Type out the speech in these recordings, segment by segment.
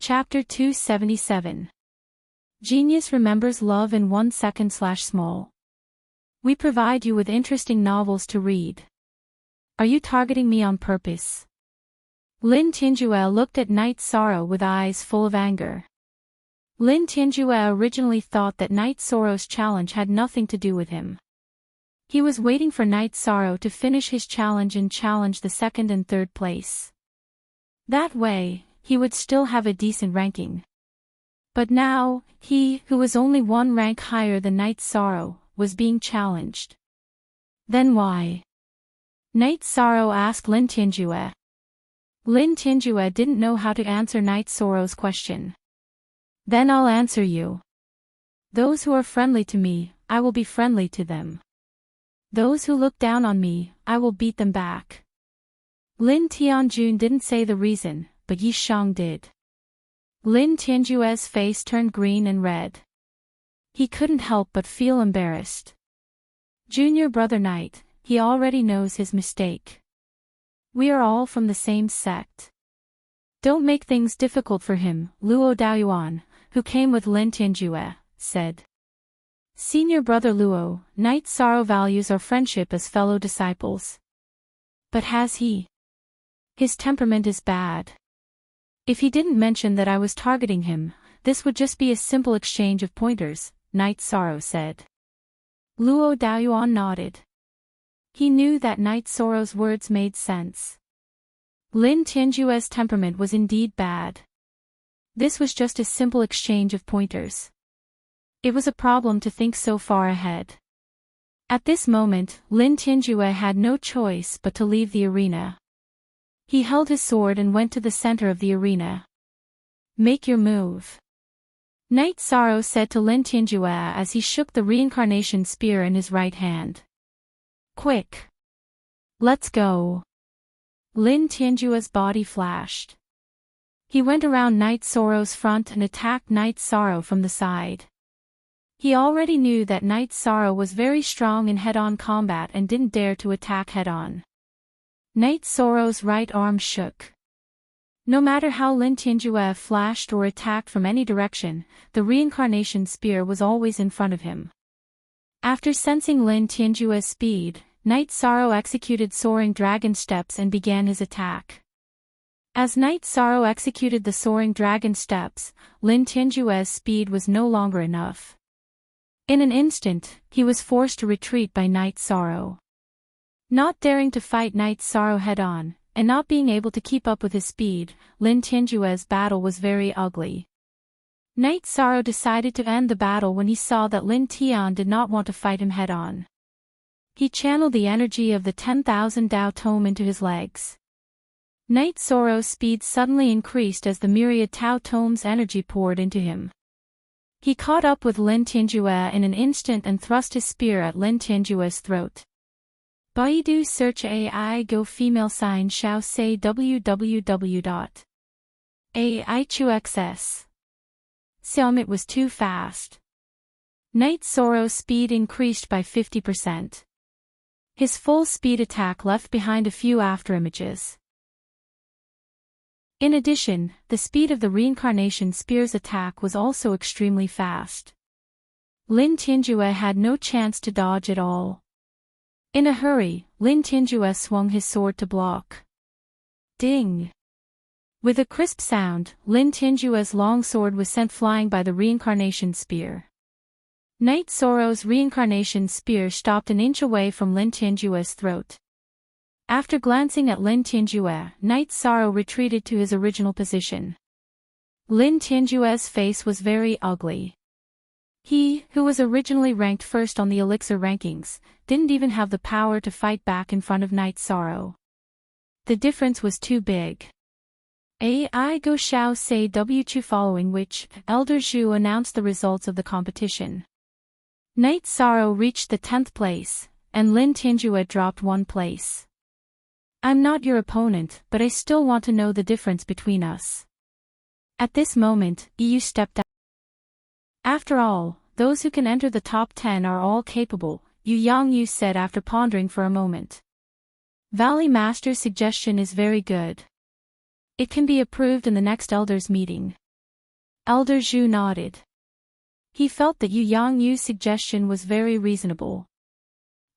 Chapter 277. Genius remembers love in 1 second/small. We provide you with interesting novels to read. Are you targeting me on purpose? Lin Tingyue looked at Night Sorrow with eyes full of anger. Lin Tingyue originally thought that Night Sorrow's challenge had nothing to do with him. He was waiting for Night Sorrow to finish his challenge and challenge the second and third place. That way, he would still have a decent ranking. But now, he, who was only one rank higher than Night Sorrow, was being challenged. Then why? Night Sorrow asked Lin Tingyue. Lin Tingyue didn't know how to answer Night Sorrow's question. Then I'll answer you. Those who are friendly to me, I will be friendly to them. Those who look down on me, I will beat them back. Lin Tianjun didn't say the reason, but Yi Shang did. Lin Tianjue's face turned green and red. He couldn't help but feel embarrassed. Junior brother Knight, he already knows his mistake. We are all from the same sect. Don't make things difficult for him, Luo Daoyuan, who came with Lin Tianjue, said. Senior brother Luo, Night Sorrow values our friendship as fellow disciples. But has he? His temperament is bad. If he didn't mention that I was targeting him, this would just be a simple exchange of pointers, Night Sorrow said. Luo Daoyuan nodded. He knew that Night Sorrow's words made sense. Lin Tianjue's temperament was indeed bad. This was just a simple exchange of pointers. It was a problem to think so far ahead. At this moment, Lin Tianjue had no choice but to leave the arena. He held his sword and went to the center of the arena. Make your move. Night Sorrow said to Lin Tianjue as he shook the reincarnation spear in his right hand. Quick. Let's go. Lin Tianjue's body flashed. He went around Night Sorrow's front and attacked Night Sorrow from the side. He already knew that Night Sorrow was very strong in head-on combat and didn't dare to attack head-on. Night Sorrow's right arm shook. No matter how Lin Tianjue flashed or attacked from any direction, the reincarnation spear was always in front of him. After sensing Lin Tianjue's speed, Night Sorrow executed soaring dragon steps and began his attack. As Night Sorrow executed the soaring dragon steps, Lin Tianjue's speed was no longer enough. In an instant, he was forced to retreat by Night Sorrow. Not daring to fight Night Sorrow head-on, and not being able to keep up with his speed, Lin Tianjue's battle was very ugly. Night Sorrow decided to end the battle when he saw that Lin Tian did not want to fight him head-on. He channeled the energy of the 10,000 Dao Tome into his legs. Night Sorrow's speed suddenly increased as the myriad Tao Tome's energy poured into him. He caught up with Lin Tianjue in an instant and thrust his spear at Lin Tianjue's throat. Baidu search AI Go female sign Xiao say www.aichuxs. Xiaomit was too fast. Night Sorrow's speed increased by 50%. His full speed attack left behind a few afterimages. In addition, the speed of the reincarnation spear's attack was also extremely fast. Lin Tianjue had no chance to dodge at all. In a hurry, Lin Tianjue swung his sword to block. Ding! With a crisp sound, Lin Tianjue's long sword was sent flying by the reincarnation spear. Night Sorrow's reincarnation spear stopped an inch away from Lin Tianjue's throat. After glancing at Lin Tianjue, Night Sorrow retreated to his original position. Lin Tianjue's face was very ugly. He, who was originally ranked first on the elixir rankings, didn't even have the power to fight back in front of Night Sorrow. The difference was too big. AI Go Xiao say W2 following which, Elder Zhu announced the results of the competition. Night Sorrow reached the 10th place, and Lin Tianjue dropped 1 place. I'm not your opponent, but I still want to know the difference between us. At this moment, Yu stepped out. After all, those who can enter the top 10 are all capable, Yu Yangyu said after pondering for a moment. Valley Master's suggestion is very good. It can be approved in the next elders meeting. Elder Zhu nodded. He felt that Yu Yangyu's suggestion was very reasonable.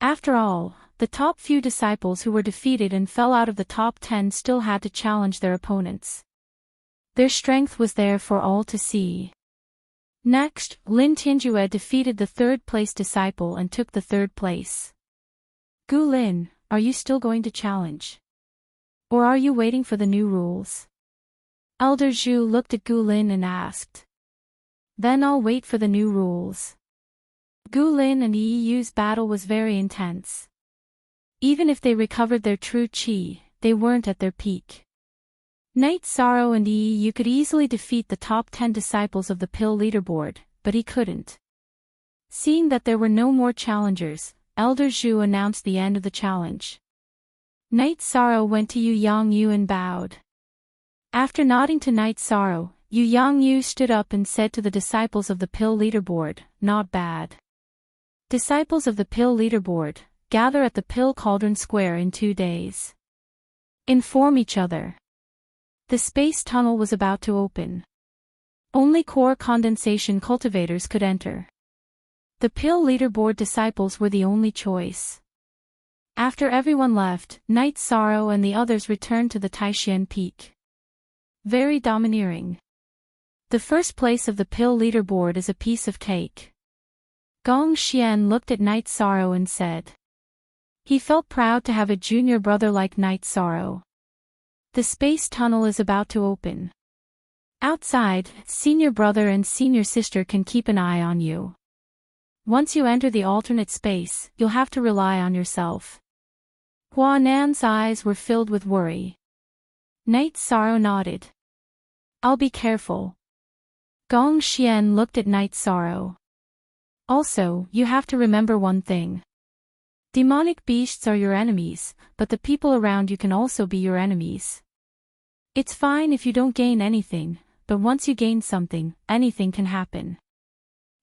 After all, the top few disciples who were defeated and fell out of the top 10 still had to challenge their opponents. Their strength was there for all to see. Next, Lin Tingjue defeated the third-place disciple and took the third place. Gu Lin, are you still going to challenge? Or are you waiting for the new rules? Elder Zhu looked at Gu Lin and asked. Then I'll wait for the new rules. Gu Lin and Yi Yu's battle was very intense. Even if they recovered their true qi, they weren't at their peak. Night Sorrow and Yi Yu could easily defeat the top 10 disciples of the pill leaderboard, but he couldn't. Seeing that there were no more challengers, Elder Zhu announced the end of the challenge. Night Sorrow went to Yu Yangyu and bowed. After nodding to Night Sorrow, Yu Yangyu stood up and said to the disciples of the pill leaderboard, "Not bad. Disciples of the pill leaderboard, gather at the Pill Cauldron Square in 2 days. Inform each other." The space tunnel was about to open. Only core condensation cultivators could enter. The pill leaderboard disciples were the only choice. After everyone left, Night Sorrow and the others returned to the Taishan Peak. Very domineering. The first place of the pill leaderboard is a piece of cake. Gong Xian looked at Night Sorrow and said. He felt proud to have a junior brother like Night Sorrow. The space tunnel is about to open. Outside, senior brother and senior sister can keep an eye on you. Once you enter the alternate space, you'll have to rely on yourself. Hua Nan's eyes were filled with worry. Night Sorrow nodded. I'll be careful. Gong Xian looked at Night Sorrow. Also, you have to remember one thing. Demonic beasts are your enemies, but the people around you can also be your enemies. It's fine if you don't gain anything, but once you gain something, anything can happen.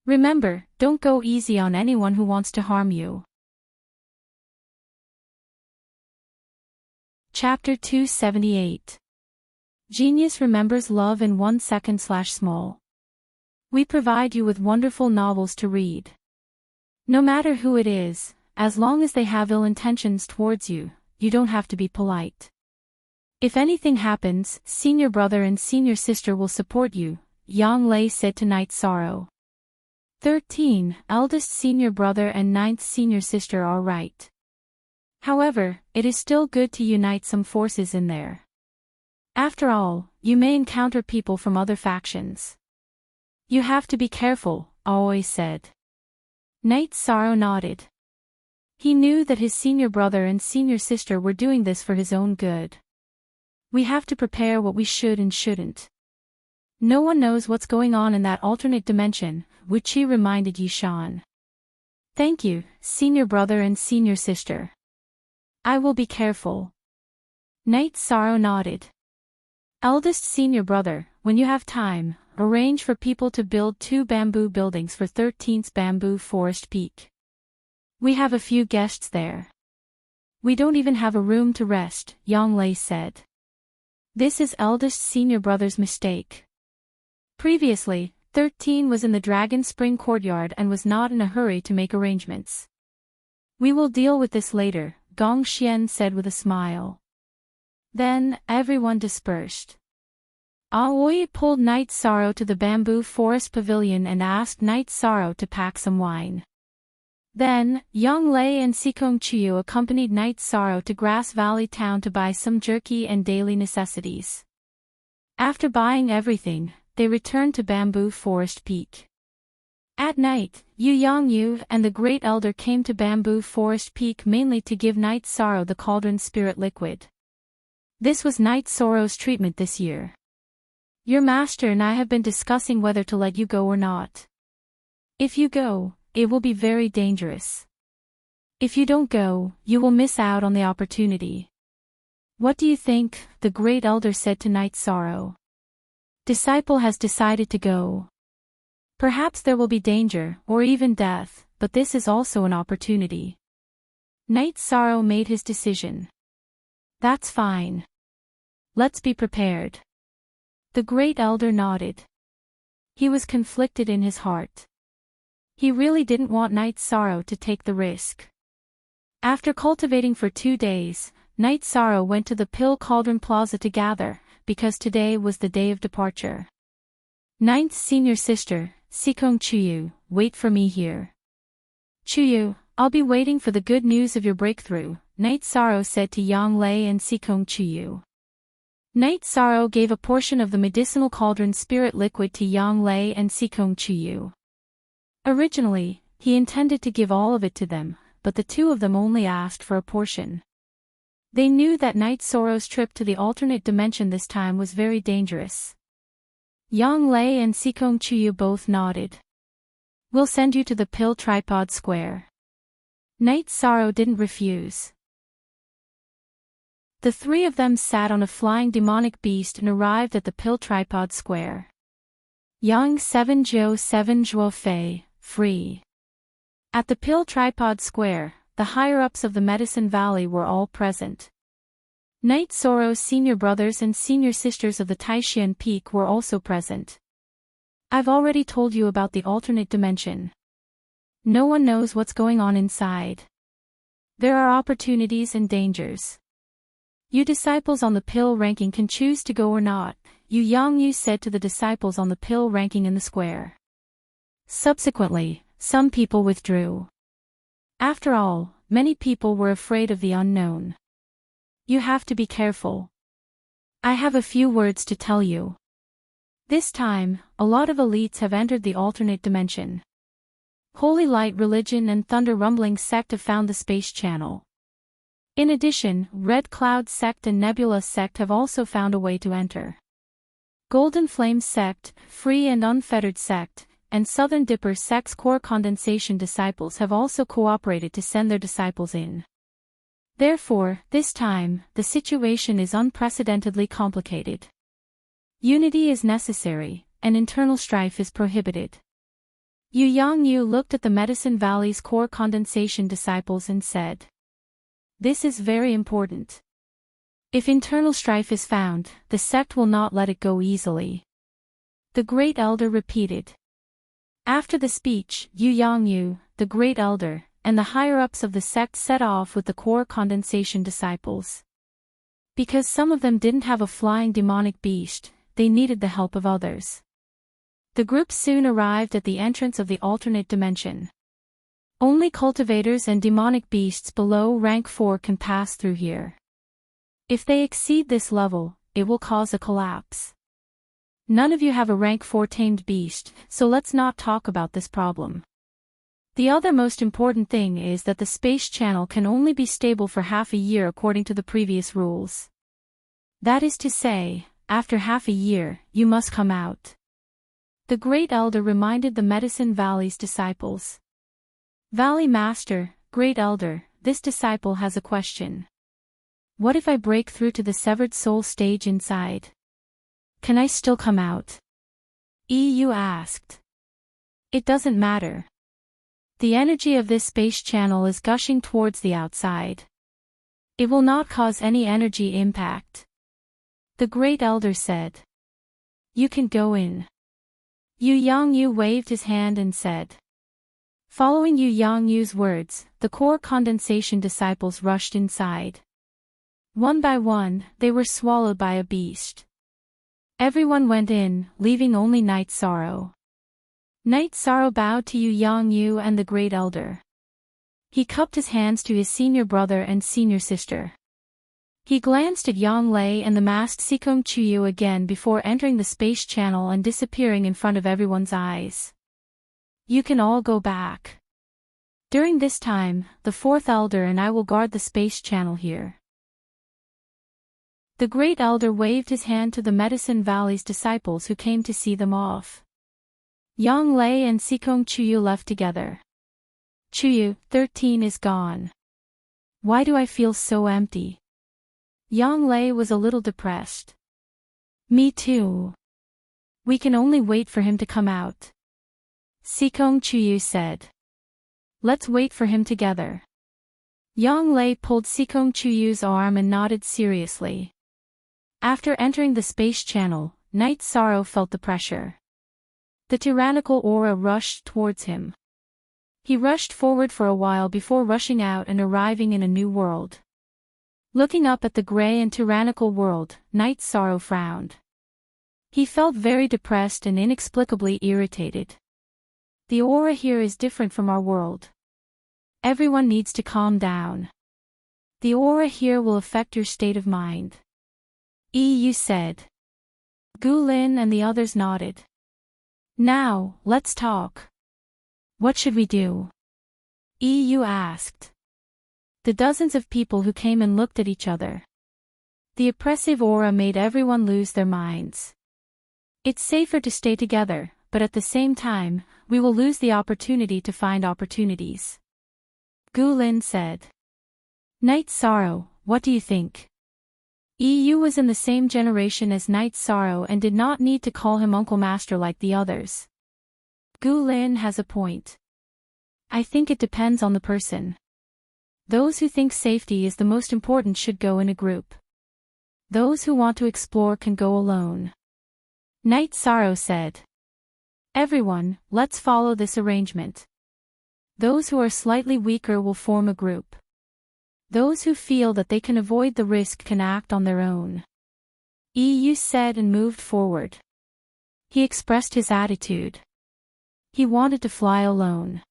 Remember, don't go easy on anyone who wants to harm you. Chapter 278. Genius remembers love in 1 second/small. We provide you with wonderful novels to read. No matter who it is, as long as they have ill intentions towards you, you don't have to be polite. If anything happens, senior brother and senior sister will support you, Yang Lei said to Night Sorrow. 13. Eldest senior brother and 9th senior sister are right. However, it is still good to unite some forces in there. After all, you may encounter people from other factions. You have to be careful, Aoi said. Night Sorrow nodded. He knew that his senior brother and senior sister were doing this for his own good. We have to prepare what we should and shouldn't. No one knows what's going on in that alternate dimension, Wuqi reminded Yishan. Thank you, senior brother and senior sister. I will be careful. Night Sorrow nodded. Eldest senior brother, when you have time, arrange for people to build 2 bamboo buildings for 13th Bamboo Forest Peak. We have a few guests there. We don't even have a room to rest, Yang Lei said. This is eldest senior brother's mistake. Previously, 13 was in the Dragon Spring courtyard and was not in a hurry to make arrangements. We will deal with this later, Gong Xian said with a smile. Then, everyone dispersed. Aoi pulled Night Sorrow to the bamboo forest pavilion and asked Night Sorrow to pack some wine. Then, Yang Lei and Sikong Chiyu accompanied Night Sorrow to Grass Valley Town to buy some jerky and daily necessities. After buying everything, they returned to Bamboo Forest Peak. At night, Yu Yangyu and the Great Elder came to Bamboo Forest Peak mainly to give Night Sorrow the cauldron spirit liquid. This was Night Sorrow's treatment this year. Your master and I have been discussing whether to let you go or not. If you go, it will be very dangerous. If you don't go, you will miss out on the opportunity. What do you think? The Great Elder said to Night Sorrow. Disciple has decided to go. Perhaps there will be danger, or even death, but this is also an opportunity. Night Sorrow made his decision. That's fine. Let's be prepared. The Great Elder nodded. He was conflicted in his heart. He really didn't want Night Sorrow to take the risk. After cultivating for 2 days, Night Sorrow went to the Pill Cauldron Plaza to gather, because today was the day of departure. Ninth's senior sister, Sikong Chuyu, wait for me here. Chuyu, I'll be waiting for the good news of your breakthrough, Night Sorrow said to Yang Lei and Sikong Chuyu. Night Sorrow gave a portion of the medicinal cauldron spirit liquid to Yang Lei and Sikong Chuyu. Originally, he intended to give all of it to them, but the two of them only asked for a portion. They knew that Night Sorrow's trip to the alternate dimension this time was very dangerous. Yang Lei and Sikong Chuyu both nodded. We'll send you to the Pill Tripod Square. Night Sorrow didn't refuse. The three of them sat on a flying demonic beast and arrived at the Pill Tripod Square. Yang 7 Zhou 7 Zhuo Fei, free. At the Pill Tripod Square, the higher-ups of the Medicine Valley were all present. Night Sorrow's senior brothers and senior sisters of the Taishan Peak were also present. I've already told you about the alternate dimension. No one knows what's going on inside. There are opportunities and dangers. You disciples on the pill ranking can choose to go or not, Yu Yangyu said to the disciples on the pill ranking in the square. Subsequently, some people withdrew. After all, many people were afraid of the unknown. You have to be careful. I have a few words to tell you. This time, a lot of elites have entered the alternate dimension. Holy Light Religion and Thunder Rumbling Sect have found the space channel. In addition, Red Cloud Sect and Nebula Sect have also found a way to enter. Golden Flame Sect, Free and Unfettered Sect, and Southern Dipper Sect's core condensation disciples have also cooperated to send their disciples in. Therefore, this time, the situation is unprecedentedly complicated. Unity is necessary, and internal strife is prohibited. Yu Yangyu looked at the Medicine Valley's core condensation disciples and said, "This is very important. If internal strife is found, the sect will not let it go easily." The Great Elder repeated. After the speech, Yu Yangyu, the Great Elder, and the higher-ups of the sect set off with the core condensation disciples. Because some of them didn't have a flying demonic beast, they needed the help of others. The group soon arrived at the entrance of the alternate dimension. Only cultivators and demonic beasts below rank 4 can pass through here. If they exceed this level, it will cause a collapse. None of you have a rank 4 tamed beast, so let's not talk about this problem. The other most important thing is that the space channel can only be stable for half a year according to the previous rules. That is to say, after half a year, you must come out. The Great Elder reminded the Medicine Valley's disciples. Valley Master, Great Elder, this disciple has a question. What if I break through to the severed soul stage inside? Can I still come out? Yu asked. It doesn't matter. The energy of this space channel is gushing towards the outside. It will not cause any energy impact. The Great Elder said. You can go in. Yu Yangyu waved his hand and said. Following Yu Yangyu's words, the core condensation disciples rushed inside. One by one, they were swallowed by a beast. Everyone went in, leaving only Night Sorrow. Night Sorrow bowed to Yu Yangyu and the Great Elder. He cupped his hands to his senior brother and senior sister. He glanced at Yang Lei and the masked Sikong Chuyu again before entering the space channel and disappearing in front of everyone's eyes. You can all go back. During this time, the fourth elder and I will guard the space channel here. The Great Elder waved his hand to the Medicine Valley's disciples who came to see them off. Yang Lei and Sikong Chuyu left together. Chuyu, 13 is gone. Why do I feel so empty? Yang Lei was a little depressed. Me too. We can only wait for him to come out. Sikong Chuyu said. Let's wait for him together. Yang Lei pulled Sikong Chuyu's arm and nodded seriously. After entering the space channel, Night Sorrow felt the pressure. The tyrannical aura rushed towards him. He rushed forward for a while before rushing out and arriving in a new world. Looking up at the gray and tyrannical world, Night Sorrow frowned. He felt very depressed and inexplicably irritated. The aura here is different from our world. Everyone needs to calm down. The aura here will affect your state of mind. Yu said. Gu Lin and the others nodded. Now, let's talk. What should we do? Yu asked. The dozens of people who came and looked at each other. The oppressive aura made everyone lose their minds. It's safer to stay together, but at the same time, we will lose the opportunity to find opportunities. Gu Lin said. Night Sorrow, what do you think? Yu was in the same generation as Night Sorrow and did not need to call him Uncle Master like the others. Gu Lin has a point. I think it depends on the person. Those who think safety is the most important should go in a group. Those who want to explore can go alone. Night Sorrow said. Everyone, let's follow this arrangement. Those who are slightly weaker will form a group. Those who feel that they can avoid the risk can act on their own. Yu said and moved forward. He expressed his attitude. He wanted to fly alone.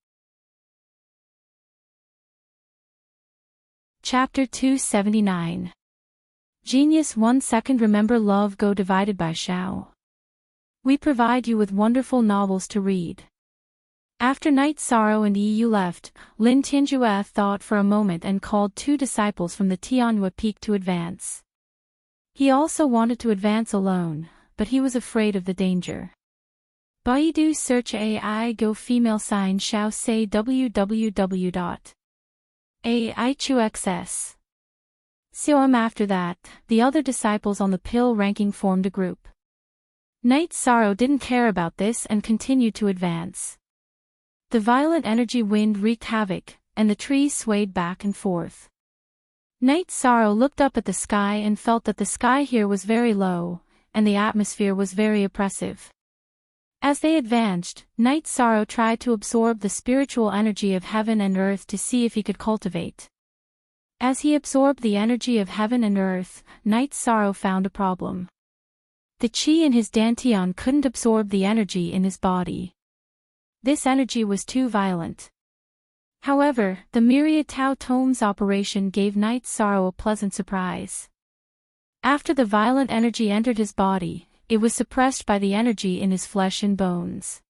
Chapter 279. Genius 1 second. Remember love go divided by Shao. We provide you with wonderful novels to read. After Night Sorrow and Yu left, Lin Tianjue thought for a moment and called 2 disciples from the Tianhua Peak to advance. He also wanted to advance alone, but he was afraid of the danger. Baidu search AI go female sign Shao say www.aichuxs. After that, the other disciples on the pill ranking formed a group. Night Sorrow didn't care about this and continued to advance. The violent energy wind wreaked havoc, and the trees swayed back and forth. Night Sorrow looked up at the sky and felt that the sky here was very low, and the atmosphere was very oppressive. As they advanced, Night Sorrow tried to absorb the spiritual energy of heaven and earth to see if he could cultivate. As he absorbed the energy of heaven and earth, Night Sorrow found a problem. The qi in his dantian couldn't absorb the energy in his body. This energy was too violent. However, the myriad Tao Tomes operation gave Night Sorrow a pleasant surprise. After the violent energy entered his body, it was suppressed by the energy in his flesh and bones.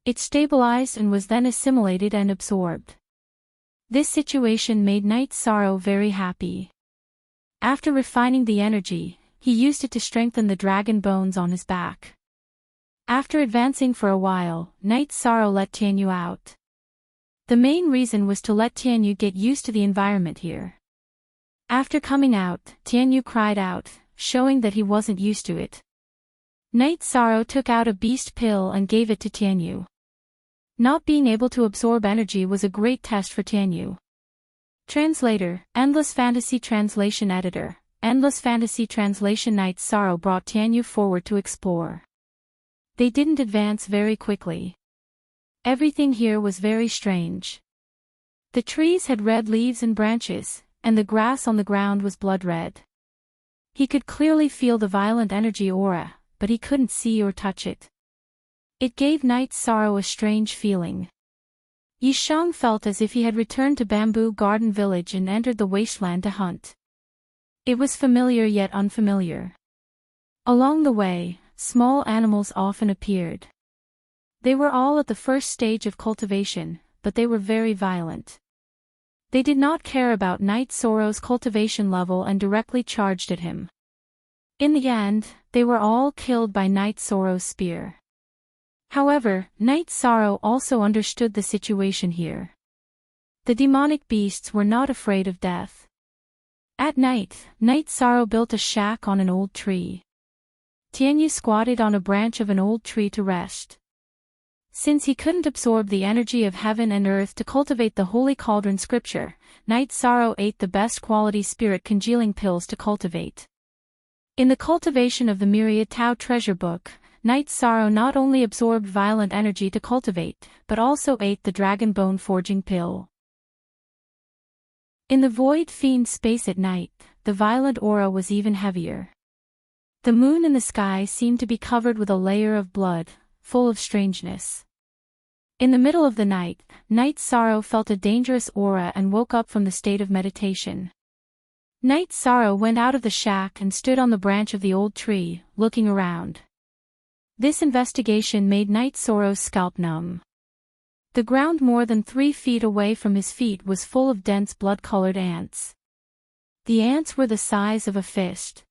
It stabilized and was then assimilated and absorbed. This situation made Night Sorrow very happy. After refining the energy, he used it to strengthen the dragon bones on his back. After advancing for a while, Night Sorrow let Tianyu out. The main reason was to let Tianyu get used to the environment here. After coming out, Tianyu cried out, showing that he wasn't used to it. Night Sorrow took out a beast pill and gave it to Tianyu. Not being able to absorb energy was a great test for Tianyu. Translator, Endless Fantasy Translation Editor, Endless Fantasy Translation. Night Sorrow brought Tianyu forward to explore. They didn't advance very quickly. Everything here was very strange. The trees had red leaves and branches, and the grass on the ground was blood red. He could clearly feel the violent energy aura, but he couldn't see or touch it. It gave Night Sorrow a strange feeling. Yishang felt as if he had returned to Bamboo Garden Village and entered the wasteland to hunt. It was familiar yet unfamiliar. Along the way, small animals often appeared. They were all at the first stage of cultivation, but they were very violent. They did not care about Night Sorrow's cultivation level and directly charged at him. In the end, they were all killed by Night Sorrow's spear. However, Night Sorrow also understood the situation here. The demonic beasts were not afraid of death. At night, Night Sorrow built a shack on an old tree. Tianyu squatted on a branch of an old tree to rest. Since he couldn't absorb the energy of heaven and earth to cultivate the holy cauldron scripture, Night Sorrow ate the best quality spirit congealing pills to cultivate. In the cultivation of the myriad Tao treasure book, Night Sorrow not only absorbed violent energy to cultivate, but also ate the dragon bone forging pill. In the void fiend space at night, the violent aura was even heavier. The moon in the sky seemed to be covered with a layer of blood, full of strangeness. In the middle of the night, Night Sorrow felt a dangerous aura and woke up from the state of meditation. Night Sorrow went out of the shack and stood on the branch of the old tree, looking around. This investigation made Night Sorrow's scalp numb. The ground more than 3 feet away from his feet was full of dense blood-colored ants. The ants were the size of a fist.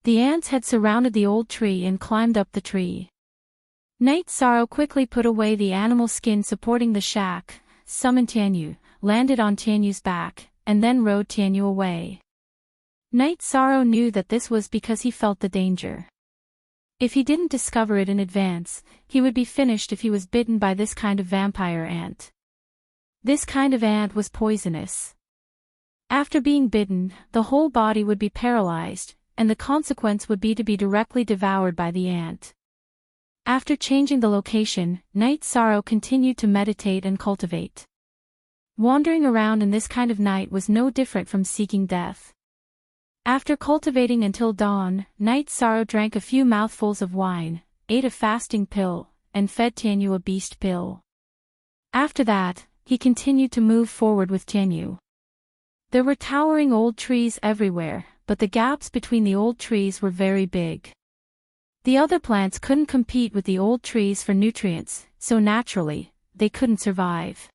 The ants had surrounded the old tree and climbed up the tree. Night Sorrow quickly put away the animal skin supporting the shack, summoned Tianyu, landed on Tianyu's back, and then rode Tianyu away. Night Sorrow knew that this was because he felt the danger. If he didn't discover it in advance, he would be finished if he was bitten by this kind of vampire ant. This kind of ant was poisonous. After being bitten, the whole body would be paralyzed, and the consequence would be to be directly devoured by the ant. After changing the location, Night Sorrow continued to meditate and cultivate. Wandering around in this kind of night was no different from seeking death. After cultivating until dawn, Night Sorrow drank a few mouthfuls of wine, ate a fasting pill, and fed Tianyu a beast pill. After that, he continued to move forward with Tianyu. There were towering old trees everywhere, but the gaps between the old trees were very big. The other plants couldn't compete with the old trees for nutrients, so naturally, they couldn't survive.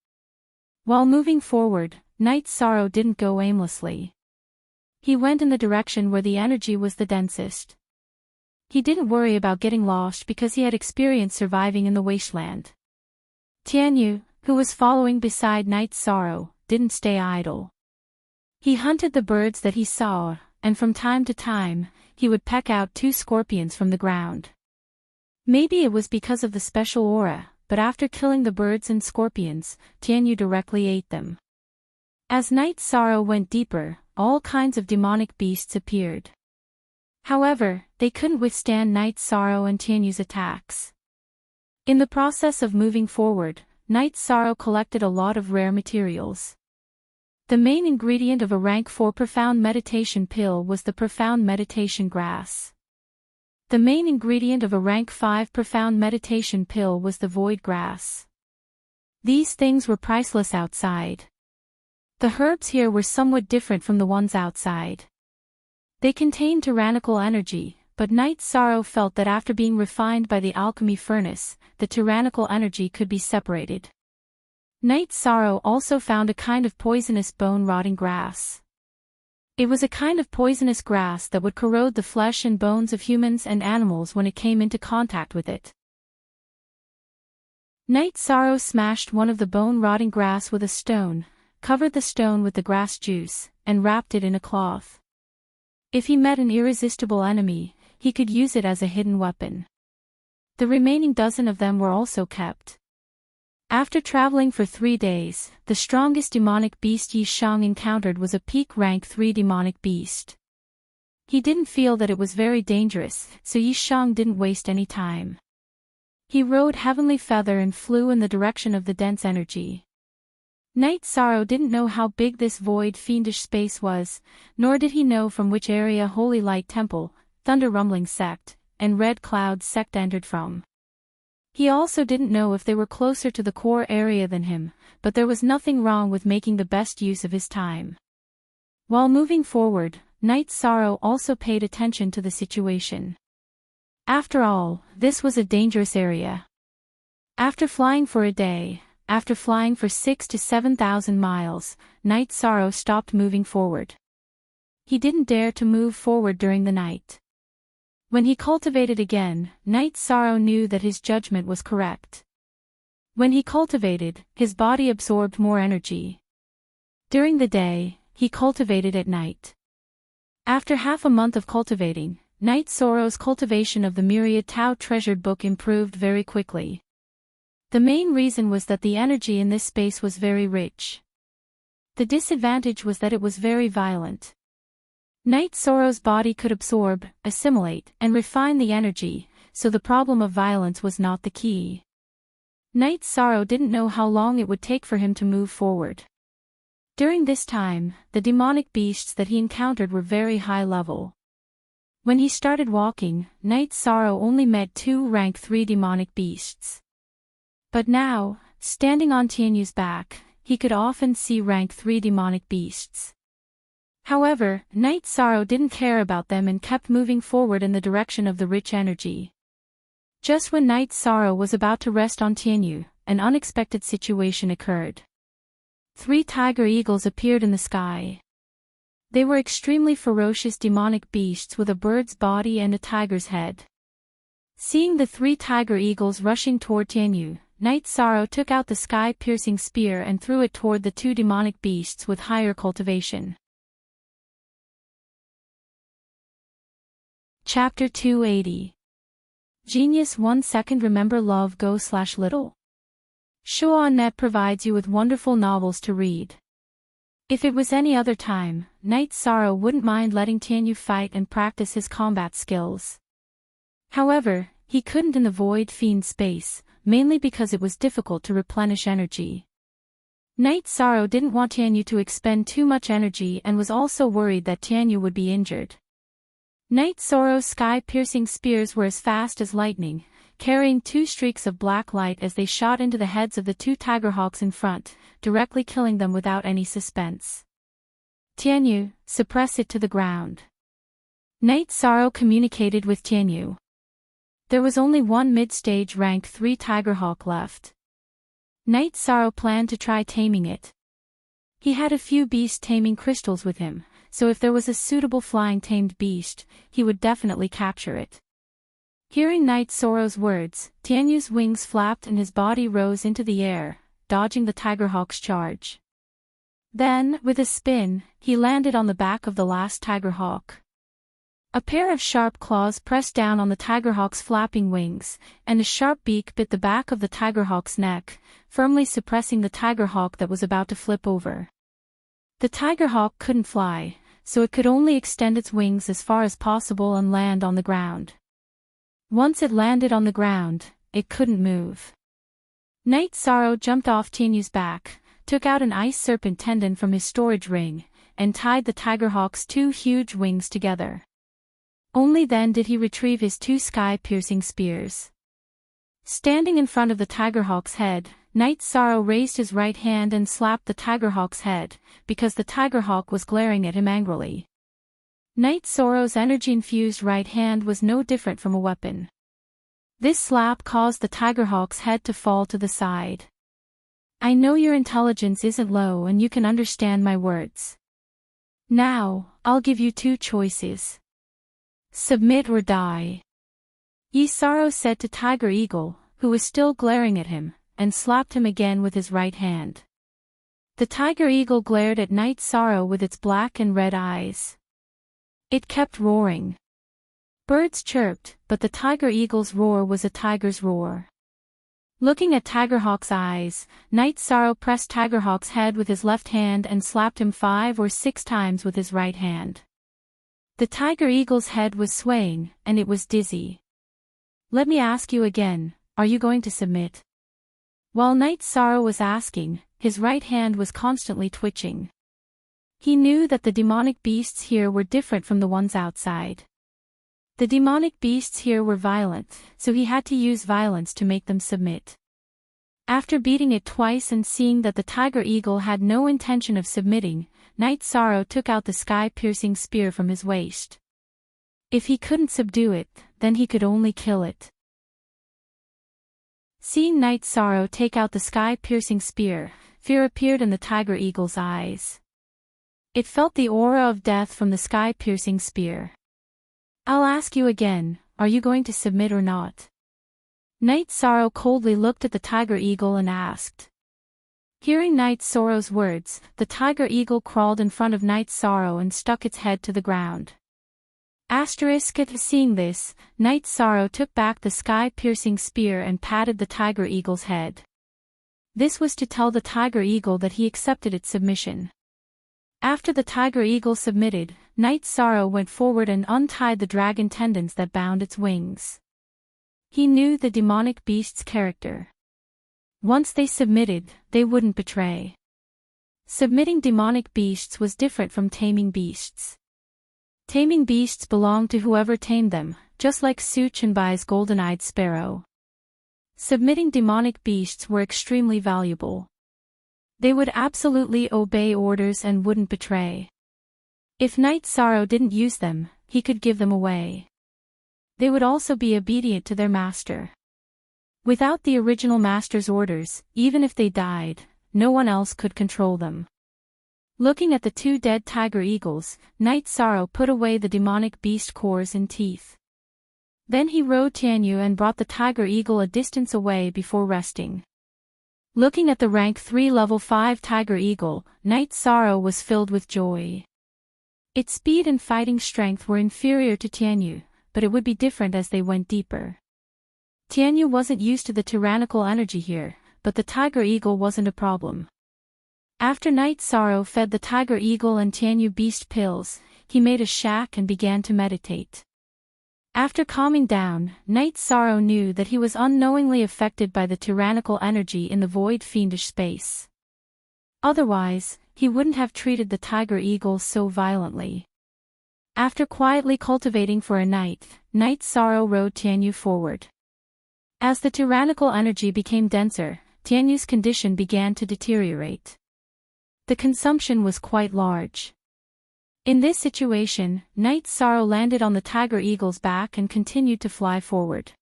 While moving forward, Night Sorrow didn't go aimlessly. He went in the direction where the energy was the densest. He didn't worry about getting lost because he had experience surviving in the wasteland. Tianyu, who was following beside Night Sorrow, didn't stay idle. He hunted the birds that he saw, and from time to time, he would peck out 2 scorpions from the ground. Maybe it was because of the special aura, but after killing the birds and scorpions, Tianyu directly ate them. As Night Sorrow went deeper, all kinds of demonic beasts appeared. However, they couldn't withstand Night Sorrow and Tianyu's attacks. In the process of moving forward, Night Sorrow collected a lot of rare materials. The main ingredient of a rank 4 profound meditation pill was the profound meditation grass. The main ingredient of a rank 5 profound meditation pill was the void grass. These things were priceless outside. The herbs here were somewhat different from the ones outside. They contained tyrannical energy, but Night Sorrow felt that after being refined by the alchemy furnace, the tyrannical energy could be separated. Night Sorrow also found a kind of poisonous bone-rotting grass. It was a kind of poisonous grass that would corrode the flesh and bones of humans and animals when it came into contact with it. Night Sorrow smashed one of the bone-rotting grass with a stone, covered the stone with the grass juice, and wrapped it in a cloth. If he met an irresistible enemy, he could use it as a hidden weapon. The remaining dozen of them were also kept. After traveling for 3 days, the strongest demonic beast Yi Shang encountered was a peak rank 3 demonic beast. He didn't feel that it was very dangerous, so Yi Shang didn't waste any time. He rode Heavenly Feather and flew in the direction of the dense energy. Night Sorrow didn't know how big this void fiendish space was, nor did he know from which area Holy Light Temple, Thunder Rumbling Sect, and Red Cloud Sect entered from. He also didn't know if they were closer to the core area than him, but there was nothing wrong with making the best use of his time. While moving forward, Night Sorrow also paid attention to the situation. After all, this was a dangerous area. After flying for a day, after flying for 6,000 to 7,000 miles, Night Sorrow stopped moving forward. He didn't dare to move forward during the night. When he cultivated again, Night Sorrow knew that his judgment was correct. When he cultivated, his body absorbed more energy. During the day, he cultivated at night. After half a month of cultivating, Night Sorrow's cultivation of the myriad Tao treasured book improved very quickly. The main reason was that the energy in this space was very rich. The disadvantage was that it was very violent. Night Sorrow's body could absorb, assimilate, and refine the energy, so the problem of violence was not the key. Night Sorrow didn't know how long it would take for him to move forward. During this time, the demonic beasts that he encountered were very high level. When he started walking, Night Sorrow only met 2 rank 3 demonic beasts. But now, standing on Tianyu's back, he could often see rank 3 demonic beasts. However, Night Sorrow didn't care about them and kept moving forward in the direction of the rich energy. Just when Night Sorrow was about to rest on Tianyu, an unexpected situation occurred. 3 tiger eagles appeared in the sky. They were extremely ferocious demonic beasts with a bird's body and a tiger's head. Seeing the 3 tiger eagles rushing toward Tianyu, Night Sorrow took out the sky-piercing spear and threw it toward the 2 demonic beasts with higher cultivation. Chapter 280. Genius 1 second. Remember love go/little. Showa.net provides you with wonderful novels to read. If it was any other time, Night Sorrow wouldn't mind letting Tianyu fight and practice his combat skills. However, he couldn't in the Void Fiend space, mainly because it was difficult to replenish energy. Night Sorrow didn't want Tianyu to expend too much energy and was also worried that Tianyu would be injured. Night Sorrow's sky-piercing spears were as fast as lightning, carrying 2 streaks of black light as they shot into the heads of the 2 tigerhawks in front, directly killing them without any suspense. Tianyu, suppress it to the ground. Night Sorrow communicated with Tianyu. There was only 1 mid-stage rank 3 tigerhawk left. Night Sorrow planned to try taming it. He had a few beast taming crystals with him, so if there was a suitable flying tamed beast, he would definitely capture it. Hearing Night Sorrow's words, Tianyu's wings flapped and his body rose into the air, dodging the tigerhawk's charge. Then, with a spin, he landed on the back of the last tigerhawk. A pair of sharp claws pressed down on the tigerhawk's flapping wings, and a sharp beak bit the back of the tigerhawk's neck, firmly suppressing the tigerhawk that was about to flip over. The tigerhawk couldn't fly, so it could only extend its wings as far as possible and land on the ground. Once it landed on the ground, it couldn't move. Night Sorrow jumped off Tianyu's back, took out an ice serpent tendon from his storage ring, and tied the tigerhawk's 2 huge wings together. Only then did he retrieve his 2 sky-piercing spears. Standing in front of the tigerhawk's head, Night Sorrow raised his right hand and slapped the tigerhawk's head, because the tigerhawk was glaring at him angrily. Night Sorrow's energy-infused right hand was no different from a weapon. This slap caused the tigerhawk's head to fall to the side. I know your intelligence isn't low and you can understand my words. Now, I'll give you 2 choices. Submit or die. Sorrow said to Tiger Eagle, who was still glaring at him, and slapped him again with his right hand. The Tiger Eagle glared at Night Sorrow with its black and red eyes. It kept roaring. Birds chirped, but the Tiger Eagle's roar was a tiger's roar. Looking at Tigerhawk's eyes, Night Sorrow pressed Tigerhawk's head with his left hand and slapped him 5 or 6 times with his right hand. The Tiger Eagle's head was swaying, and it was dizzy. Let me ask you again, are you going to submit? While Night Sorrow was asking, his right hand was constantly twitching. He knew that the demonic beasts here were different from the ones outside. The demonic beasts here were violent, so he had to use violence to make them submit. After beating it twice and seeing that the Tiger Eagle had no intention of submitting, Night Sorrow took out the sky-piercing spear from his waist. If he couldn't subdue it, then he could only kill it. Seeing Night Sorrow take out the sky-piercing spear, fear appeared in the Tiger Eagle's eyes. It felt the aura of death from the sky-piercing spear. I'll ask you again, are you going to submit or not? Night Sorrow coldly looked at the Tiger Eagle and asked. Hearing Night Sorrow's words, the Tiger Eagle crawled in front of Night Sorrow and stuck its head to the ground. Seeing this, Night Sorrow took back the sky-piercing spear and patted the Tiger Eagle's head. This was to tell the Tiger Eagle that he accepted its submission. After the Tiger Eagle submitted, Night Sorrow went forward and untied the dragon tendons that bound its wings. He knew the demonic beast's character. Once they submitted, they wouldn't betray. Submitting demonic beasts was different from taming beasts. Taming beasts belonged to whoever tamed them, just like Such and Bai's golden-eyed sparrow. Submitting demonic beasts were extremely valuable. They would absolutely obey orders and wouldn't betray. If Night Sorrow didn't use them, he could give them away. They would also be obedient to their master. Without the original master's orders, even if they died, no one else could control them. Looking at the two dead tiger eagles, Night Sorrow put away the demonic beast cores and teeth. Then he rode Tianyu and brought the tiger eagle a distance away before resting. Looking at the rank 3 level 5 tiger eagle, Night Sorrow was filled with joy. Its speed and fighting strength were inferior to Tianyu, but it would be different as they went deeper. Tianyu wasn't used to the tyrannical energy here, but the tiger eagle wasn't a problem. After Night Sorrow fed the tiger eagle and Tianyu beast pills, he made a shack and began to meditate. After calming down, Night Sorrow knew that he was unknowingly affected by the tyrannical energy in the void fiendish space. Otherwise, he wouldn't have treated the tiger eagle so violently. After quietly cultivating for a night, Night Sorrow rode Tianyu forward. As the tyrannical energy became denser, Tianyu's condition began to deteriorate. The consumption was quite large. In this situation, Night Sorrow landed on the tiger eagle's back and continued to fly forward.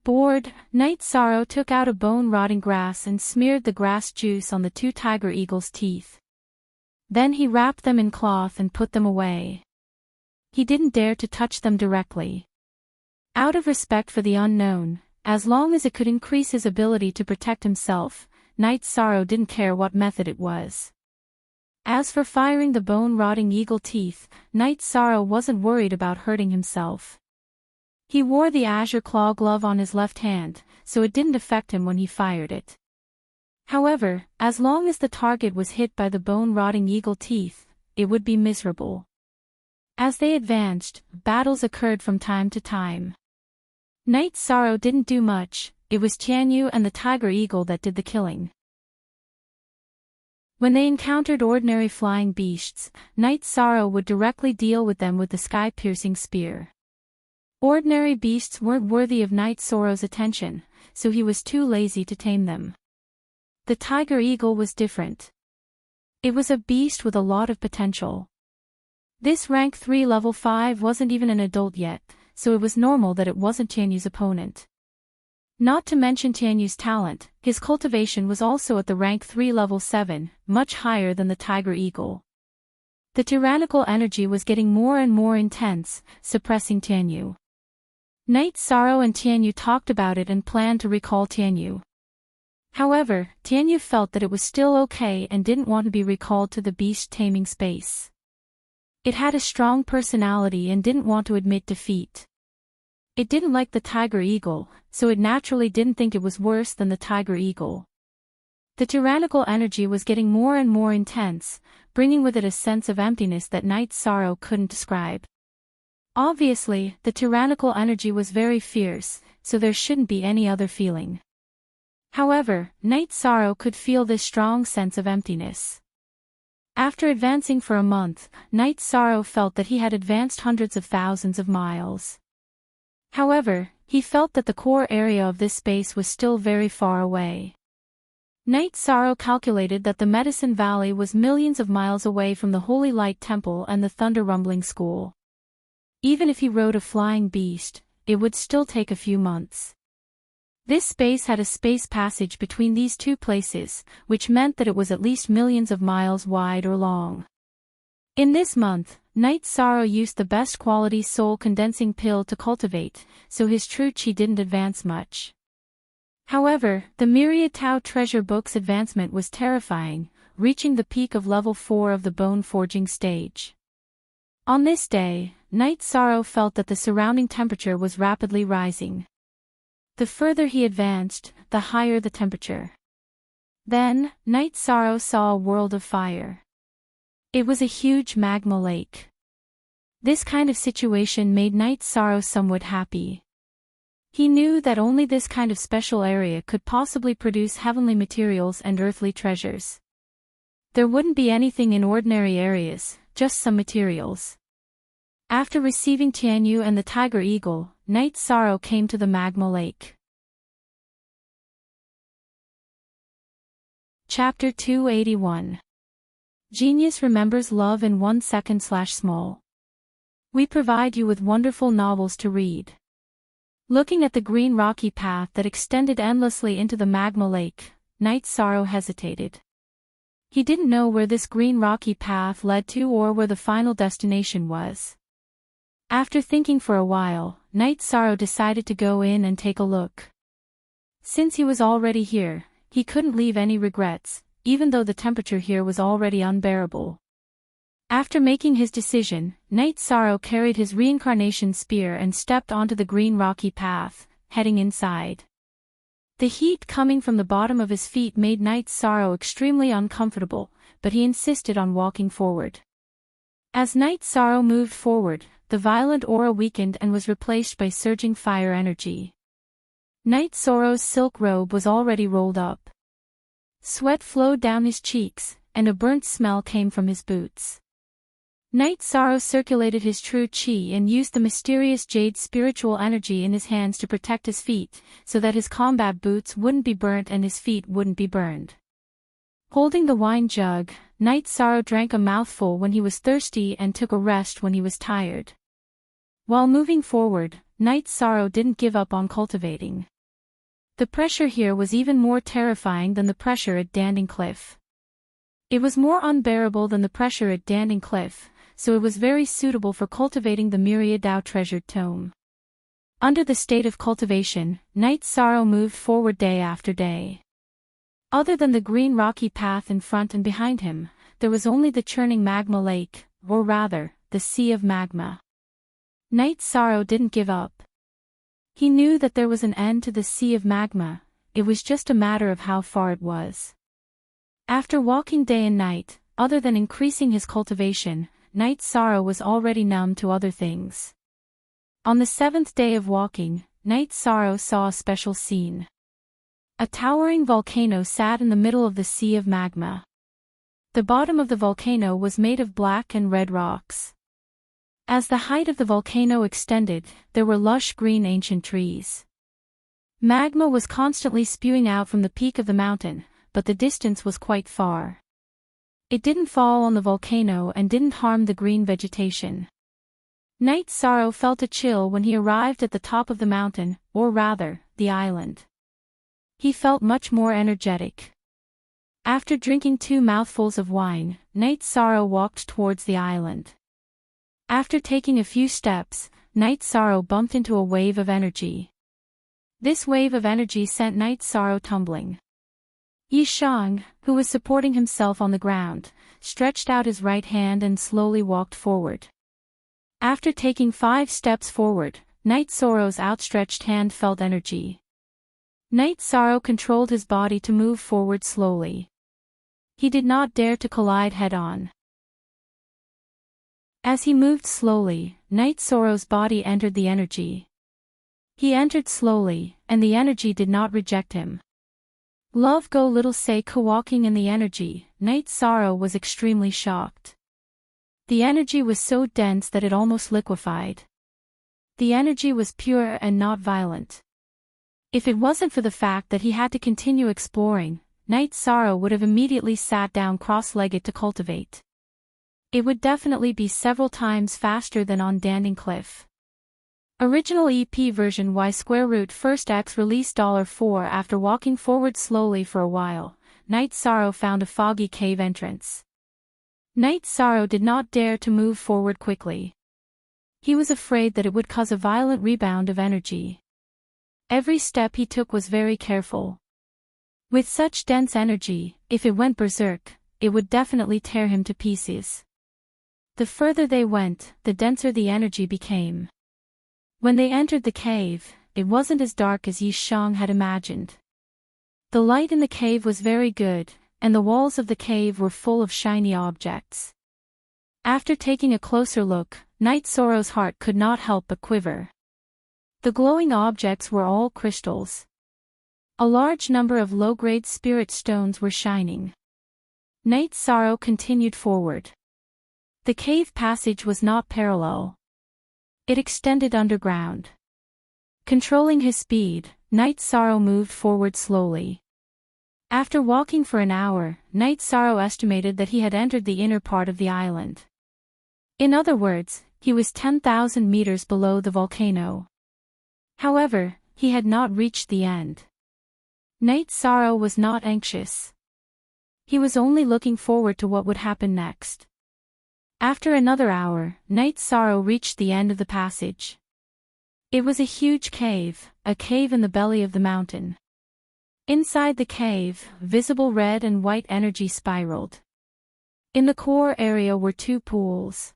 Bored, Night Sorrow took out a bone-rotting grass and smeared the grass juice on the two tiger eagles' teeth. Then he wrapped them in cloth and put them away. He didn't dare to touch them directly. Out of respect for the unknown, as long as it could increase his ability to protect himself, Night Sorrow didn't care what method it was. As for firing the bone-rotting eagle teeth, Night Sorrow wasn't worried about hurting himself. He wore the azure claw glove on his left hand, so it didn't affect him when he fired it. However, as long as the target was hit by the bone-rotting eagle teeth, it would be miserable. As they advanced, battles occurred from time to time. Night Sorrow didn't do much, it was Tianyu and the tiger eagle that did the killing. When they encountered ordinary flying beasts, Night Sorrow would directly deal with them with the sky-piercing spear. Ordinary beasts weren't worthy of Night Sorrow's attention, so he was too lazy to tame them. The tiger eagle was different. It was a beast with a lot of potential. This rank 3 level 5 wasn't even an adult yet, so it was normal that it wasn't Tianyu's opponent. Not to mention Tianyu's talent, his cultivation was also at the rank 3 level 7, much higher than the tiger eagle. The tyrannical energy was getting more and more intense, suppressing Tianyu. Night Sorrow and Tianyu talked about it and planned to recall Tianyu. However, Tianyu felt that it was still okay and didn't want to be recalled to the beast taming space. It had a strong personality and didn't want to admit defeat. It didn't like the tiger eagle, so it naturally didn't think it was worse than the tiger eagle. The tyrannical energy was getting more and more intense, bringing with it a sense of emptiness that Night Sorrow couldn't describe. Obviously, the tyrannical energy was very fierce, so there shouldn't be any other feeling. However, Night Sorrow could feel this strong sense of emptiness. After advancing for a month, Night Sorrow felt that he had advanced hundreds of thousands of miles. However, he felt that the core area of this space was still very far away. Night Sorrow calculated that the Medicine Valley was millions of miles away from the Holy Light Temple and the Thunder Rumbling School. Even if he rode a flying beast, it would still take a few months. This space had a space passage between these two places, which meant that it was at least millions of miles wide or long. In this month, Night Sorrow used the best quality soul condensing pill to cultivate, so his true chi didn't advance much. However, the Myriad Tao Treasure Book's advancement was terrifying, reaching the peak of level 4 of the bone forging stage. On this day, Night Sorrow felt that the surrounding temperature was rapidly rising. The further he advanced, the higher the temperature. Then, Night Sorrow saw a world of fire. It was a huge magma lake. This kind of situation made Night Sorrow somewhat happy. He knew that only this kind of special area could possibly produce heavenly materials and earthly treasures. There wouldn't be anything in ordinary areas, just some materials. After receiving Tianyu and the tiger eagle, Night Sorrow came to the magma lake. Chapter 281. Genius remembers love in 1 second/small. We provide you with wonderful novels to read. Looking at the green rocky path that extended endlessly into the magma lake, Night Sorrow hesitated. He didn't know where this green rocky path led to or where the final destination was. After thinking for a while, Night Sorrow decided to go in and take a look. Since he was already here, he couldn't leave any regrets, even though the temperature here was already unbearable. After making his decision, Night Sorrow carried his reincarnation spear and stepped onto the green rocky path, heading inside. The heat coming from the bottom of his feet made Night Sorrow extremely uncomfortable, but he insisted on walking forward. As Night Sorrow moved forward, the violent aura weakened and was replaced by surging fire energy. Night Sorrow's silk robe was already rolled up. Sweat flowed down his cheeks, and a burnt smell came from his boots. Night Sorrow circulated his true chi and used the mysterious jade spiritual energy in his hands to protect his feet, so that his combat boots wouldn't be burnt and his feet wouldn't be burned. Holding the wine jug, Night Sorrow drank a mouthful when he was thirsty and took a rest when he was tired. While moving forward, Night Sorrow didn't give up on cultivating. The pressure here was even more terrifying than the pressure at Danding Cliff. It was more unbearable than the pressure at Danding Cliff, so it was very suitable for cultivating the myriad Dao treasured tome. Under the state of cultivation, Night Sorrow moved forward day after day. Other than the green rocky path in front and behind him, there was only the churning magma lake, or rather, the sea of magma. Night Sorrow didn't give up. He knew that there was an end to the sea of magma, it was just a matter of how far it was. After walking day and night, other than increasing his cultivation, Night Sorrow was already numb to other things. On the 7th day of walking, Night Sorrow saw a special scene. A towering volcano sat in the middle of the sea of magma. The bottom of the volcano was made of black and red rocks. As the height of the volcano extended, there were lush green ancient trees. Magma was constantly spewing out from the peak of the mountain, but the distance was quite far. It didn't fall on the volcano and didn't harm the green vegetation. Night Sorrow felt a chill when he arrived at the top of the mountain, or rather, the island. He felt much more energetic. After drinking 2 mouthfuls of wine, Night Sorrow walked towards the island. After taking a few steps, Night Sorrow bumped into a wave of energy. This wave of energy sent Night Sorrow tumbling. Yi Shang, who was supporting himself on the ground, stretched out his right hand and slowly walked forward. After taking 5 steps forward, Night Sorrow's outstretched hand felt energy. Night Sorrow controlled his body to move forward slowly. He did not dare to collide head-on. As he moved slowly, Night Sorrow's body entered the energy. He entered slowly, and the energy did not reject him. Love go little say walking in the energy, Night Sorrow was extremely shocked. The energy was so dense that it almost liquefied. The energy was pure and not violent. If it wasn't for the fact that he had to continue exploring, Night Sorrow would have immediately sat down cross-legged to cultivate. It would definitely be several times faster than on Danding Cliff. Original EP version Y2 X release $4. After walking forward slowly for a while, Night Sorrow found a foggy cave entrance. Night Sorrow did not dare to move forward quickly. He was afraid that it would cause a violent rebound of energy. Every step he took was very careful. With such dense energy, if it went berserk, it would definitely tear him to pieces. The further they went, the denser the energy became. When they entered the cave, it wasn't as dark as Yi Shang had imagined. The light in the cave was very good, and the walls of the cave were full of shiny objects. After taking a closer look, Night Sorrow's heart could not help but quiver. The glowing objects were all crystals. A large number of low-grade spirit stones were shining. Night Sorrow continued forward. The cave passage was not parallel. It extended underground. Controlling his speed, Night Sorrow moved forward slowly. After walking for an hour, Night Sorrow estimated that he had entered the inner part of the island. In other words, he was 10,000 meters below the volcano. However, he had not reached the end. Night Sorrow was not anxious. He was only looking forward to what would happen next. After another hour, Night Sorrow reached the end of the passage. It was a huge cave, a cave in the belly of the mountain. Inside the cave, visible red and white energy spiraled. In the core area were two pools.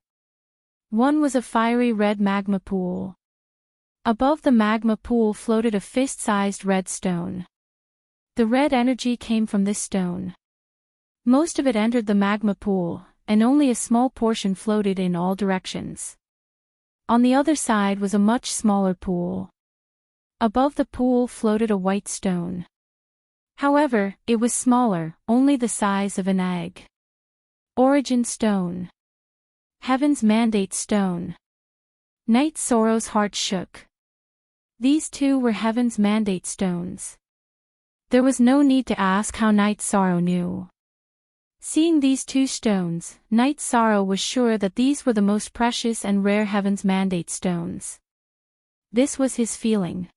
One was a fiery red magma pool. Above the magma pool floated a fist-sized red stone. The red energy came from this stone. Most of it entered the magma pool, and only a small portion floated in all directions. On the other side was a much smaller pool. Above the pool floated a white stone. However, it was smaller, only the size of an egg. Origin Stone. Heaven's Mandate Stone. Night Sorrow's heart shook. These two were Heaven's Mandate Stones. There was no need to ask how Night Sorrow knew. Seeing these two stones, Night Sorrow was sure that these were the most precious and rare Heaven's Mandate Stones. This was his feeling.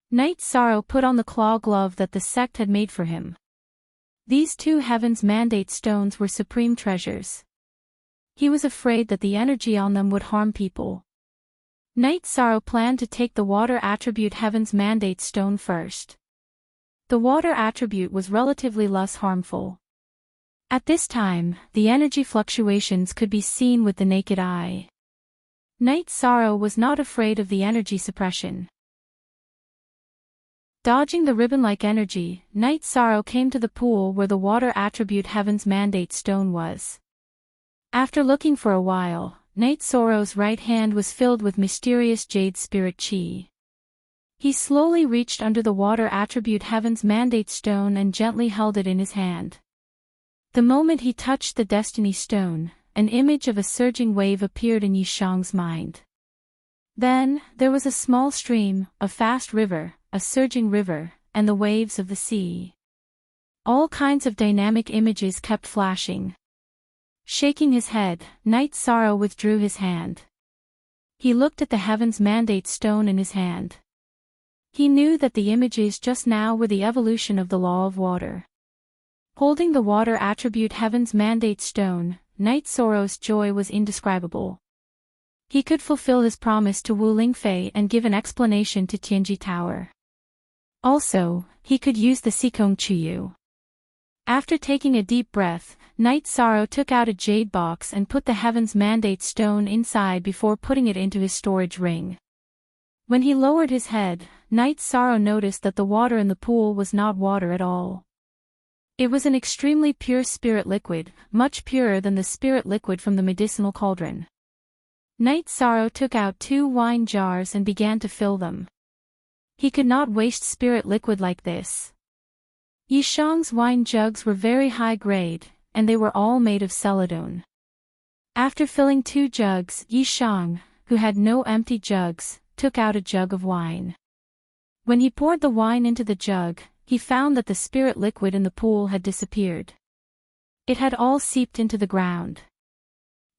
Night Sorrow put on the claw glove that the sect had made for him. These two Heaven's Mandate Stones were supreme treasures. He was afraid that the energy on them would harm people. Night Sorrow planned to take the water attribute Heaven's Mandate Stone first. The water attribute was relatively less harmful. At this time, the energy fluctuations could be seen with the naked eye. Night Sorrow was not afraid of the energy suppression. Dodging the ribbon-like energy, Night Sorrow came to the pool where the water attribute Heaven's Mandate Stone was. After looking for a while, Night Sorrow's right hand was filled with mysterious jade spirit chi. He slowly reached under the water attribute Heaven's Mandate Stone and gently held it in his hand. The moment he touched the Destiny Stone, an image of a surging wave appeared in Yishang's mind. Then, there was a small stream, a fast river, a surging river, and the waves of the sea. All kinds of dynamic images kept flashing. Shaking his head, Night Sorrow withdrew his hand. He looked at the Heaven's Mandate Stone in his hand. He knew that the images just now were the evolution of the law of water. Holding the water attribute Heaven's Mandate Stone, Night Sorrow's joy was indescribable. He could fulfill his promise to Wu Lingfei and give an explanation to Tianji Tower. Also, he could use the Sikong Chuyu. After taking a deep breath, Night Sorrow took out a jade box and put the Heaven's Mandate Stone inside before putting it into his storage ring. When he lowered his head, Night Sorrow noticed that the water in the pool was not water at all. It was an extremely pure spirit liquid, much purer than the spirit liquid from the medicinal cauldron. Night Sorrow took out 2 wine jars and began to fill them. He could not waste spirit liquid like this. Yishang's wine jugs were very high grade, and they were all made of celadone. After filling 2 jugs, Yishang, who had no empty jugs, took out a jug of wine. When he poured the wine into the jug, he found that the spirit liquid in the pool had disappeared. It had all seeped into the ground.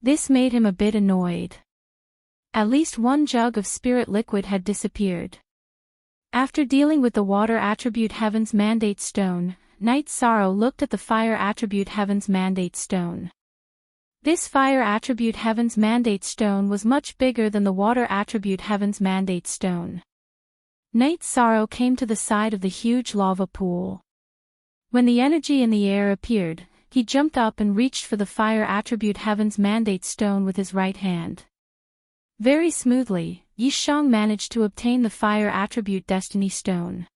This made him a bit annoyed. At least 1 jug of spirit liquid had disappeared. After dealing with the water attribute Heaven's Mandate Stone, Night Sorrow looked at the fire attribute Heaven's Mandate Stone. This fire attribute Heaven's Mandate Stone was much bigger than the water attribute Heaven's Mandate Stone. Night Sorrow came to the side of the huge lava pool. When the energy in the air appeared, he jumped up and reached for the fire attribute Heaven's Mandate Stone with his right hand. Very smoothly, Yishang managed to obtain the fire attribute Destiny Stone.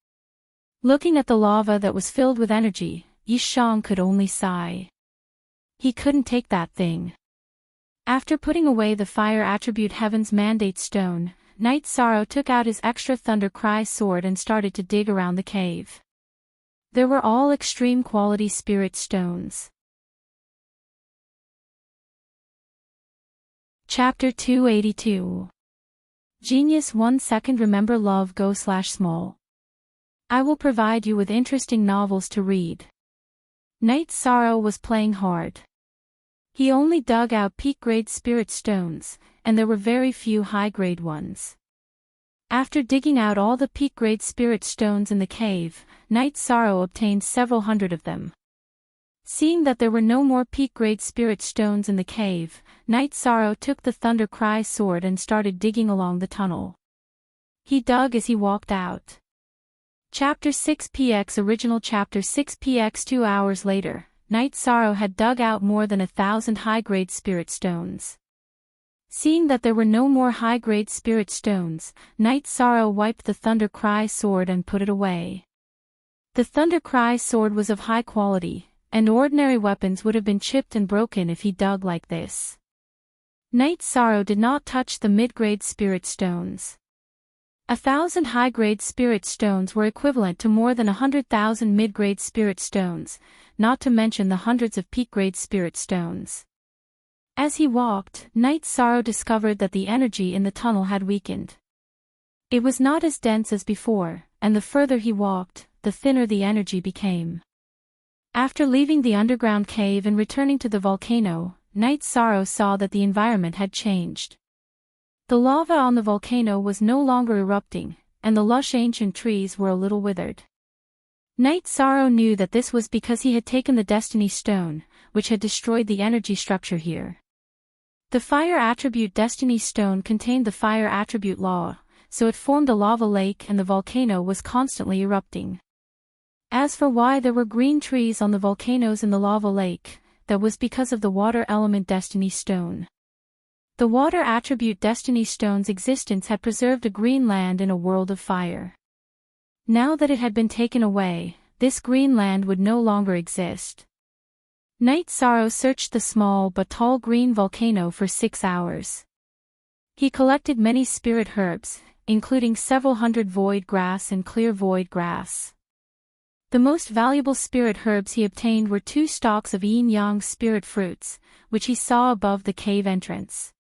Looking at the lava that was filled with energy, Yishang could only sigh. He couldn't take that thing. After putting away the fire attribute Heaven's Mandate Stone, Night Sorrow took out his extra thunder cry sword and started to dig around the cave. There were all extreme quality spirit stones. Chapter 282. Genius 1 second. Remember love go/small. I will provide you with interesting novels to read. Night Sorrow was playing hard. He only dug out peak-grade spirit stones, and there were very few high-grade ones. After digging out all the peak-grade spirit stones in the cave, Night Sorrow obtained several hundred of them. Seeing that there were no more peak-grade spirit stones in the cave, Night Sorrow took the Thunder Cry sword and started digging along the tunnel. He dug as he walked out. Chapter 6px. Original Chapter 6px. 2 hours later, Night Sorrow had dug out more than 1,000 high-grade spirit stones. Seeing that there were no more high-grade spirit stones, Night Sorrow wiped the Thunder Cry sword and put it away. The Thunder Cry sword was of high quality, and ordinary weapons would have been chipped and broken if he dug like this. Night Sorrow did not touch the mid-grade spirit stones. 1,000 high-grade spirit stones were equivalent to more than 100,000 mid-grade spirit stones, not to mention the hundreds of peak-grade spirit stones. As he walked, Night Sorrow discovered that the energy in the tunnel had weakened. It was not as dense as before, and the further he walked, the thinner the energy became. After leaving the underground cave and returning to the volcano, Night Sorrow saw that the environment had changed. The lava on the volcano was no longer erupting, and the lush ancient trees were a little withered. Night Sorrow knew that this was because he had taken the Destiny Stone, which had destroyed the energy structure here. The fire attribute Destiny Stone contained the fire attribute law, so it formed a lava lake and the volcano was constantly erupting. As for why there were green trees on the volcanoes in the lava lake, that was because of the water element Destiny Stone. The water attribute Destiny Stone's existence had preserved a green land in a world of fire. Now that it had been taken away, this green land would no longer exist. Night Sorrow searched the small but tall green volcano for 6 hours. He collected many spirit herbs, including several hundred void grass and clear void grass. The most valuable spirit herbs he obtained were 2 stalks of yin-yang spirit fruits, which he saw above the cave entrance.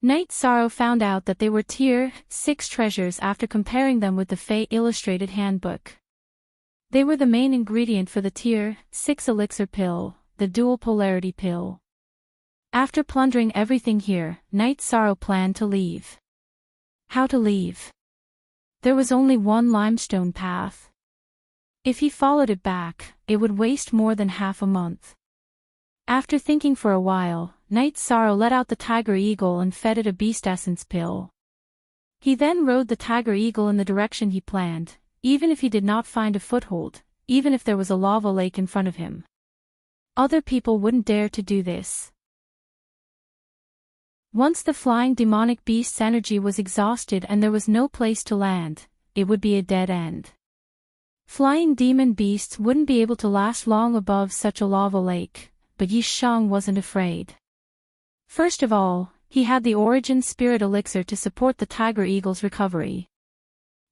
Night Sorrow found out that they were Tier 6 treasures after comparing them with the Fey Illustrated Handbook. They were the main ingredient for the Tier 6 elixir pill, the dual polarity pill. After plundering everything here, Night Sorrow planned to leave. How to leave? There was only one limestone path. If he followed it back, it would waste more than half a month. After thinking for a while, Night Sorrow let out the tiger eagle and fed it a beast essence pill. He then rode the tiger eagle in the direction he planned, even if he did not find a foothold, even if there was a lava lake in front of him. Other people wouldn't dare to do this. Once the flying demonic beast's energy was exhausted and there was no place to land, it would be a dead end. Flying demon beasts wouldn't be able to last long above such a lava lake, but Yi Shang wasn't afraid. First of all, he had the origin spirit elixir to support the tiger eagle's recovery.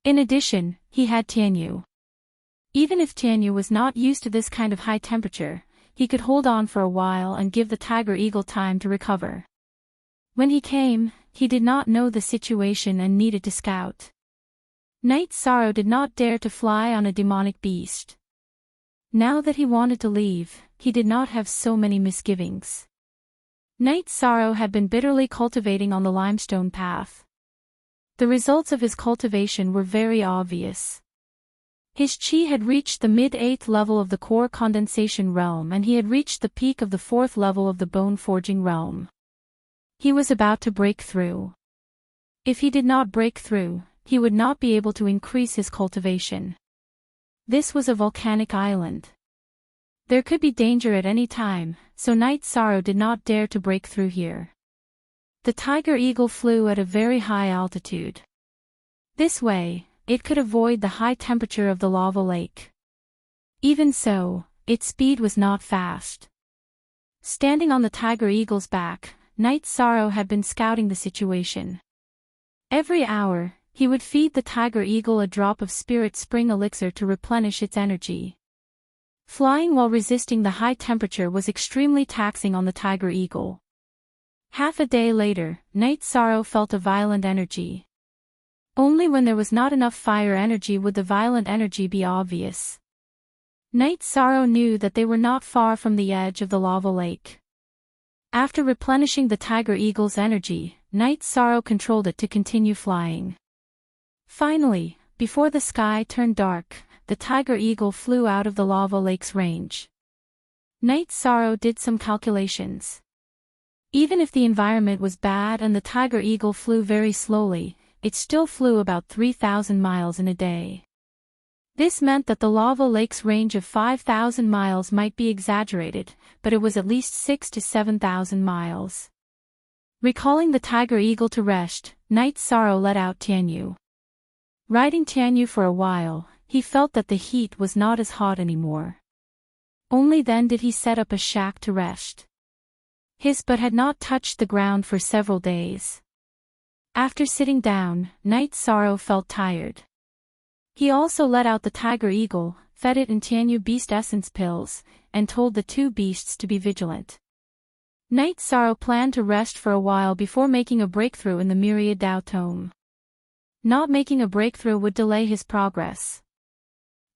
In addition, he had Tianyu. Even if Tianyu was not used to this kind of high temperature, he could hold on for a while and give the tiger eagle time to recover. When he came, he did not know the situation and needed to scout. Night Sorrow did not dare to fly on a demonic beast. Now that he wanted to leave, he did not have so many misgivings. Night Sorrow had been bitterly cultivating on the limestone path. The results of his cultivation were very obvious. His chi had reached the mid-8th level of the core condensation realm and he had reached the peak of the 4th level of the bone forging realm. He was about to break through. If he did not break through, he would not be able to increase his cultivation. This was a volcanic island. There could be danger at any time, so Night Sorrow did not dare to break through here. The tiger eagle flew at a very high altitude. This way, it could avoid the high temperature of the lava lake. Even so, its speed was not fast. Standing on the tiger eagle's back, Night Sorrow had been scouting the situation. Every hour, he would feed the tiger eagle a drop of spirit spring elixir to replenish its energy. Flying while resisting the high temperature was extremely taxing on the tiger eagle. Half a day later, Night Sorrow felt a violent energy. Only when there was not enough fire energy would the violent energy be obvious. Night Sorrow knew that they were not far from the edge of the lava lake. After replenishing the tiger eagle's energy, Night Sorrow controlled it to continue flying. Finally, before the sky turned dark, the tiger eagle flew out of the lava lake's range. Night Sorrow did some calculations. Even if the environment was bad and the tiger eagle flew very slowly, it still flew about 3,000 miles in a day. This meant that the lava lake's range of 5,000 miles might be exaggerated, but it was at least 6,000 to 7,000 miles. Recalling the tiger eagle to rest, Night Sorrow let out Tianyu. Riding Tianyu for a while, he felt that the heat was not as hot anymore. Only then did he set up a shack to rest. His butt had not touched the ground for several days. After sitting down, Night Sorrow felt tired. He also let out the tiger eagle, fed it in Tianyu beast essence pills, and told the two beasts to be vigilant. Night Sorrow planned to rest for a while before making a breakthrough in the Myriad Dao Tome. Not making a breakthrough would delay his progress.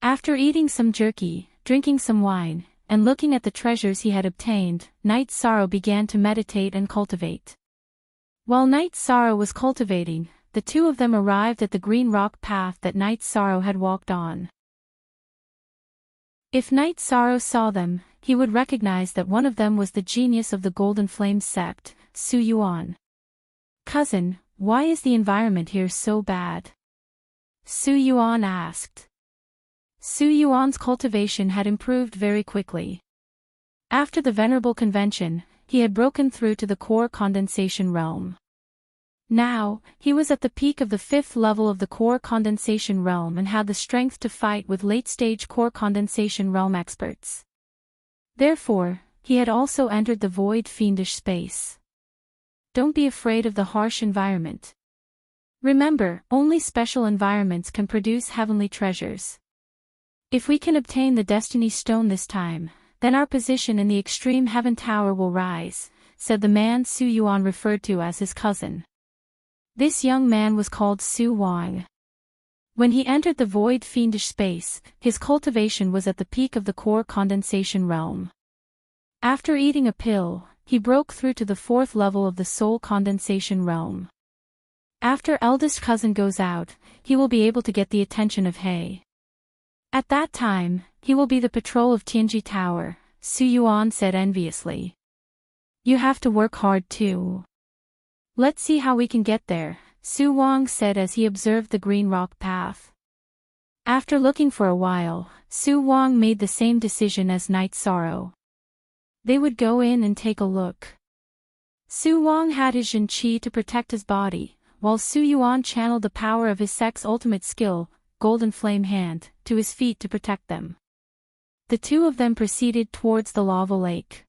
After eating some jerky, drinking some wine, and looking at the treasures he had obtained, Night Sorrow began to meditate and cultivate. While Night Sorrow was cultivating, the two of them arrived at the green rock path that Night Sorrow had walked on. If Night Sorrow saw them, he would recognize that one of them was the genius of the Golden Flame sect, Su Yuan. "Cousin, why is the environment here so bad?" Su Yuan asked. Su Yuan's cultivation had improved very quickly. After the Venerable Convention, he had broken through to the core condensation realm. Now, he was at the peak of the 5th level of the core condensation realm and had the strength to fight with late-stage core condensation realm experts. Therefore, he had also entered the void fiendish space. Don't be afraid of the harsh environment. Remember, only special environments can produce heavenly treasures. If we can obtain the Destiny Stone this time, then our position in the extreme heaven tower will rise, said the man Su Yuan referred to as his cousin. This young man was called Su Wang. When he entered the void fiendish space, his cultivation was at the peak of the core condensation realm. After eating a pill, he broke through to the 4th level of the soul condensation realm. After eldest cousin goes out, he will be able to get the attention of He. At that time, he will be the patrol of Tianji Tower, Su Yuan said enviously. You have to work hard too. Let's see how we can get there, Su Wang said as he observed the green rock path. After looking for a while, Su Wang made the same decision as Night Sorrow. They would go in and take a look. Su Wang had his Jin Qi to protect his body, while Su Yuan channeled the power of his sect's ultimate skill, Golden Flame Hand, to his feet to protect them. The two of them proceeded towards the lava lake.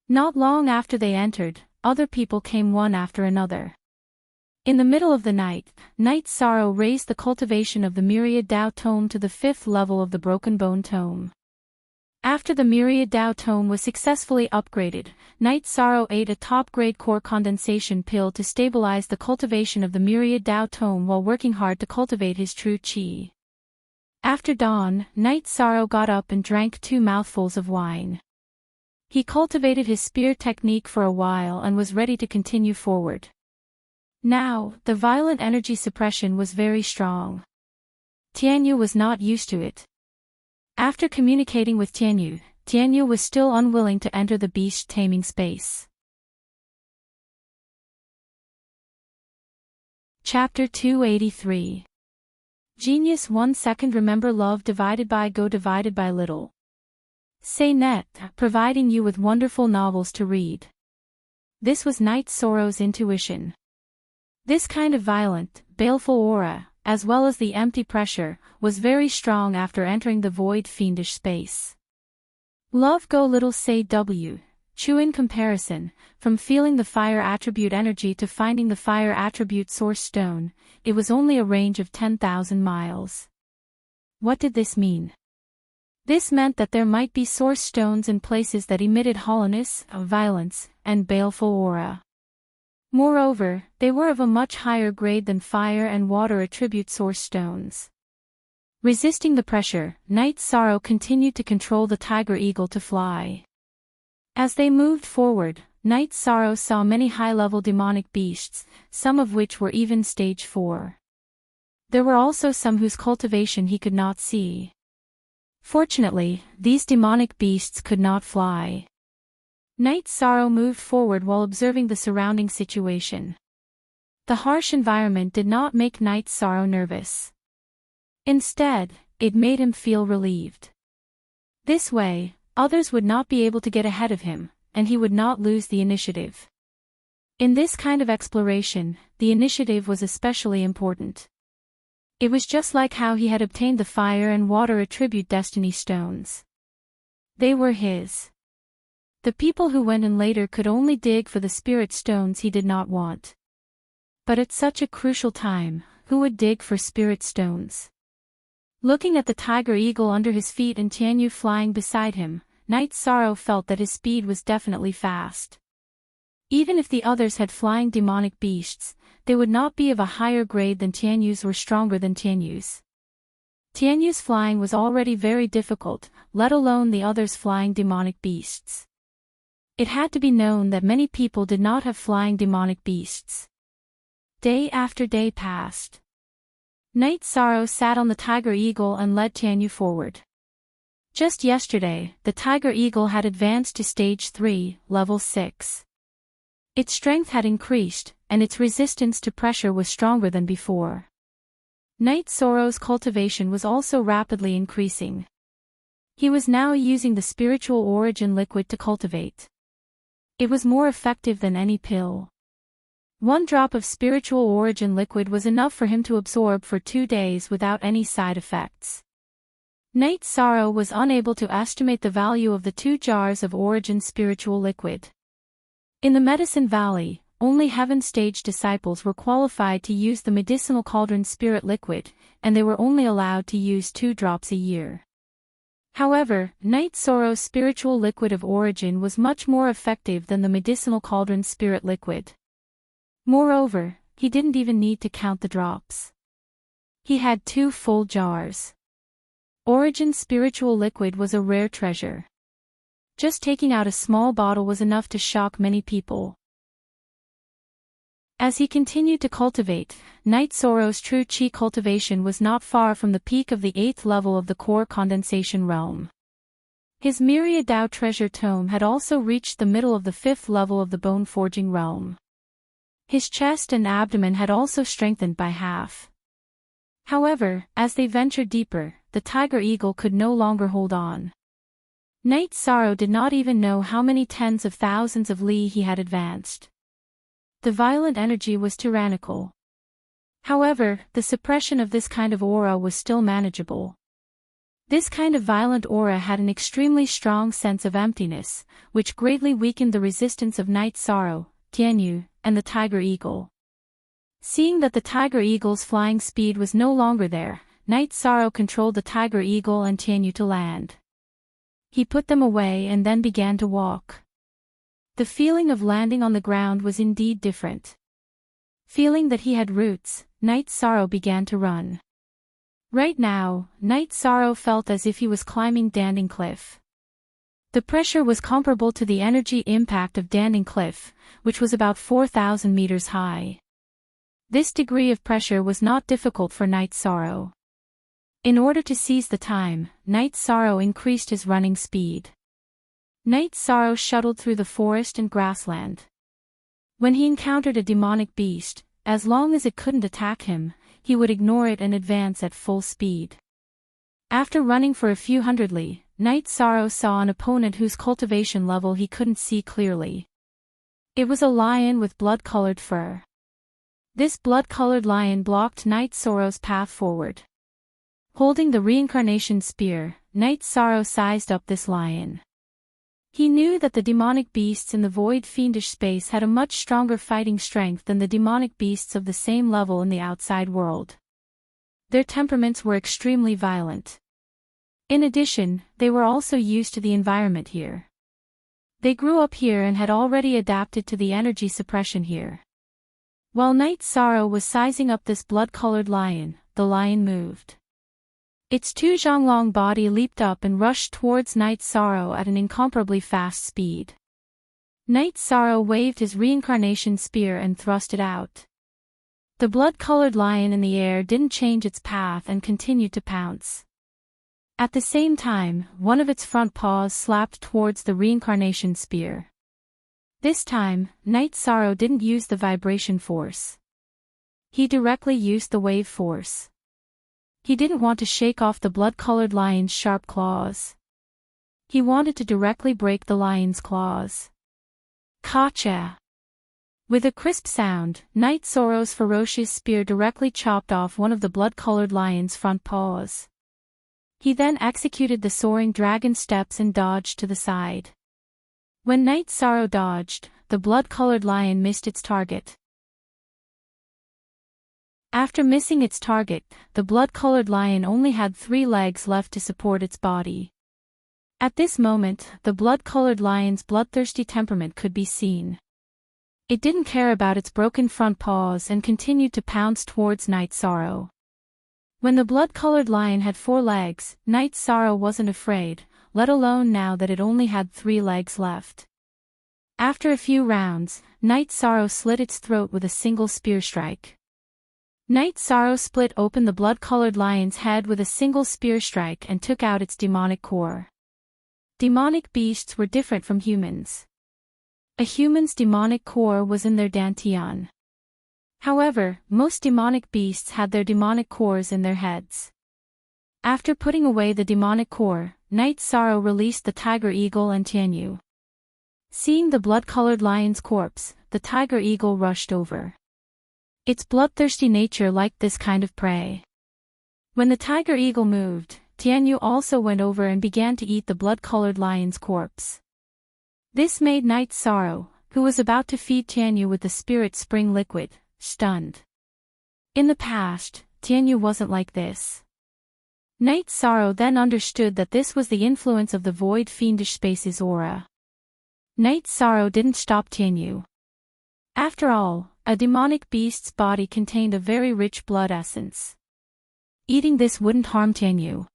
Not long after they entered, other people came one after another. In the middle of the night, Night Sorrow raised the cultivation of the Myriad Dao Tome to the 5th level of the Broken Bone Tome. After the Myriad Dao Tome was successfully upgraded, Night Sorrow ate a top-grade core condensation pill to stabilize the cultivation of the Myriad Dao Tome while working hard to cultivate his true Qi. After dawn, Night Sorrow got up and drank 2 mouthfuls of wine. He cultivated his spear technique for a while and was ready to continue forward. Now, the violent energy suppression was very strong. Tianyu was not used to it. After communicating with Tianyu, Tianyu was still unwilling to enter the beast taming space. Chapter 283. Genius 1 second. Remember, love divided by go divided by little. Say net, providing you with wonderful novels to read. This was Night Sorrow's intuition. This kind of violent, baleful aura, as well as the empty pressure, was very strong after entering the void fiendish space. Love go little say W. In comparison, from feeling the fire attribute energy to finding the fire attribute source stone, it was only a range of 10,000 miles. What did this mean? This meant that there might be source stones in places that emitted hollowness, violence, and baleful aura. Moreover, they were of a much higher grade than fire and water attribute source stones. Resisting the pressure, Night Sorrow continued to control the tiger eagle to fly. As they moved forward, Night Sorrow saw many high-level demonic beasts, some of which were even stage 4. There were also some whose cultivation he could not see. Fortunately, these demonic beasts could not fly. Night Sorrow moved forward while observing the surrounding situation. The harsh environment did not make Night Sorrow nervous. Instead, it made him feel relieved. This way, others would not be able to get ahead of him, and he would not lose the initiative. In this kind of exploration, the initiative was especially important. It was just like how he had obtained the fire and water attribute destiny stones. They were his. The people who went in later could only dig for the spirit stones he did not want. But at such a crucial time, who would dig for spirit stones? Looking at the tiger eagle under his feet and Tianyu flying beside him, Night Sorrow felt that his speed was definitely fast. Even if the others had flying demonic beasts, they would not be of a higher grade than Tianyu's or stronger than Tianyu's. Tianyu's flying was already very difficult, let alone the others' flying demonic beasts. It had to be known that many people did not have flying demonic beasts. Day after day passed. Night Sorrow sat on the tiger eagle and led Tianyu forward. Just yesterday, the tiger eagle had advanced to stage 3, level 6. Its strength had increased, and its resistance to pressure was stronger than before. Night Sorrow's cultivation was also rapidly increasing. He was now using the spiritual origin liquid to cultivate. It was more effective than any pill. 1 drop of spiritual origin liquid was enough for him to absorb for 2 days without any side effects. Night Sorrow was unable to estimate the value of the 2 jars of origin spiritual liquid. In the Medicine Valley, only Heaven Stage disciples were qualified to use the medicinal cauldron spirit liquid, and they were only allowed to use 2 drops a year. However, Night Sorrow's spiritual liquid of origin was much more effective than the medicinal cauldron spirit liquid. Moreover, he didn't even need to count the drops. He had 2 full jars. Origin spiritual liquid was a rare treasure. Just taking out a small bottle was enough to shock many people. As he continued to cultivate, Night Sorrow's true chi cultivation was not far from the peak of the 8th level of the core condensation realm. His myriad Dao treasure tome had also reached the middle of the 5th level of the bone forging realm. His chest and abdomen had also strengthened by half. However, as they ventured deeper, the tiger eagle could no longer hold on. Night Sorrow did not even know how many tens of thousands of li he had advanced. The violent energy was tyrannical. However, the suppression of this kind of aura was still manageable. This kind of violent aura had an extremely strong sense of emptiness, which greatly weakened the resistance of Night Sorrow, Tianyu, and the tiger eagle. Seeing that the tiger eagle's flying speed was no longer there, Night Sorrow controlled the tiger eagle and Tianyu to land. He put them away and then began to walk. The feeling of landing on the ground was indeed different. Feeling that he had roots, Night Sorrow began to run. Right now, Night Sorrow felt as if he was climbing Danding Cliff. The pressure was comparable to the energy impact of Danding Cliff, which was about 4,000 meters high. This degree of pressure was not difficult for Night Sorrow. In order to seize the time, Night Sorrow increased his running speed. Night Sorrow shuttled through the forest and grassland. When he encountered a demonic beast, as long as it couldn't attack him, he would ignore it and advance at full speed. After running for a few hundred li, Night Sorrow saw an opponent whose cultivation level he couldn't see clearly. It was a lion with blood-colored fur. This blood-colored lion blocked Night Sorrow's path forward. Holding the reincarnation spear, Night Sorrow sized up this lion. He knew that the demonic beasts in the void fiendish space had a much stronger fighting strength than the demonic beasts of the same level in the outside world. Their temperaments were extremely violent. In addition, they were also used to the environment here. They grew up here and had already adapted to the energy suppression here. While Night Sorrow was sizing up this blood-colored lion, the lion moved. Its two zhonglong body leaped up and rushed towards Night Sorrow at an incomparably fast speed. Night Sorrow waved his reincarnation spear and thrust it out. The blood-colored lion in the air didn't change its path and continued to pounce. At the same time, one of its front paws slapped towards the reincarnation spear. This time, Night Sorrow didn't use the vibration force. He directly used the wave force. He didn't want to shake off the blood-colored lion's sharp claws. He wanted to directly break the lion's claws. Gotcha! With a crisp sound, Night Sorrow's ferocious spear directly chopped off one of the blood-colored lion's front paws. He then executed the soaring dragon steps and dodged to the side. When Night Sorrow dodged, the blood-colored lion missed its target. After missing its target, the blood-colored lion only had 3 legs left to support its body. At this moment, the blood-colored lion's bloodthirsty temperament could be seen. It didn't care about its broken front paws and continued to pounce towards Night Sorrow. When the blood-colored lion had 4 legs, Night Sorrow wasn't afraid, let alone now that it only had 3 legs left. After a few rounds, Night Sorrow slit its throat with a single spear strike. Night Sorrow split open the blood-colored lion's head with a single spear strike and took out its demonic core. Demonic beasts were different from humans. A human's demonic core was in their dantian. However, most demonic beasts had their demonic cores in their heads. After putting away the demonic core, Night Sorrow released the tiger eagle and Tianyu. Seeing the blood-colored lion's corpse, the tiger eagle rushed over. Its bloodthirsty nature liked this kind of prey. When the tiger eagle moved, Tianyu also went over and began to eat the blood-colored lion's corpse. This made Night Sorrow, who was about to feed Tianyu with the spirit spring liquid, stunned. In the past, Tianyu wasn't like this. Night Sorrow then understood that this was the influence of the void fiendish space's aura. Night Sorrow didn't stop Tianyu. After all, a demonic beast's body contained a very rich blood essence. Eating this wouldn't harm Tianyu.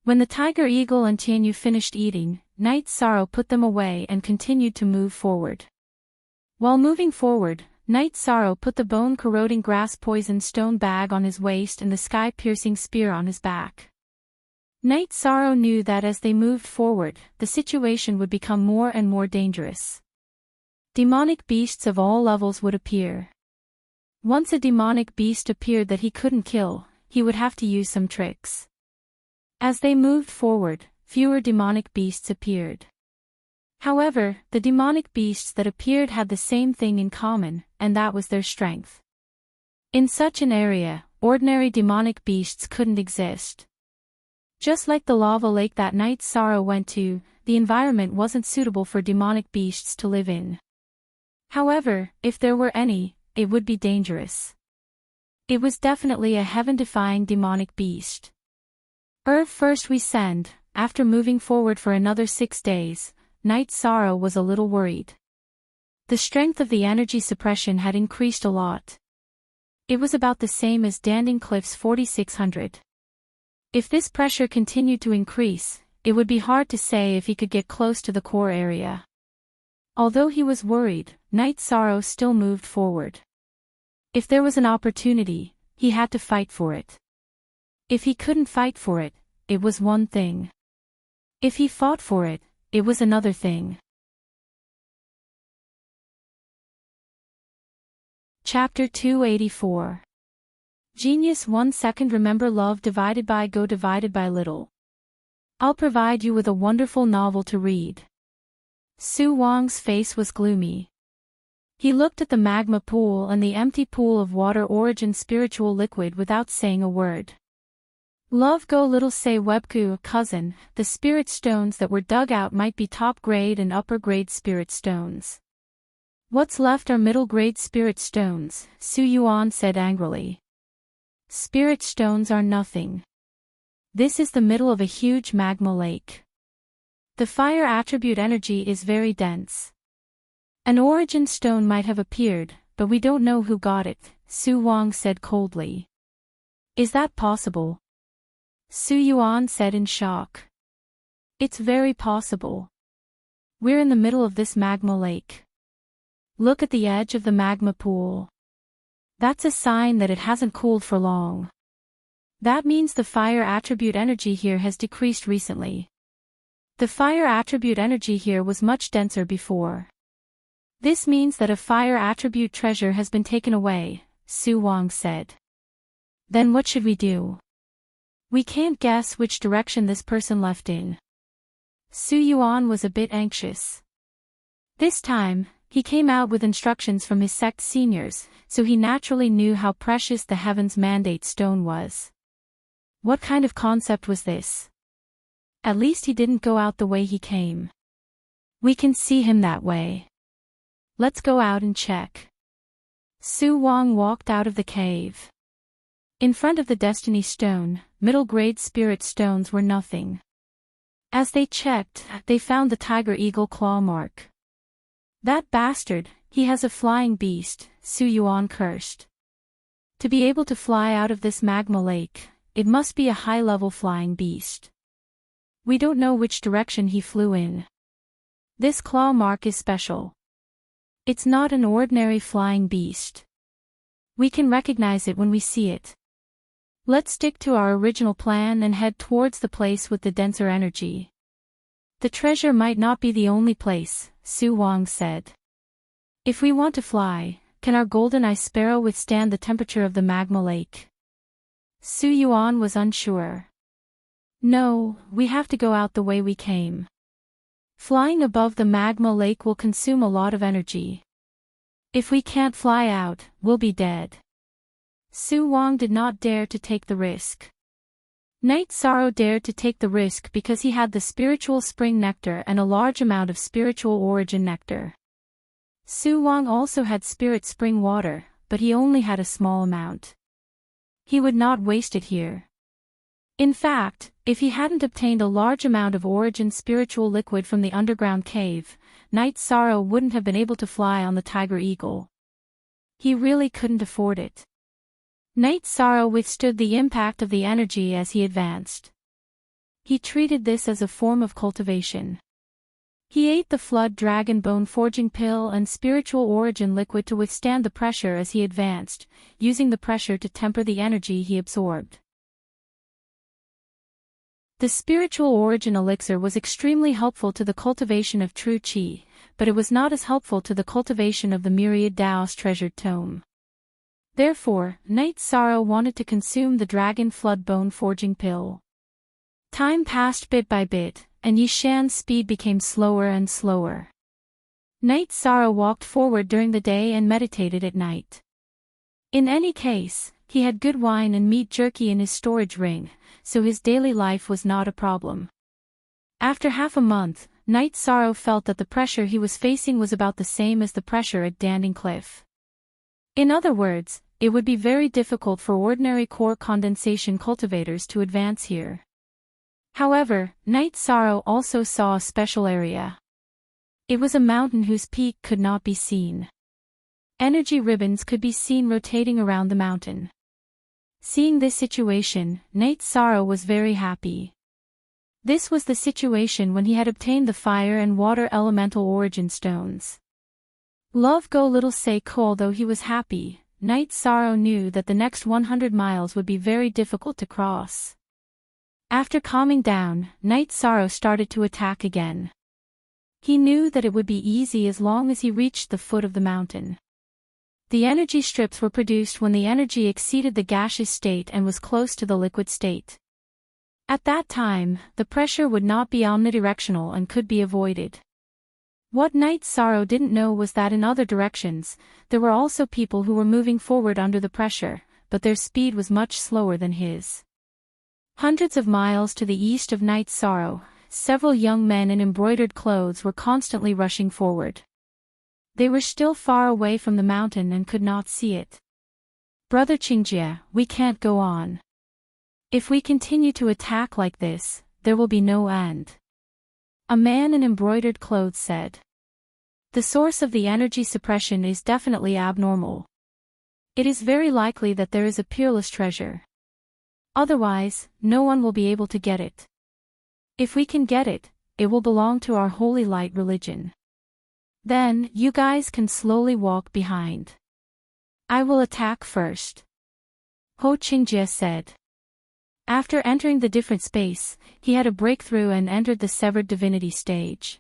When the tiger eagle and Tianyu finished eating, Night Sorrow put them away and continued to move forward. While moving forward, Night Sorrow put the bone-corroding grass-poisoned stone bag on his waist and the sky-piercing spear on his back. Night Sorrow knew that as they moved forward, the situation would become more and more dangerous. Demonic beasts of all levels would appear. Once a demonic beast appeared that he couldn't kill, he would have to use some tricks. As they moved forward, fewer demonic beasts appeared. However, the demonic beasts that appeared had the same thing in common, and that was their strength. In such an area, ordinary demonic beasts couldn't exist. Just like the lava lake that Night Sorrow went to, the environment wasn't suitable for demonic beasts to live in. However, if there were any, it would be dangerous. It was definitely a heaven-defying demonic beast. First we send, after moving forward for another 6 days, Night Sorrow was a little worried. The strength of the energy suppression had increased a lot. It was about the same as Danding Cliff's 4600. If this pressure continued to increase, it would be hard to say if he could get close to the core area. Although he was worried, Night Sorrow still moved forward. If there was an opportunity, he had to fight for it. If he couldn't fight for it, it was one thing. If he fought for it, it was another thing. Chapter 284. Genius 1 second. Remember, love divided by go divided by little. I'll provide you with a wonderful novel to read. Su Wang's face was gloomy. He looked at the magma pool and the empty pool of water origin spiritual liquid without saying a word. Love go little say webku cousin, the spirit stones that were dug out might be top grade and upper grade spirit stones. What's left are middle grade spirit stones, Su Yuan said angrily. Spirit stones are nothing. This is the middle of a huge magma lake. The fire attribute energy is very dense. An origin stone might have appeared, but we don't know who got it, Su Wang said coldly. Is that possible? Su Yuan said in shock. It's very possible. We're in the middle of this magma lake. Look at the edge of the magma pool. That's a sign that it hasn't cooled for long. That means the fire attribute energy here has decreased recently. The fire attribute energy here was much denser before. This means that a fire attribute treasure has been taken away, Su Wang said. Then what should we do? We can't guess which direction this person left in. Su Yuan was a bit anxious. This time, he came out with instructions from his sect seniors, so he naturally knew how precious the Heaven's Mandate stone was. What kind of concept was this? At least he didn't go out the way he came. We can see him that way. Let's go out and check. Su Wang walked out of the cave. In front of the Destiny Stone, middle-grade spirit stones were nothing. As they checked, they found the tiger eagle claw mark. That bastard, he has a flying beast, Su Yuan cursed. To be able to fly out of this magma lake, it must be a high-level flying beast. We don't know which direction he flew in. This claw mark is special. It's not an ordinary flying beast. We can recognize it when we see it. Let's stick to our original plan and head towards the place with the denser energy. The treasure might not be the only place, Su Wang said. If we want to fly, can our golden eye sparrow withstand the temperature of the magma lake? Su Yuan was unsure. No, we have to go out the way we came. Flying above the magma lake will consume a lot of energy. If we can't fly out, we'll be dead. Su Wang did not dare to take the risk. Night Sorrow dared to take the risk because he had the spiritual spring nectar and a large amount of spiritual origin nectar. Su Wang also had spirit spring water, but he only had a small amount. He would not waste it here. In fact, if he hadn't obtained a large amount of origin spiritual liquid from the underground cave, Night Sorrow wouldn't have been able to fly on the Tiger Eagle. He really couldn't afford it. Night Sorrow withstood the impact of the energy as he advanced. He treated this as a form of cultivation. He ate the Flood Dragon Bone Forging Pill and Spiritual Origin Liquid to withstand the pressure as he advanced, using the pressure to temper the energy he absorbed. The Spiritual Origin Elixir was extremely helpful to the cultivation of true Qi, but it was not as helpful to the cultivation of the myriad Dao's treasured tome. Therefore, Night Sorrow wanted to consume the Dragon Flood Bone Forging Pill. Time passed bit by bit, and Yishan's speed became slower and slower. Night Sorrow walked forward during the day and meditated at night. In any case, he had good wine and meat jerky in his storage ring, so his daily life was not a problem. After half a month, Night Sorrow felt that the pressure he was facing was about the same as the pressure at Danding Cliff. In other words, it would be very difficult for ordinary core condensation cultivators to advance here. However, Night Sorrow also saw a special area. It was a mountain whose peak could not be seen. Energy ribbons could be seen rotating around the mountain. Seeing this situation, Night Sorrow was very happy. This was the situation when he had obtained the fire and water elemental origin stones. Love go little say although he was happy, Night Sorrow knew that the next 100 miles would be very difficult to cross. After calming down, Night Sorrow started to attack again. He knew that it would be easy as long as he reached the foot of the mountain. The energy strips were produced when the energy exceeded the gaseous state and was close to the liquid state. At that time, the pressure would not be omnidirectional and could be avoided. What Night Sorrow didn't know was that in other directions, there were also people who were moving forward under the pressure, but their speed was much slower than his. Hundreds of miles to the east of Night's Sorrow, several young men in embroidered clothes were constantly rushing forward. They were still far away from the mountain and could not see it. "Brother Qingjie, we can't go on. If we continue to attack like this, there will be no end," a man in embroidered clothes said. "The source of the energy suppression is definitely abnormal. It is very likely that there is a peerless treasure. Otherwise, no one will be able to get it. If we can get it, it will belong to our holy light religion. Then, you guys can slowly walk behind. I will attack first," Ho Qingjie said. After entering the different space, he had a breakthrough and entered the severed divinity stage.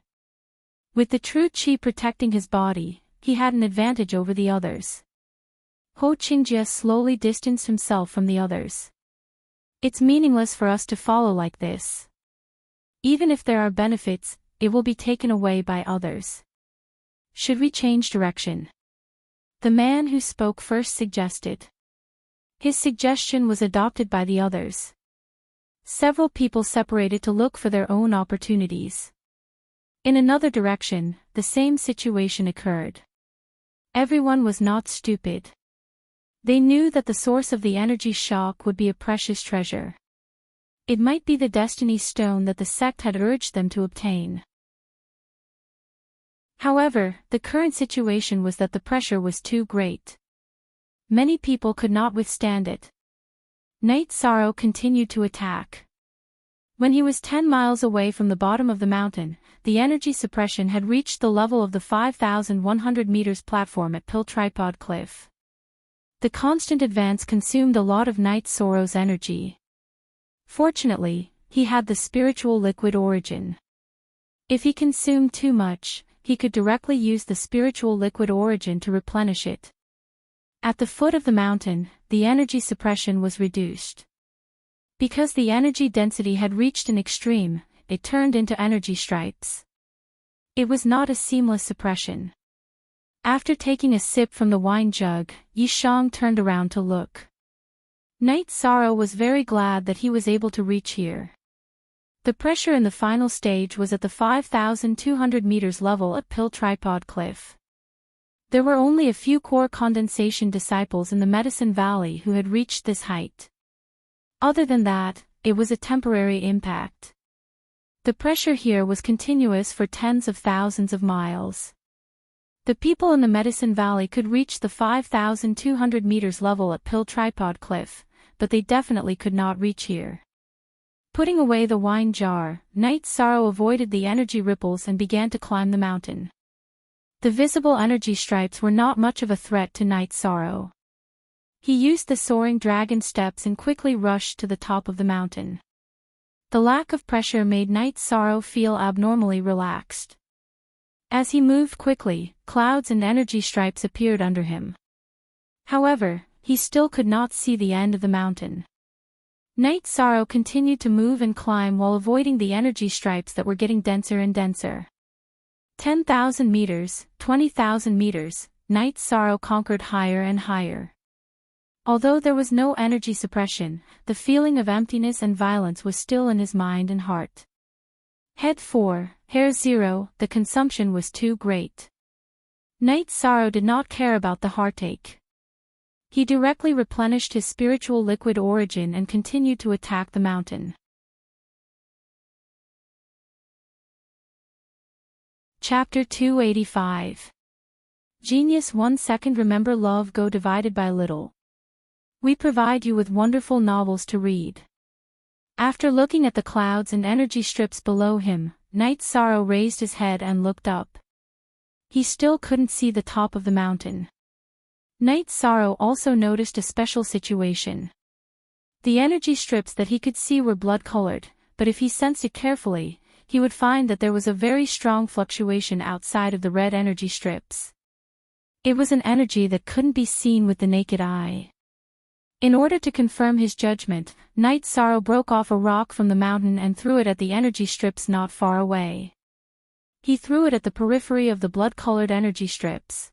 With the true qi protecting his body, he had an advantage over the others. Ho Qingjie slowly distanced himself from the others. "It's meaningless for us to follow like this. Even if there are benefits, it will be taken away by others. Should we change direction?" the man who spoke first suggested. His suggestion was adopted by the others. Several people separated to look for their own opportunities. In another direction, the same situation occurred. Everyone was not stupid. They knew that the source of the energy shock would be a precious treasure. It might be the destiny stone that the sect had urged them to obtain. However, the current situation was that the pressure was too great. Many people could not withstand it. Night's Sorrow continued to attack. When he was 10 miles away from the bottom of the mountain, the energy suppression had reached the level of the 5,100 meters platform at Pill Tripod Cliff. The constant advance consumed a lot of Night's Sorrow's energy. Fortunately, he had the spiritual liquid origin. If he consumed too much, he could directly use the spiritual liquid origin to replenish it. At the foot of the mountain, the energy suppression was reduced. Because the energy density had reached an extreme, it turned into energy stripes. It was not a seamless suppression. After taking a sip from the wine jug, Yishang turned around to look. Night's Sorrow was very glad that he was able to reach here. The pressure in the final stage was at the 5,200 meters level at Pill Tripod Cliff. There were only a few core condensation disciples in the Medicine Valley who had reached this height. Other than that, it was a temporary impact. The pressure here was continuous for tens of thousands of miles. The people in the Medicine Valley could reach the 5,200 meters level at Pill Tripod Cliff, but they definitely could not reach here. Putting away the wine jar, Night's Sorrow avoided the energy ripples and began to climb the mountain. The visible energy stripes were not much of a threat to Night's Sorrow. He used the soaring dragon steps and quickly rushed to the top of the mountain. The lack of pressure made Night's Sorrow feel abnormally relaxed. As he moved quickly, clouds and energy stripes appeared under him. However, he still could not see the end of the mountain. Night's Sorrow continued to move and climb while avoiding the energy stripes that were getting denser and denser. 10,000 meters, 20,000 meters, Night's Sorrow conquered higher and higher. Although there was no energy suppression, the feeling of emptiness and violence was still in his mind and heart. Head 4, Hair 0, the consumption was too great. Night's Sorrow did not care about the heartache. He directly replenished his spiritual liquid origin and continued to attack the mountain. Chapter 285. Genius 1 second. Remember love go divided by little. We provide you with wonderful novels to read. After looking at the clouds and energy strips below him, Night's Sorrow raised his head and looked up. He still couldn't see the top of the mountain. Night's Sorrow also noticed a special situation. The energy strips that he could see were blood-colored, but if he sensed it carefully, he would find that there was a very strong fluctuation outside of the red energy strips. It was an energy that couldn't be seen with the naked eye. In order to confirm his judgment, Night's Sorrow broke off a rock from the mountain and threw it at the energy strips not far away. He threw it at the periphery of the blood-colored energy strips.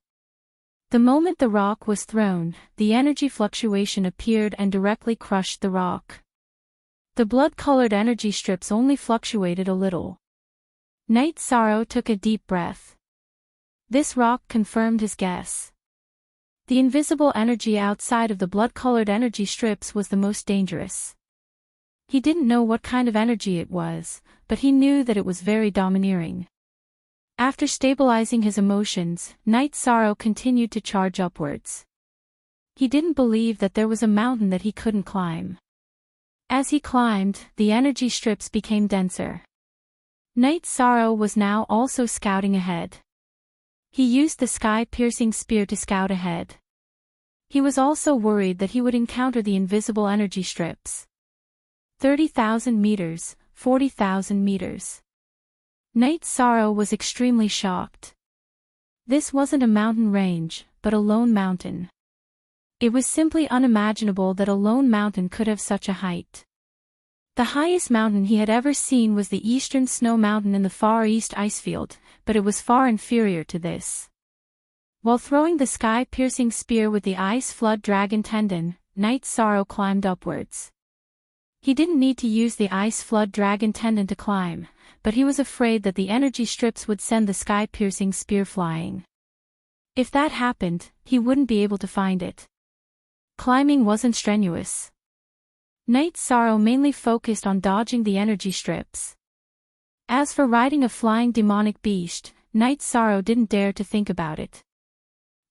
The moment the rock was thrown, the energy fluctuation appeared and directly crushed the rock. The blood-colored energy strips only fluctuated a little. Night Sorrow took a deep breath. This rock confirmed his guess. The invisible energy outside of the blood-colored energy strips was the most dangerous. He didn't know what kind of energy it was, but he knew that it was very domineering. After stabilizing his emotions, Night Sorrow continued to charge upwards. He didn't believe that there was a mountain that he couldn't climb. As he climbed, the energy strips became denser. Night Sorrow was now also scouting ahead. He used the sky-piercing spear to scout ahead. He was also worried that he would encounter the invisible energy strips. 30,000 meters, 40,000 meters. Night Sorrow was extremely shocked. This wasn't a mountain range, but a lone mountain. It was simply unimaginable that a lone mountain could have such a height. The highest mountain he had ever seen was the Eastern Snow Mountain in the Far East Icefield, but it was far inferior to this. While throwing the sky-piercing spear with the ice flood dragon tendon, Night Sorrow climbed upwards. He didn't need to use the ice flood dragon tendon to climb, but he was afraid that the energy strips would send the sky-piercing spear flying. If that happened, he wouldn't be able to find it. Climbing wasn't strenuous. Night Sorrow mainly focused on dodging the energy strips. As for riding a flying demonic beast, Night Sorrow didn't dare to think about it.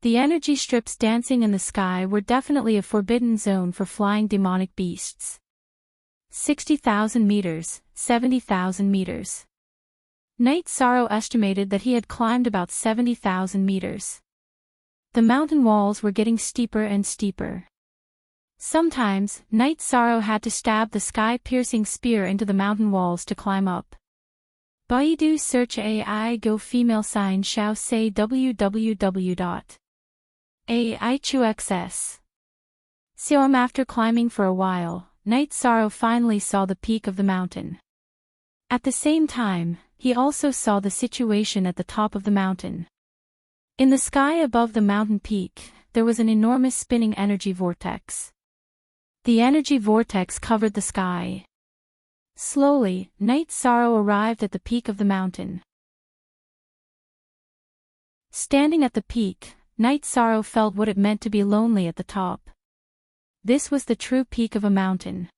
The energy strips dancing in the sky were definitely a forbidden zone for flying demonic beasts. 60,000 meters, 70,000 meters. Night Sorrow estimated that he had climbed about 70,000 meters. The mountain walls were getting steeper and steeper. Sometimes, Night Sorrow had to stab the sky-piercing spear into the mountain walls to climb up. Baidu search AI go female sign shao say www.aichuxs. After climbing for a while, Night Sorrow finally saw the peak of the mountain. At the same time, he also saw the situation at the top of the mountain. In the sky above the mountain peak, there was an enormous spinning energy vortex. The energy vortex covered the sky. Slowly, Night Sorrow arrived at the peak of the mountain. Standing at the peak, Night Sorrow felt what it meant to be lonely at the top. This was the true peak of a mountain.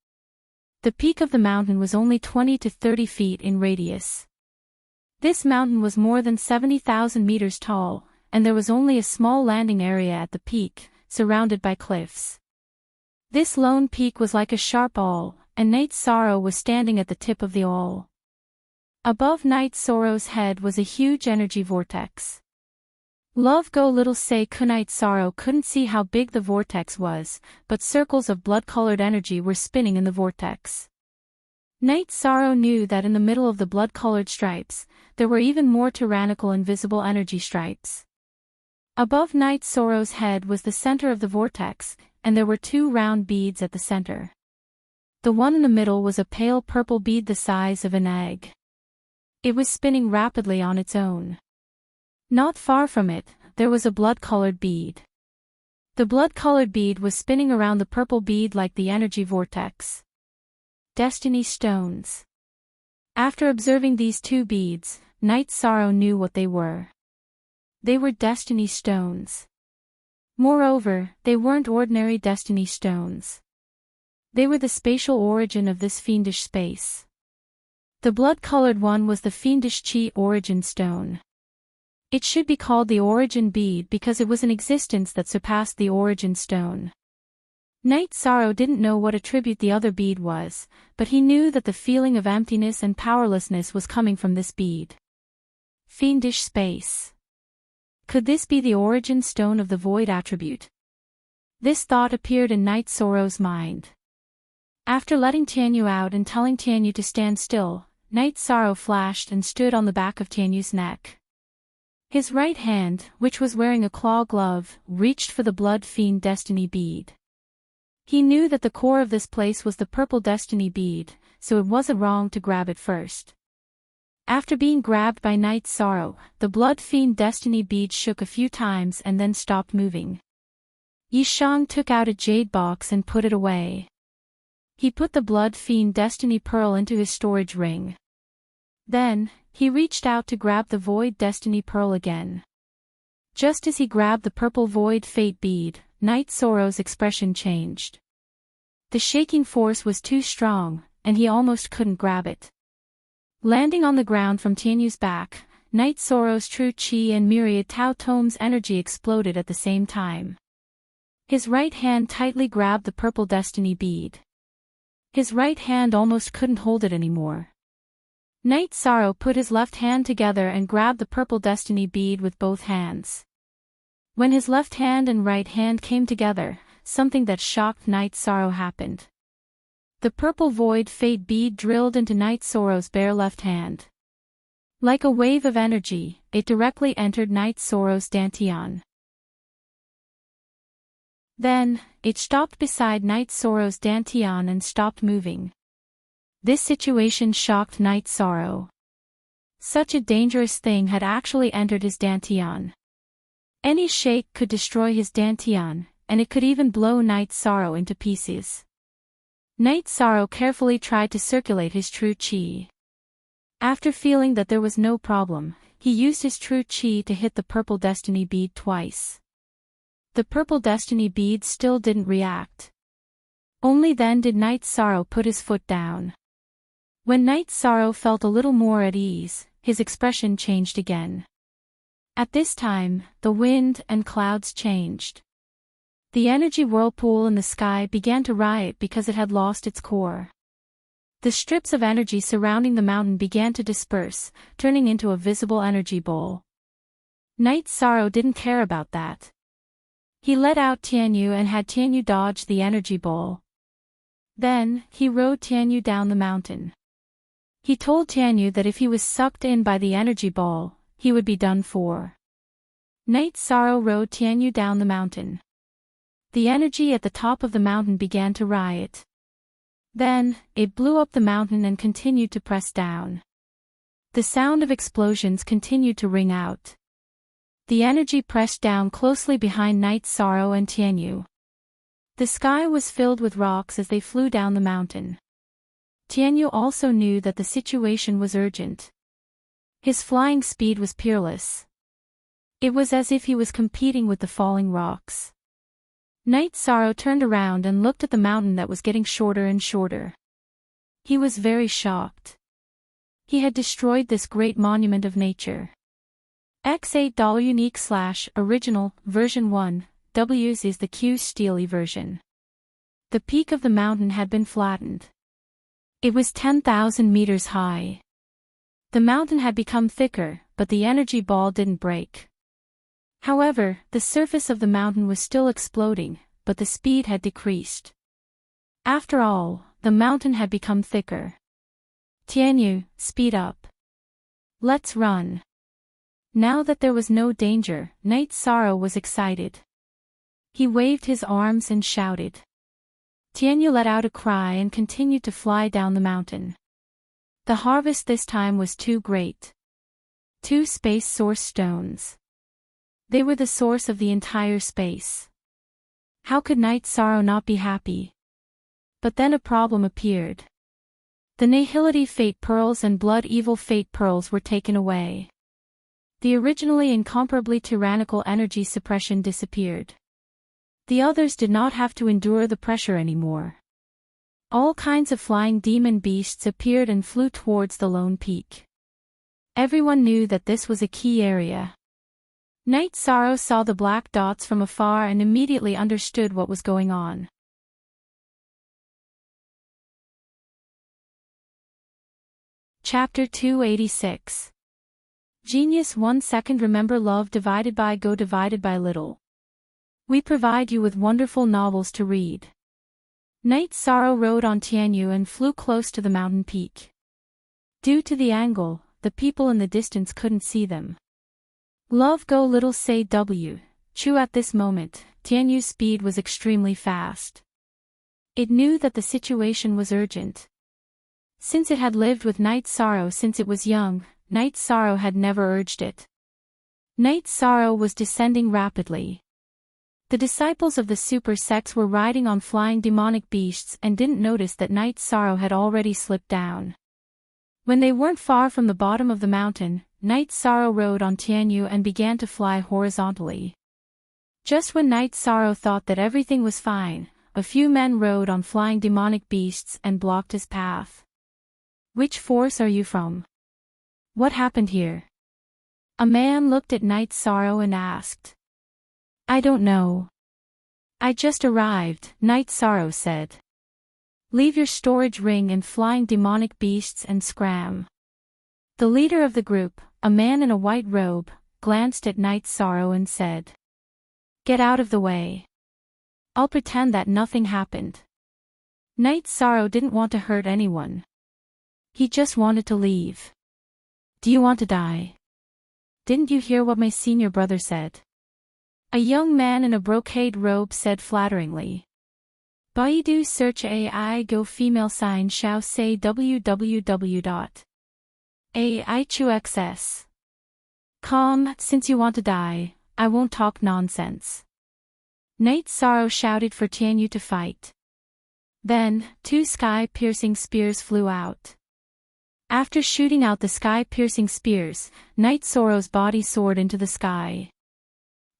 The peak of the mountain was only 20 to 30 feet in radius. This mountain was more than 70,000 meters tall, and there was only a small landing area at the peak, surrounded by cliffs. This lone peak was like a sharp awl, and Night Sorrow was standing at the tip of the awl. Above Night Sorrow's head was a huge energy vortex. Love go little say Night Sorrow couldn't see how big the vortex was, but circles of blood-colored energy were spinning in the vortex. Night Sorrow knew that in the middle of the blood-colored stripes, there were even more tyrannical invisible energy stripes. Above Night Sorrow's head was the center of the vortex, and there were two round beads at the center. The one in the middle was a pale purple bead the size of an egg. It was spinning rapidly on its own. Not far from it, there was a blood-colored bead. The blood-colored bead was spinning around the purple bead like the energy vortex. Destiny stones. After observing these two beads, Night Sorrow knew what they were. They were destiny stones. Moreover, they weren't ordinary destiny stones. They were the spatial origin of this fiendish space. The blood-colored one was the fiendish chi origin stone. It should be called the origin bead because it was an existence that surpassed the origin stone. Night Sorrow didn't know what attribute the other bead was, but he knew that the feeling of emptiness and powerlessness was coming from this bead. Fiendish space. Could this be the origin stone of the void attribute? This thought appeared in Night Sorrow's mind. After letting Tianyu out and telling Tianyu to stand still, Night Sorrow flashed and stood on the back of Tianyu's neck. His right hand, which was wearing a claw glove, reached for the blood fiend destiny bead. He knew that the core of this place was the purple destiny bead, so it wasn't wrong to grab it first. After being grabbed by Night Sorrow, the blood fiend destiny bead shook a few times and then stopped moving. Yishang took out a jade box and put it away. He put the blood fiend destiny pearl into his storage ring. Then, he reached out to grab the void destiny pearl again. Just as he grabbed the purple void fate bead, Night Sorrow's expression changed. The shaking force was too strong, and he almost couldn't grab it. Landing on the ground from Tianyu's back, Night Sorrow's true chi and myriad Tao Tome's energy exploded at the same time. His right hand tightly grabbed the purple destiny bead. His right hand almost couldn't hold it anymore. Night Sorrow put his left hand together and grabbed the purple destiny bead with both hands. When his left hand and right hand came together, something that shocked Night Sorrow happened. The purple void fate bead drilled into Night Sorrow's bare left hand. Like a wave of energy, it directly entered Night Sorrow's dantian. Then, it stopped beside Night Sorrow's dantian and stopped moving. This situation shocked Night Sorrow. Such a dangerous thing had actually entered his dantian. Any shake could destroy his dantian, and it could even blow Night Sorrow into pieces. Night Sorrow carefully tried to circulate his true chi. After feeling that there was no problem, he used his true chi to hit the purple destiny bead twice. The purple destiny bead still didn't react. Only then did Night Sorrow put his foot down. When Night Sorrow felt a little more at ease, his expression changed again. At this time, the wind and clouds changed. The energy whirlpool in the sky began to riot because it had lost its core. The strips of energy surrounding the mountain began to disperse, turning into a visible energy bowl. Night Sorrow didn't care about that. He let out Tianyu and had Tianyu dodge the energy bowl. Then, he rode Tianyu down the mountain. He told Tianyu that if he was sucked in by the energy ball, he would be done for. Night Sorrow rode Tianyu down the mountain. The energy at the top of the mountain began to riot. Then, it blew up the mountain and continued to press down. The sound of explosions continued to ring out. The energy pressed down closely behind Night Sorrow and Tianyu. The sky was filled with rocks as they flew down the mountain. Tianyu also knew that the situation was urgent. His flying speed was peerless. It was as if he was competing with the falling rocks. Night Sorrow turned around and looked at the mountain that was getting shorter and shorter. He was very shocked. He had destroyed this great monument of nature. X$8 unique/original, version 1, W's is the Q Steely version. The peak of the mountain had been flattened. It was 10,000 meters high. The mountain had become thicker, but the energy ball didn't break. However, the surface of the mountain was still exploding, but the speed had decreased. After all, the mountain had become thicker. Tianyu, speed up. Let's run. Now that there was no danger, Night Sorrow was excited. He waved his arms and shouted. Tianyu let out a cry and continued to fly down the mountain. The harvest this time was too great. 2 space source stones. They were the source of the entire space. How could Night Sorrow not be happy? But then a problem appeared. The Nihility Fate Pearls and Blood Evil Fate Pearls were taken away. The originally incomparably tyrannical energy suppression disappeared. The others did not have to endure the pressure anymore. All kinds of flying demon beasts appeared and flew towards the lone peak. Everyone knew that this was a key area. Night Sorrow saw the black dots from afar and immediately understood what was going on. Chapter 286. Genius 1 second. Remember love divided by go divided by little. We provide you with wonderful novels to read. Night Sorrow rode on Tianyu and flew close to the mountain peak. Due to the angle, the people in the distance couldn't see them. Love go little say W. True at this moment, Tianyu's speed was extremely fast. It knew that the situation was urgent. Since it had lived with Night Sorrow since it was young, Night Sorrow had never urged it. Night Sorrow was descending rapidly. The disciples of the super sects were riding on flying demonic beasts and didn't notice that Night Sorrow had already slipped down. When they weren't far from the bottom of the mountain, Night Sorrow rode on Tianyu and began to fly horizontally. Just when Night Sorrow thought that everything was fine, a few men rode on flying demonic beasts and blocked his path. "Which force are you from? What happened here?" A man looked at Night Sorrow and asked. "I don't know. I just arrived," Night Sorrow said. "Leave your storage ring and flying demonic beasts and scram." The leader of the group, a man in a white robe, glanced at Night Sorrow and said, "Get out of the way. I'll pretend that nothing happened." Night Sorrow didn't want to hurt anyone. He just wanted to leave. "Do you want to die? Didn't you hear what my senior brother said?" A young man in a brocade robe said flatteringly. "Baidu search AI go female sign shao say www.aichuxs.com. Since you want to die, I won't talk nonsense." Night Sorrow shouted for Tianyu to fight. Then, 2 sky-piercing spears flew out. After shooting out the sky-piercing spears, Night Sorrow's body soared into the sky.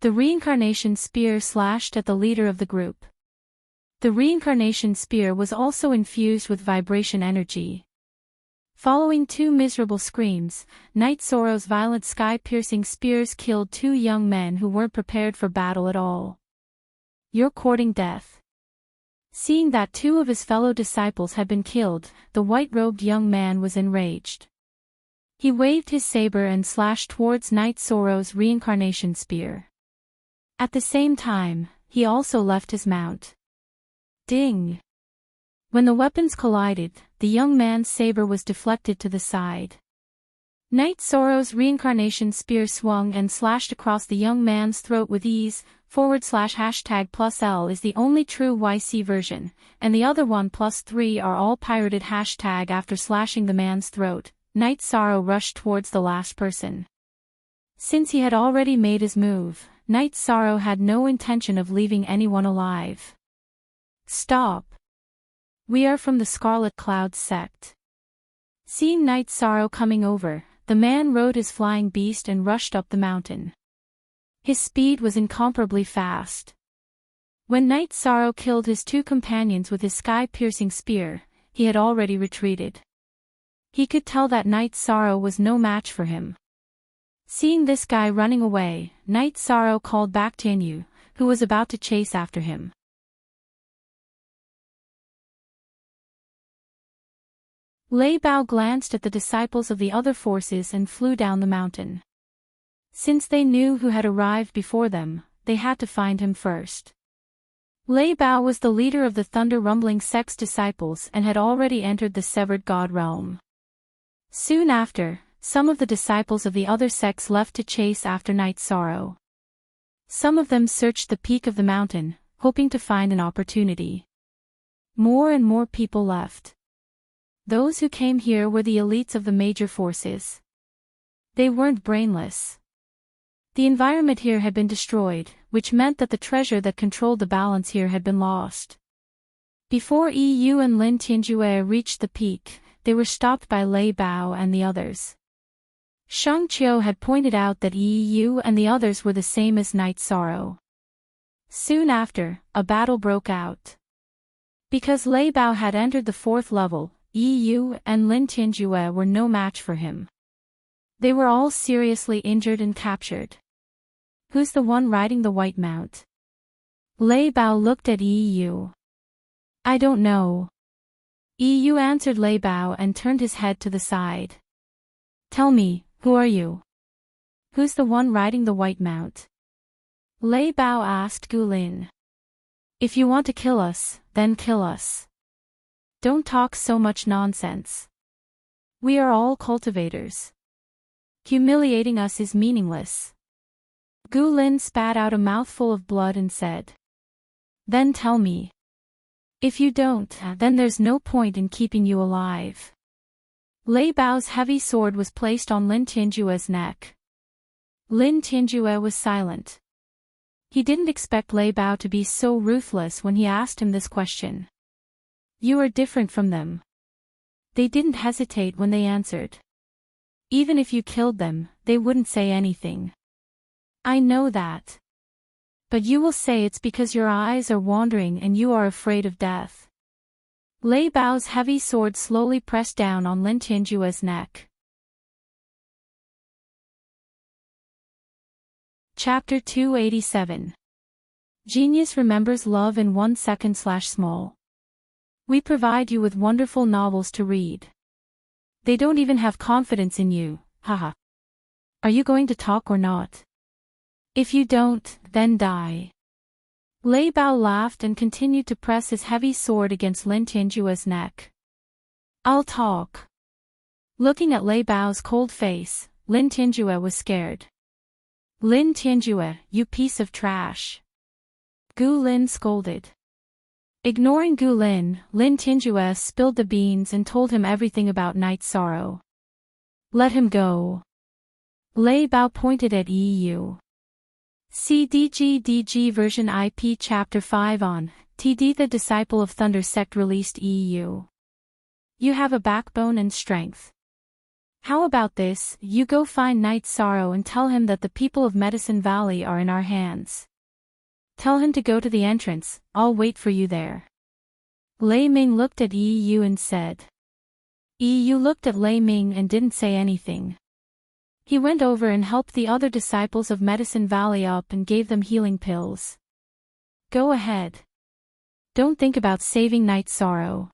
The reincarnation spear slashed at the leader of the group. The reincarnation spear was also infused with vibration energy. Following 2 miserable screams, Night Sorrow's violent sky-piercing spears killed 2 young men who weren't prepared for battle at all. "You're courting death." Seeing that 2 of his fellow disciples had been killed, the white-robed young man was enraged. He waved his saber and slashed towards Night Sorrow's reincarnation spear. At the same time, he also left his mount. Ding! When the weapons collided, the young man's saber was deflected to the side. Night Sorrow's reincarnation spear swung and slashed across the young man's throat with ease. #L is the only true YC version, and the other 1+3 are all pirated. After slashing the man's throat, Night Sorrow rushed towards the last person. Since he had already made his move, Night Sorrow had no intention of leaving anyone alive. "Stop. We are from the Scarlet Cloud sect." Seeing Night Sorrow coming over, the man rode his flying beast and rushed up the mountain. His speed was incomparably fast. When Night Sorrow killed his 2 companions with his sky-piercing spear, he had already retreated. He could tell that Night Sorrow was no match for him. Seeing this guy running away, Night Sorrow called back Tianyu, who was about to chase after him. Lei Bao glanced at the disciples of the other forces and flew down the mountain. Since they knew who had arrived before them, they had to find him first. Lei Bao was the leader of the thunder-rumbling sect's disciples and had already entered the severed god realm. Soon after, some of the disciples of the other sects left to chase after Night Sorrow. Some of them searched the peak of the mountain, hoping to find an opportunity. More and more people left. Those who came here were the elites of the major forces. They weren't brainless. The environment here had been destroyed, which meant that the treasure that controlled the balance here had been lost. Before Yu and Lin Tianjue reached the peak, they were stopped by Lei Bao and the others. Shang Qiu had pointed out that Yu and the others were the same as Night Sorrow. Soon after, a battle broke out. Because Lei Bao had entered the 4th level, Yu and Lin Tianjue were no match for him. They were all seriously injured and captured. "Who's the one riding the white mount?" Lei Bao looked at Yu. "I don't know." Yu answered Lei Bao and turned his head to the side. "Tell me, who are you? Who's the one riding the white mount?" Lei Bao asked Gu Lin. "If you want to kill us, then kill us. Don't talk so much nonsense. We are all cultivators. Humiliating us is meaningless." Gu Lin spat out a mouthful of blood and said, "Then tell me. If you don't, then there's no point in keeping you alive." Lei Bao's heavy sword was placed on Lin Tianjue's neck. Lin Tianjue was silent. He didn't expect Lei Bao to be so ruthless when he asked him this question. You are different from them. They didn't hesitate when they answered. Even if you killed them, they wouldn't say anything. I know that. But you will say it's because your eyes are wandering and you are afraid of death. Lei Bao's heavy sword slowly pressed down on Lin Tianjue's neck. Chapter 287. Genius remembers love in 1 second/small. We provide you with wonderful novels to read. They don't even have confidence in you, haha. Are you going to talk or not? If you don't, then die. Lei Bao laughed and continued to press his heavy sword against Lin Tianjue's neck. I'll talk. Looking at Lei Bao's cold face, Lin Tianjue was scared. Lin Tianjue, you piece of trash. Gu Lin scolded. Ignoring Gu Lin, Lin Tianjue spilled the beans and told him everything about Night Sorrow. Let him go. Lei Bao pointed at EU. CDG version IP Chapter 5 on TD the Disciple of Thunder Sect released EU. You have a backbone and strength. How about this, you go find Night Sorrow and tell him that the people of Medicine Valley are in our hands. Tell him to go to the entrance, I'll wait for you there. Lei Ming looked at EU and said. EU looked at Lei Ming and didn't say anything. He went over and helped the other disciples of Medicine Valley up and gave them healing pills. Go ahead. Don't think about saving Night Sorrow.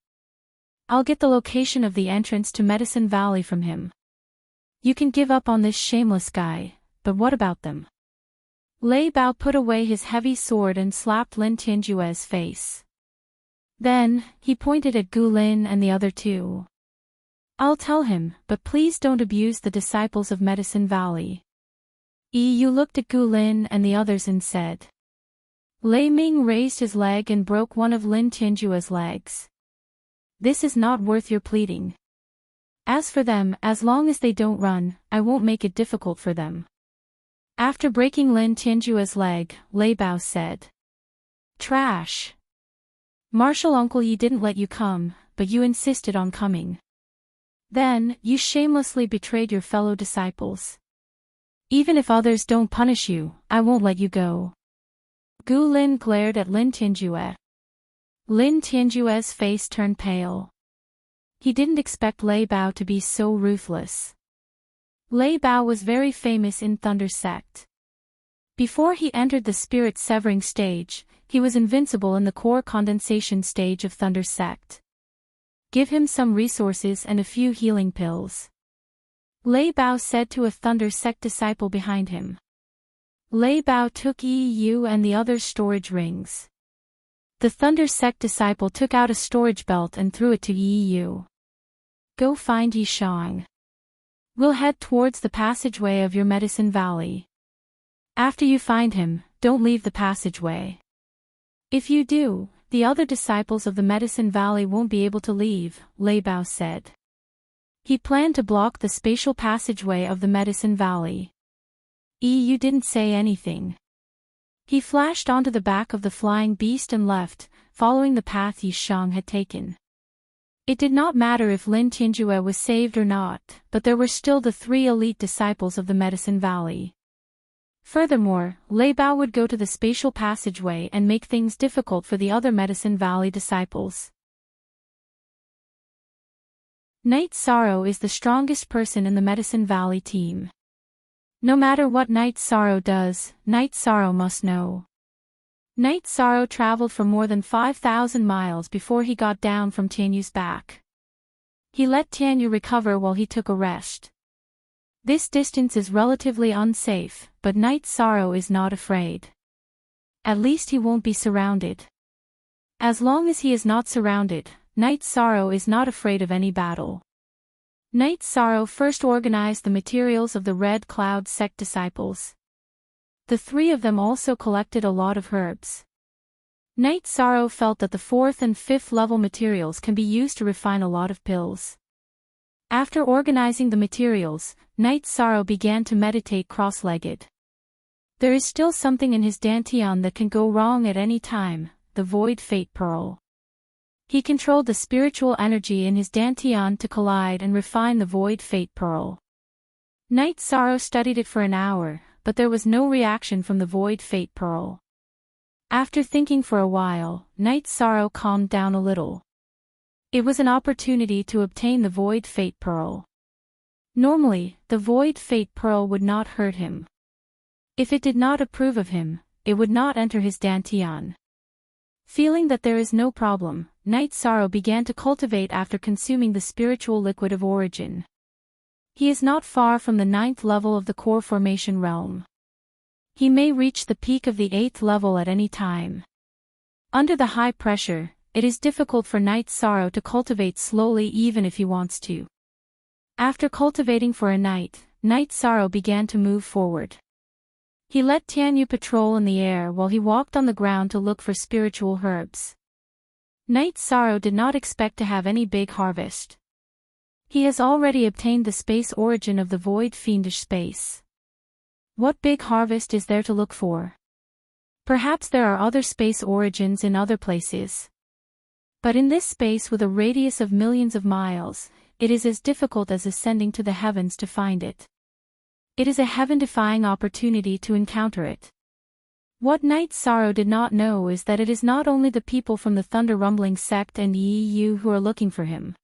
I'll get the location of the entrance to Medicine Valley from him. You can give up on this shameless guy, but what about them? Lei Bao put away his heavy sword and slapped Lin Tianjue's face. Then, he pointed at Gu Lin and the other two. I'll tell him, but please don't abuse the disciples of Medicine Valley. You looked at Gu Lin and the others and said. Lei Ming raised his leg and broke one of Lin Tianjue's legs. This is not worth your pleading. As for them, as long as they don't run, I won't make it difficult for them. After breaking Lin Tianjue's leg, Lei Bao said. Trash. Martial Uncle Yi didn't let you come, but you insisted on coming. Then, you shamelessly betrayed your fellow disciples. Even if others don't punish you, I won't let you go. Gu Lin glared at Lin Tianjue. Lin Tianjue's face turned pale. He didn't expect Lei Bao to be so ruthless. Lei Bao was very famous in Thunder Sect. Before he entered the spirit severing stage, he was invincible in the core condensation stage of Thunder Sect. Give him some resources and a few healing pills. Lei Bao said to a Thunder Sect disciple behind him. Lei Bao took EU and the other's storage rings. The Thunder Sect disciple took out a storage belt and threw it to EU. Go find Yishang. We'll head towards the passageway of your Medicine Valley. After you find him, don't leave the passageway. If you do, the other disciples of the Medicine Valley won't be able to leave, Lei Bao said. He planned to block the spatial passageway of the Medicine Valley. EU didn't say anything. He flashed onto the back of the flying beast and left, following the path Yishang had taken. It did not matter if Lin Tianjue was saved or not, but there were still the 3 elite disciples of the Medicine Valley. Furthermore, Lei Bao would go to the spatial passageway and make things difficult for the other Medicine Valley disciples. Night Sorrow is the strongest person in the Medicine Valley team. No matter what Night Sorrow does, Night Sorrow must know. Night Sorrow traveled for more than 5,000 miles before he got down from Tianyu's back. He let Tianyu recover while he took a rest. This distance is relatively unsafe, but Night Sorrow is not afraid. At least he won't be surrounded. As long as he is not surrounded, Night Sorrow is not afraid of any battle. Night Sorrow first organized the materials of the Red Cloud sect disciples. The 3 of them also collected a lot of herbs. Night Sorrow felt that the 4th and 5th level materials can be used to refine a lot of pills. After organizing the materials, Night Sorrow began to meditate cross-legged. There is still something in his dantian that can go wrong at any time, the void fate pearl. He controlled the spiritual energy in his dantian to collide and refine the void fate pearl. Night Sorrow studied it for an hour, but there was no reaction from the void fate pearl. After thinking for a while, Night Sorrow calmed down a little. It was an opportunity to obtain the void fate pearl. Normally, the void fate pearl would not hurt him. If it did not approve of him, it would not enter his dantian. Feeling that there is no problem, Night Sorrow began to cultivate after consuming the spiritual liquid of origin. He is not far from the 9th level of the core formation realm. He may reach the peak of the 8th level at any time. Under the high pressure, it is difficult for Night Sorrow to cultivate slowly even if he wants to. After cultivating for a night, Night Sorrow began to move forward. He let Tianyu patrol in the air while he walked on the ground to look for spiritual herbs. Night Sorrow did not expect to have any big harvest. He has already obtained the space origin of the void fiendish space. What big harvest is there to look for? Perhaps there are other space origins in other places. But in this space with a radius of millions of miles, it is as difficult as ascending to the heavens to find it. It is a heaven-defying opportunity to encounter it. What Night Sorrow did not know is that it is not only the people from the Thunder Rumbling sect and EU who are looking for him.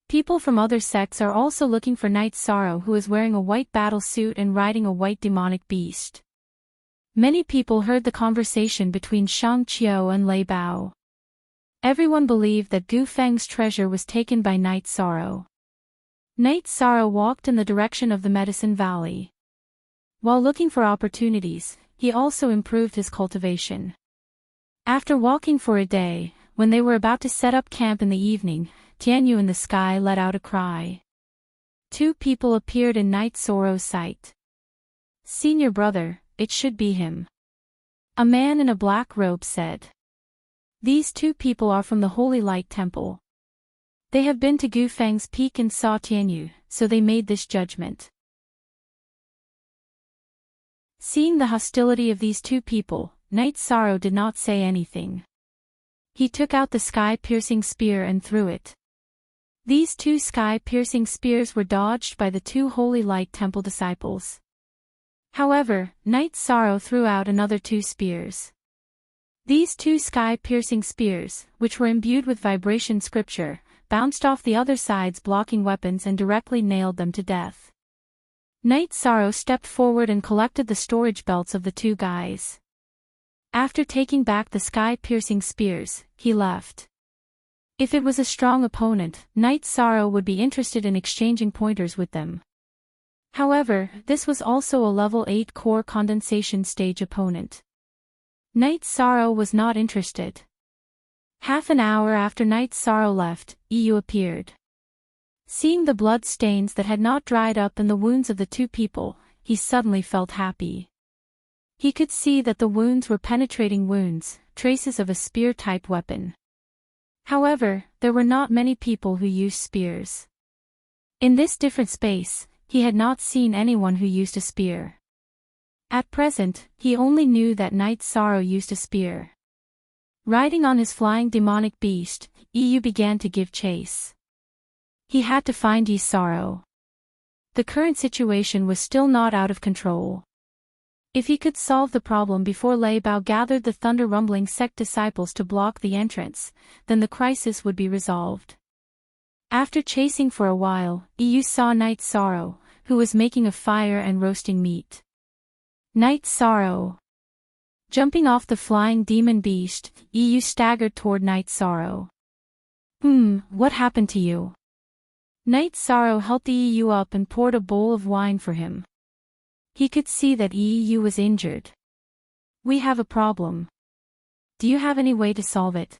People from other sects are also looking for Night Sorrow, who is wearing a white battle suit and riding a white demonic beast. Many people heard the conversation between Shang Qiu and Lei Bao. Everyone believed that Gu Feng's treasure was taken by Night Sorrow. Night Sorrow walked in the direction of the Medicine Valley. While looking for opportunities, he also improved his cultivation. After walking for a day, when they were about to set up camp in the evening, Tianyu in the sky let out a cry. Two people appeared in Night Sorrow's sight. "Senior brother, it should be him." A man in a black robe said. "These two people are from the Holy Light Temple. They have been to Gu Feng's peak and saw Tianyu, so they made this judgment." Seeing the hostility of these two people, Night Sorrow did not say anything. He took out the sky-piercing spear and threw it. These two sky-piercing spears were dodged by the two Holy Light Temple disciples. However, Night Sorrow threw out another two spears. These two sky-piercing spears, which were imbued with vibration scripture, bounced off the other side's blocking weapons and directly nailed them to death. Night Sorrow stepped forward and collected the storage belts of the two guys. After taking back the sky-piercing spears, he left. If it was a strong opponent, Night Sorrow would be interested in exchanging pointers with them. However, this was also a level 8 core condensation stage opponent. Night Sorrow was not interested. Half an hour after Night Sorrow left, EU appeared. Seeing the blood stains that had not dried up and the wounds of the two people, he suddenly felt happy. He could see that the wounds were penetrating wounds, traces of a spear-type weapon. However, there were not many people who used spears. In this different space, he had not seen anyone who used a spear. At present, he only knew that Night Sorrow used a spear. Riding on his flying demonic beast, EU began to give chase. He had to find Yi Sorrow. The current situation was still not out of control. If he could solve the problem before Lei Bao gathered the Thunder Rumbling sect disciples to block the entrance, then the crisis would be resolved. After chasing for a while, EU saw Night Sorrow, who was making a fire and roasting meat. Night Sorrow. Jumping off the flying demon beast, EU staggered toward Night Sorrow. What happened to you?" Night Sorrow helped EU up and poured a bowl of wine for him. He could see that EU was injured. "We have a problem. Do you have any way to solve it?"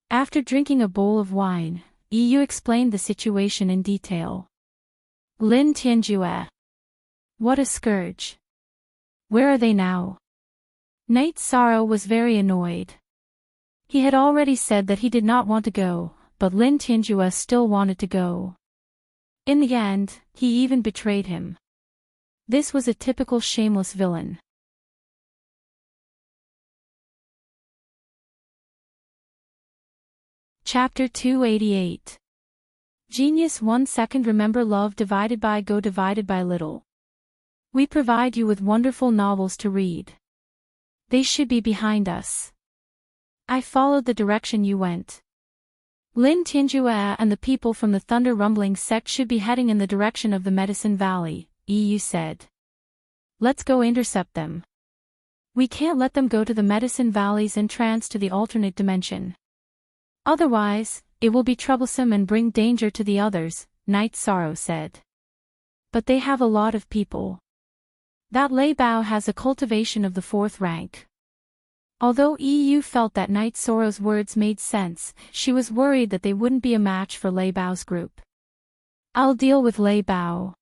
After drinking a bowl of wine, EU explained the situation in detail. "Lin Tianjue. What a scourge. Where are they now?" Night Sorrow was very annoyed. He had already said that he did not want to go, but Lin Tianjue still wanted to go. In the end, he even betrayed him. This was a typical shameless villain. Chapter 288. Genius 1 second. Remember, love divided by go divided by little. We provide you with wonderful novels to read. They should be behind us. I followed the direction you went. Lin Tianjue and the people from the Thunder Rumbling sect should be heading in the direction of the Medicine Valley, Yu said. Let's go intercept them. We can't let them go to the Medicine Valley's entrance to the alternate dimension. Otherwise, it will be troublesome and bring danger to the others, Night Sorrow said. But they have a lot of people. That Lei Bao has a cultivation of the 4th rank. Although EU felt that Night Sorrow's words made sense, she was worried that they wouldn't be a match for Lei Bao's group. I'll deal with Lei Bao.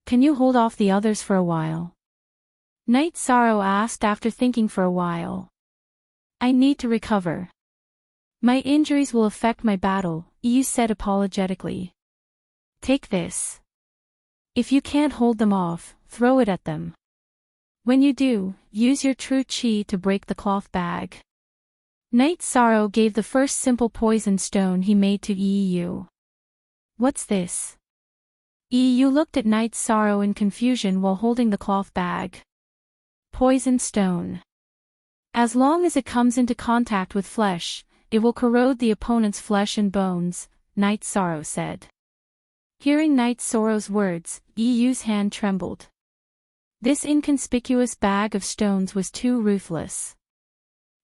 Can you hold off the others for a while? Night Sorrow asked after thinking for a while. I need to recover. My injuries will affect my battle, EU said apologetically. Take this. If you can't hold them off, throw it at them. When you do, use your true chi to break the cloth bag. Night Sorrow gave the first simple poison stone he made to EU. What's this? EU looked at Night Sorrow in confusion while holding the cloth bag. Poison stone. As long as it comes into contact with flesh, it will corrode the opponent's flesh and bones, Night Sorrow said. Hearing Night Sorrow's words, EU's hand trembled. This inconspicuous bag of stones was too ruthless.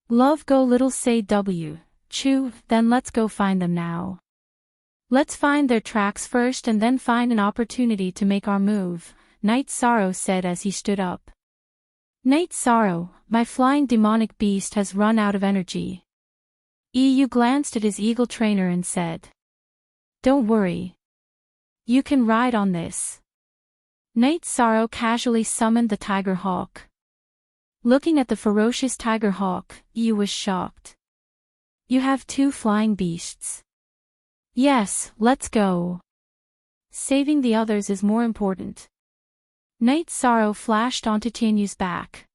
Love go little say W, Chu, then let's go find them now. Let's find their tracks first and then find an opportunity to make our move, Night Sorrow said as he stood up. Night Sorrow, my flying demonic beast has run out of energy. EU glanced at his eagle trainer and said. Don't worry. You can ride on this. Night Sorrow casually summoned the tiger hawk. Looking at the ferocious tiger hawk, EU was shocked. You have 2 flying beasts. Yes, let's go. Saving the others is more important. Night Sorrow flashed onto Tianyu's back.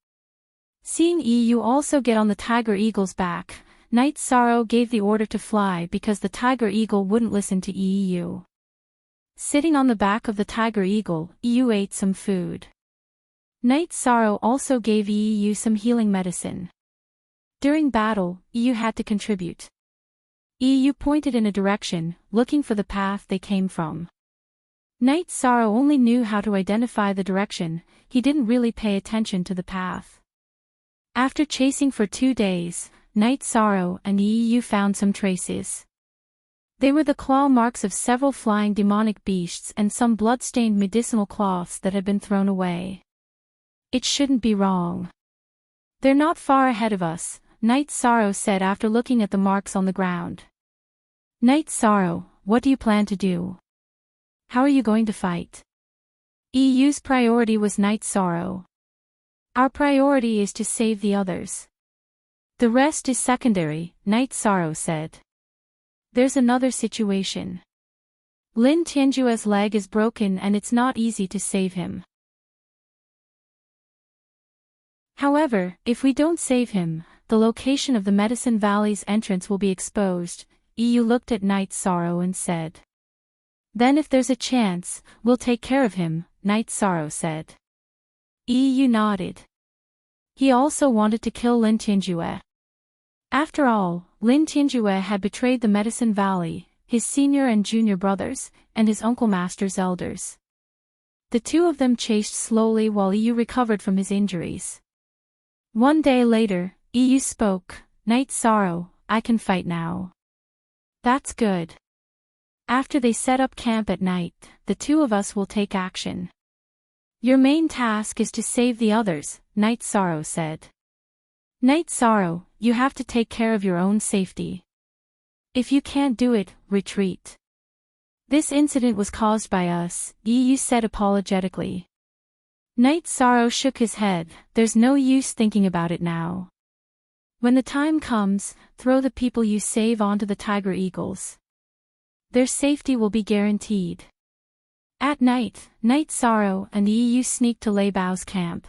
Seeing EU also get on the tiger eagle's back, Night Sorrow gave the order to fly because the tiger eagle wouldn't listen to EU. Sitting on the back of the tiger eagle, EU ate some food. Night Sorrow also gave EU some healing medicine. During battle, EU had to contribute. EU pointed in a direction, looking for the path they came from. Night Sorrow only knew how to identify the direction, he didn't really pay attention to the path. After chasing for 2 days, Night Sorrow and EU found some traces. They were the claw marks of several flying demonic beasts and some blood-stained medicinal cloths that had been thrown away. It shouldn't be wrong. They're not far ahead of us, Night Sorrow said after looking at the marks on the ground. Night Sorrow, what do you plan to do? How are you going to fight? EU's priority was Night Sorrow. Our priority is to save the others. The rest is secondary, Night Sorrow said. There's another situation. Lin Tianjue's leg is broken and it's not easy to save him. However, if we don't save him, the location of the Medicine Valley's entrance will be exposed, EU looked at Night Sorrow and said. Then if there's a chance, we'll take care of him, Night Sorrow said. EU nodded. He also wanted to kill Lin Tianjue. After all, Lin Tianjue had betrayed the Medicine Valley, his senior and junior brothers, and his uncle master's elders. The 2 of them chased slowly while EU recovered from his injuries. 1 day later, EU spoke, Night Sorrow, I can fight now. That's good. After they set up camp at night, the 2 of us will take action. Your main task is to save the others, Night Sorrow said. Night Sorrow, you have to take care of your own safety. If you can't do it, retreat. This incident was caused by us, EU said apologetically. Night Sorrow shook his head, there's no use thinking about it now. When the time comes, throw the people you save onto the tiger eagles. Their safety will be guaranteed. At night, Night Sorrow and EU sneaked to Lei Bao's camp.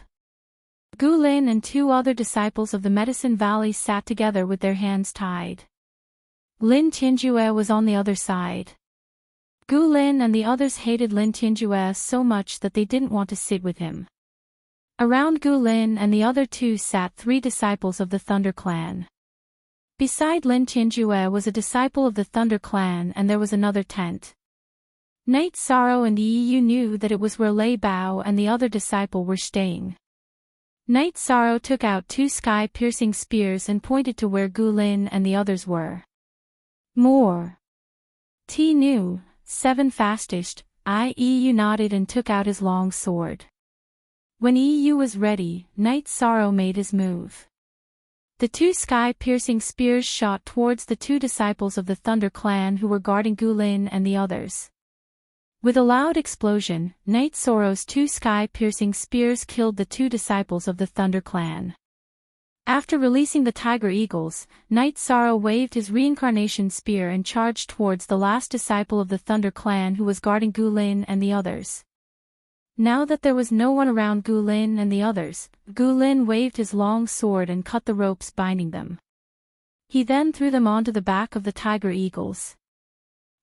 Gu Lin and 2 other disciples of the Medicine Valley sat together with their hands tied. Lin Tianjue was on the other side. Gu Lin and the others hated Lin Tianjue so much that they didn't want to sit with him. Around Gu Lin and the other two sat 3 disciples of the Thunder Clan. Beside Lin Tianjue was a disciple of the Thunder Clan, and there was another tent. Night Sorrow and Yu knew that it was where Lei Bao and the other disciple were staying. Night Sorrow took out 2 sky-piercing spears and pointed to where Gu Lin and the others were. More. T knew, 7 fastest. Yu nodded and took out his long sword. When Yu was ready, Night Sorrow made his move. The 2 sky-piercing spears shot towards the 2 disciples of the Thunder Clan who were guarding Gu Lin and the others. With a loud explosion, Night Sorrow's 2 sky-piercing spears killed the 2 disciples of the Thunder Clan. After releasing the Tiger Eagles, Night Sorrow waved his reincarnation spear and charged towards the last disciple of the Thunder Clan who was guarding Gu Lin and the others. Now that there was no one around Gu Lin and the others, Gu Lin waved his long sword and cut the ropes binding them. He then threw them onto the back of the Tiger Eagles.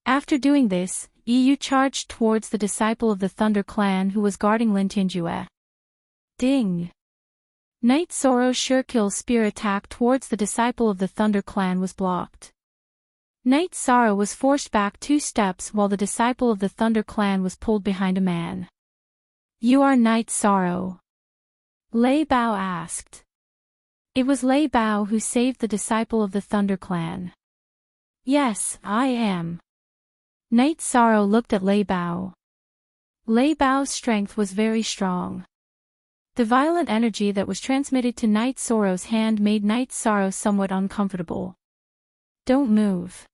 After doing this, Yu charged towards the disciple of the Thunder Clan who was guarding Lin Tianjue. Ding! Night Sorrow's Surekill spear attack towards the disciple of the Thunder Clan was blocked. Night Sorrow was forced back 2 steps while the disciple of the Thunder Clan was pulled behind a man. "You are Night Sorrow?" Lei Bao asked. It was Lei Bao who saved the disciple of the Thunder Clan. "Yes, I am." Night Sorrow looked at Lei Bao. Lei Bao's strength was very strong. The violent energy that was transmitted to Night Sorrow's hand made Night Sorrow somewhat uncomfortable. "Don't move.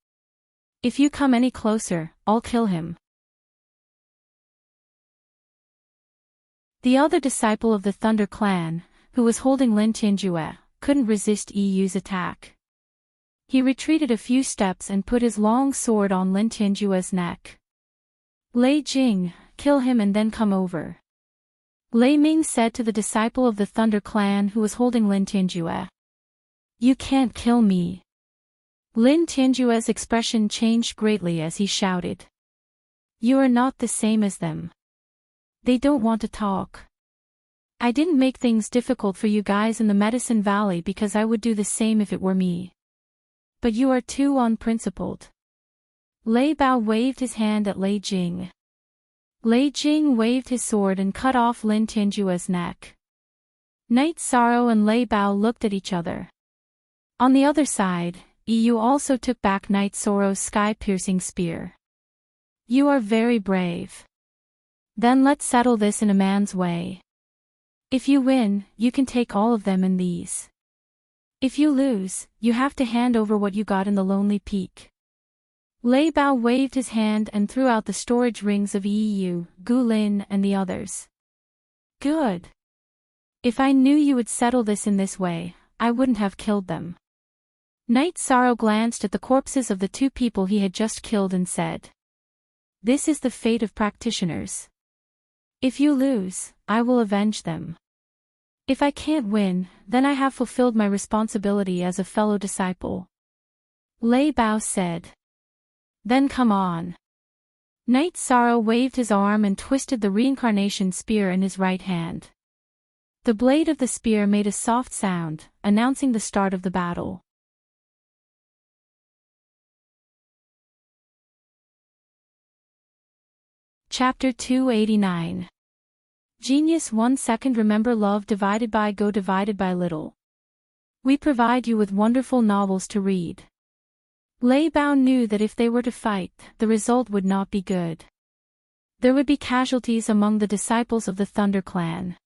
If you come any closer, I'll kill him." The other disciple of the Thunder Clan, who was holding Lin Tianjue, couldn't resist Yu's attack. He retreated a few steps and put his long sword on Lin Tianjue's neck. "Lei Jing, kill him and then come over." Lei Ming said to the disciple of the Thunder Clan who was holding Lin Tianjue. "You can't kill me." Lin Tianjue's expression changed greatly as he shouted. "You are not the same as them. They don't want to talk. I didn't make things difficult for you guys in the Medicine Valley because I would do the same if it were me. But you are too unprincipled." Lei Bao waved his hand at Lei Jing. Lei Jing waved his sword and cut off Lin Tianjue's neck. Night Sorrow and Lei Bao looked at each other. On the other side, Yu also took back Night Sorrow's sky-piercing spear. "You are very brave. Then let's settle this in a man's way. If you win, you can take all of them in these. If you lose, you have to hand over what you got in the Lonely Peak." Lei Bao waved his hand and threw out the storage rings of Yu, Gu Lin and the others. "Good. If I knew you would settle this in this way, I wouldn't have killed them." Night Sorrow glanced at the corpses of the 2 people he had just killed and said, "This is the fate of practitioners. If you lose, I will avenge them. If I can't win, then I have fulfilled my responsibility as a fellow disciple." Lei Bao said. "Then come on." Night Sorrow waved his arm and twisted the reincarnation spear in his right hand. The blade of the spear made a soft sound, announcing the start of the battle. Chapter 289. Genius 1 second. Remember, love divided by go divided by little. We provide you with wonderful novels to read. Lei Bao knew that if they were to fight, the result would not be good. There would be casualties among the disciples of the Thunder Clan.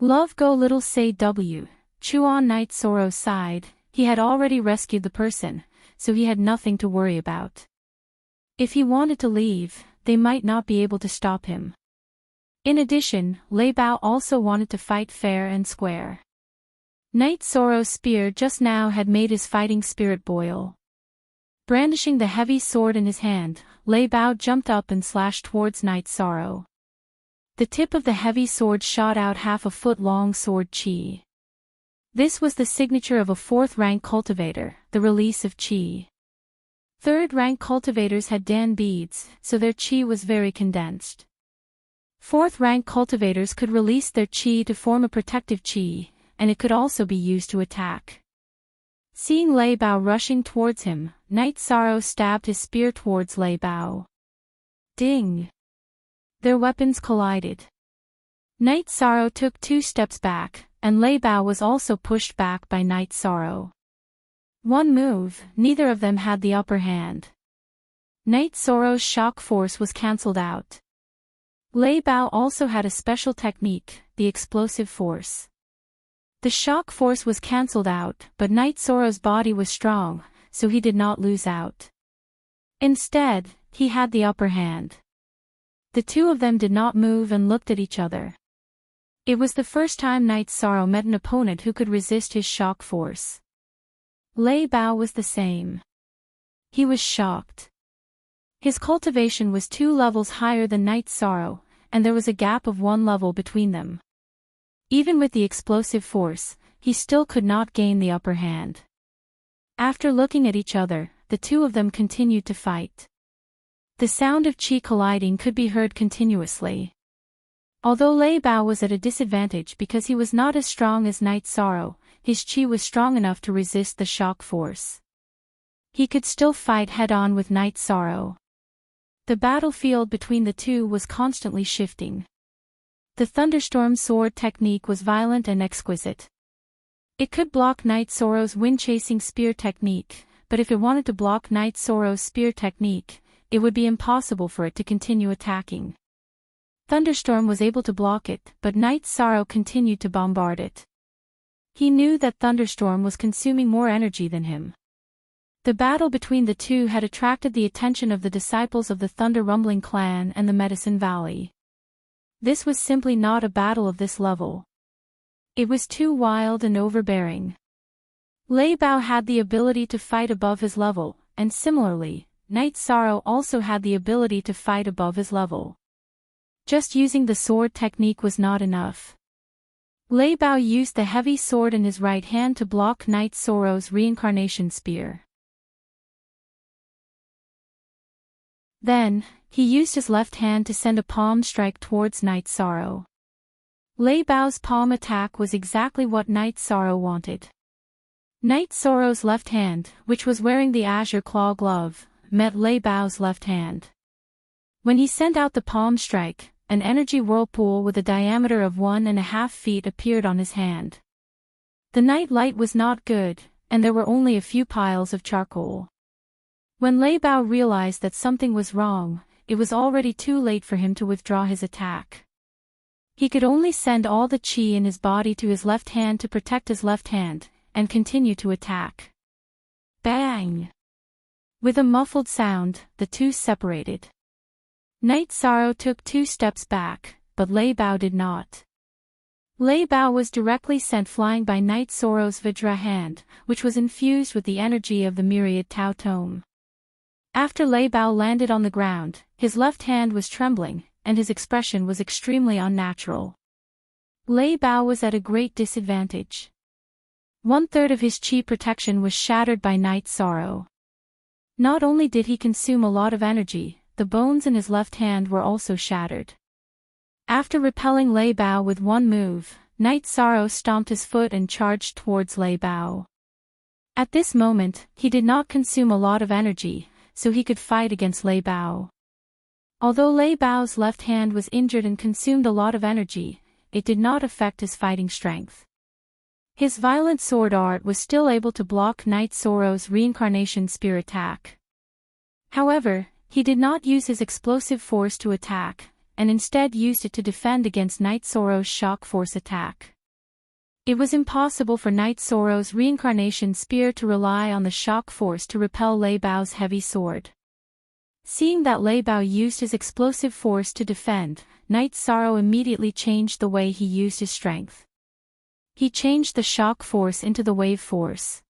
Love go little say W. Chu on Night Sorrow's side, he had already rescued the person, so he had nothing to worry about. If he wanted to leave, they might not be able to stop him. In addition, Lei Bao also wanted to fight fair and square. Night Sorrow's spear just now had made his fighting spirit boil. Brandishing the heavy sword in his hand, Lei Bao jumped up and slashed towards Night Sorrow. The tip of the heavy sword shot out half a foot-long sword chi. This was the signature of a 4th-rank cultivator, the release of chi. Third-rank cultivators had Dan beads, so their chi was very condensed. Fourth-rank cultivators could release their chi to form a protective chi, and it could also be used to attack. Seeing Lei Bao rushing towards him, Knight Sorrow stabbed his spear towards Lei Bao. Ding! Their weapons collided. Knight Sorrow took 2 steps back, and Lei Bao was also pushed back by Knight Sorrow. One move, neither of them had the upper hand. Knight Sorrow's shock force was cancelled out. Lei Bao also had a special technique, the explosive force. The shock force was cancelled out, but Knight Sorrow's body was strong, so he did not lose out. Instead, he had the upper hand. The two of them did not move and looked at each other. It was the first time Knight Sorrow met an opponent who could resist his shock force. Lei Bao was the same. He was shocked. His cultivation was 2 levels higher than Knight Sorrow, and there was a gap of 1 level between them. Even with the explosive force, he still could not gain the upper hand. After looking at each other, the two of them continued to fight. The sound of chi colliding could be heard continuously. Although Lei Bao was at a disadvantage because he was not as strong as Knight Sorrow, his chi was strong enough to resist the shock force. He could still fight head-on with Knight Sorrow. The battlefield between the two was constantly shifting. The thunderstorm sword technique was violent and exquisite. It could block Knight Sorrow's wind-chasing spear technique, but if it wanted to block Knight Sorrow's spear technique, it would be impossible for it to continue attacking. Thunderstorm was able to block it, but Knight Sorrow continued to bombard it. He knew that Thunderstorm was consuming more energy than him. The battle between the two had attracted the attention of the disciples of the Thunder Rumbling clan and the Medicine Valley. This was simply not a battle of this level. It was too wild and overbearing. Lei Bao had the ability to fight above his level, and similarly, Knight Sorrow also had the ability to fight above his level. Just using the sword technique was not enough. Lei Bao used the heavy sword in his right hand to block Knight Sorrow's reincarnation spear. Then, he used his left hand to send a palm strike towards Knight Sorrow. Lei Bao's palm attack was exactly what Knight Sorrow wanted. Knight Sorrow's left hand, which was wearing the azure claw glove, met Lei Bao's left hand. When he sent out the palm strike, an energy whirlpool with a diameter of 1.5 feet appeared on his hand. The night light was not good, and there were only a few piles of charcoal. When Lei Bao realized that something was wrong, it was already too late for him to withdraw his attack. He could only send all the chi in his body to his left hand to protect his left hand, and continue to attack. Bang! With a muffled sound, the two separated. Knight Sorrow took 2 steps back, but Lei Bao did not. Lei Bao was directly sent flying by Knight Sorrow's Vajra hand, which was infused with the energy of the myriad Tao Tome. After Lei Bao landed on the ground, his left hand was trembling, and his expression was extremely unnatural. Lei Bao was at a great disadvantage. 1/3 of his chi protection was shattered by Knight Sorrow. Not only did he consume a lot of energy, the bones in his left hand were also shattered. After repelling Lei Bao with one move, Knight Sorrow stomped his foot and charged towards Lei Bao. At this moment, he did not consume a lot of energy, so he could fight against Lei Bao. Although Lei Bao's left hand was injured and consumed a lot of energy, it did not affect his fighting strength. His violent sword art was still able to block Knight Sorrow's reincarnation spear attack. However, he did not use his explosive force to attack, and instead used it to defend against Knight Sorrow's shock force attack. It was impossible for Knight Sorrow's reincarnation spear to rely on the shock force to repel Lei Bao's heavy sword. Seeing that Lei Bao used his explosive force to defend, Knight Sorrow immediately changed the way he used his strength. He changed the shock force into the wave force.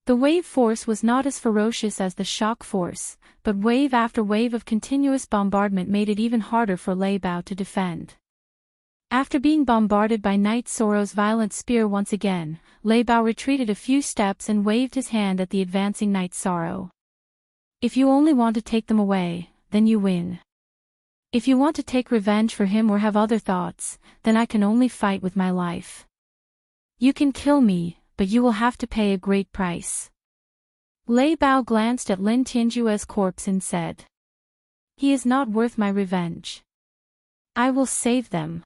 The wave force was not as ferocious as the shock force, but wave after wave of continuous bombardment made it even harder for Lei Bao to defend. After being bombarded by Knight Sorrow's violent spear once again, Lei Bao retreated a few steps and waved his hand at the advancing Knight Sorrow. If you only want to take them away, then you win. If you want to take revenge for him or have other thoughts, then I can only fight with my life. You can kill me, but you will have to pay a great price. Lei Bao glanced at Lin Tianjue's corpse and said, "He is not worth my revenge. I will save them."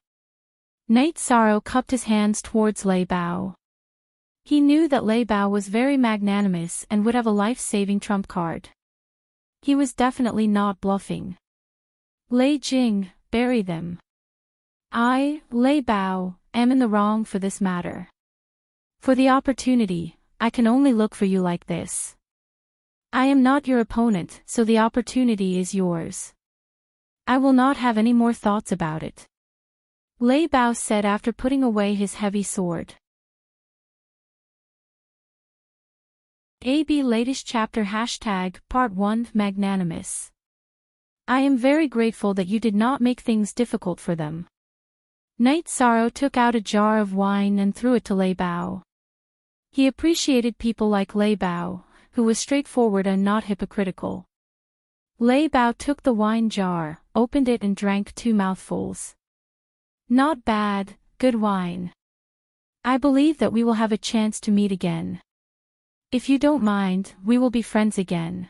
Knight Sorrow cupped his hands towards Lei Bao. He knew that Lei Bao was very magnanimous and would have a life-saving trump card. He was definitely not bluffing. "Lei Jing, bury them. I, Lei Bao, am in the wrong for this matter. For the opportunity, I can only look for you like this. I am not your opponent, so the opportunity is yours. I will not have any more thoughts about it," Lei Bao said after putting away his heavy sword. AB latest chapter #Part 1 Magnanimous. I am very grateful that you did not make things difficult for them. Knight Sorrow took out a jar of wine and threw it to Lei Bao. He appreciated people like Lei Bao, who was straightforward and not hypocritical. Lei Bao took the wine jar, opened it and drank 2 mouthfuls. "Not bad, good wine. I believe that we will have a chance to meet again. If you don't mind, we will be friends again."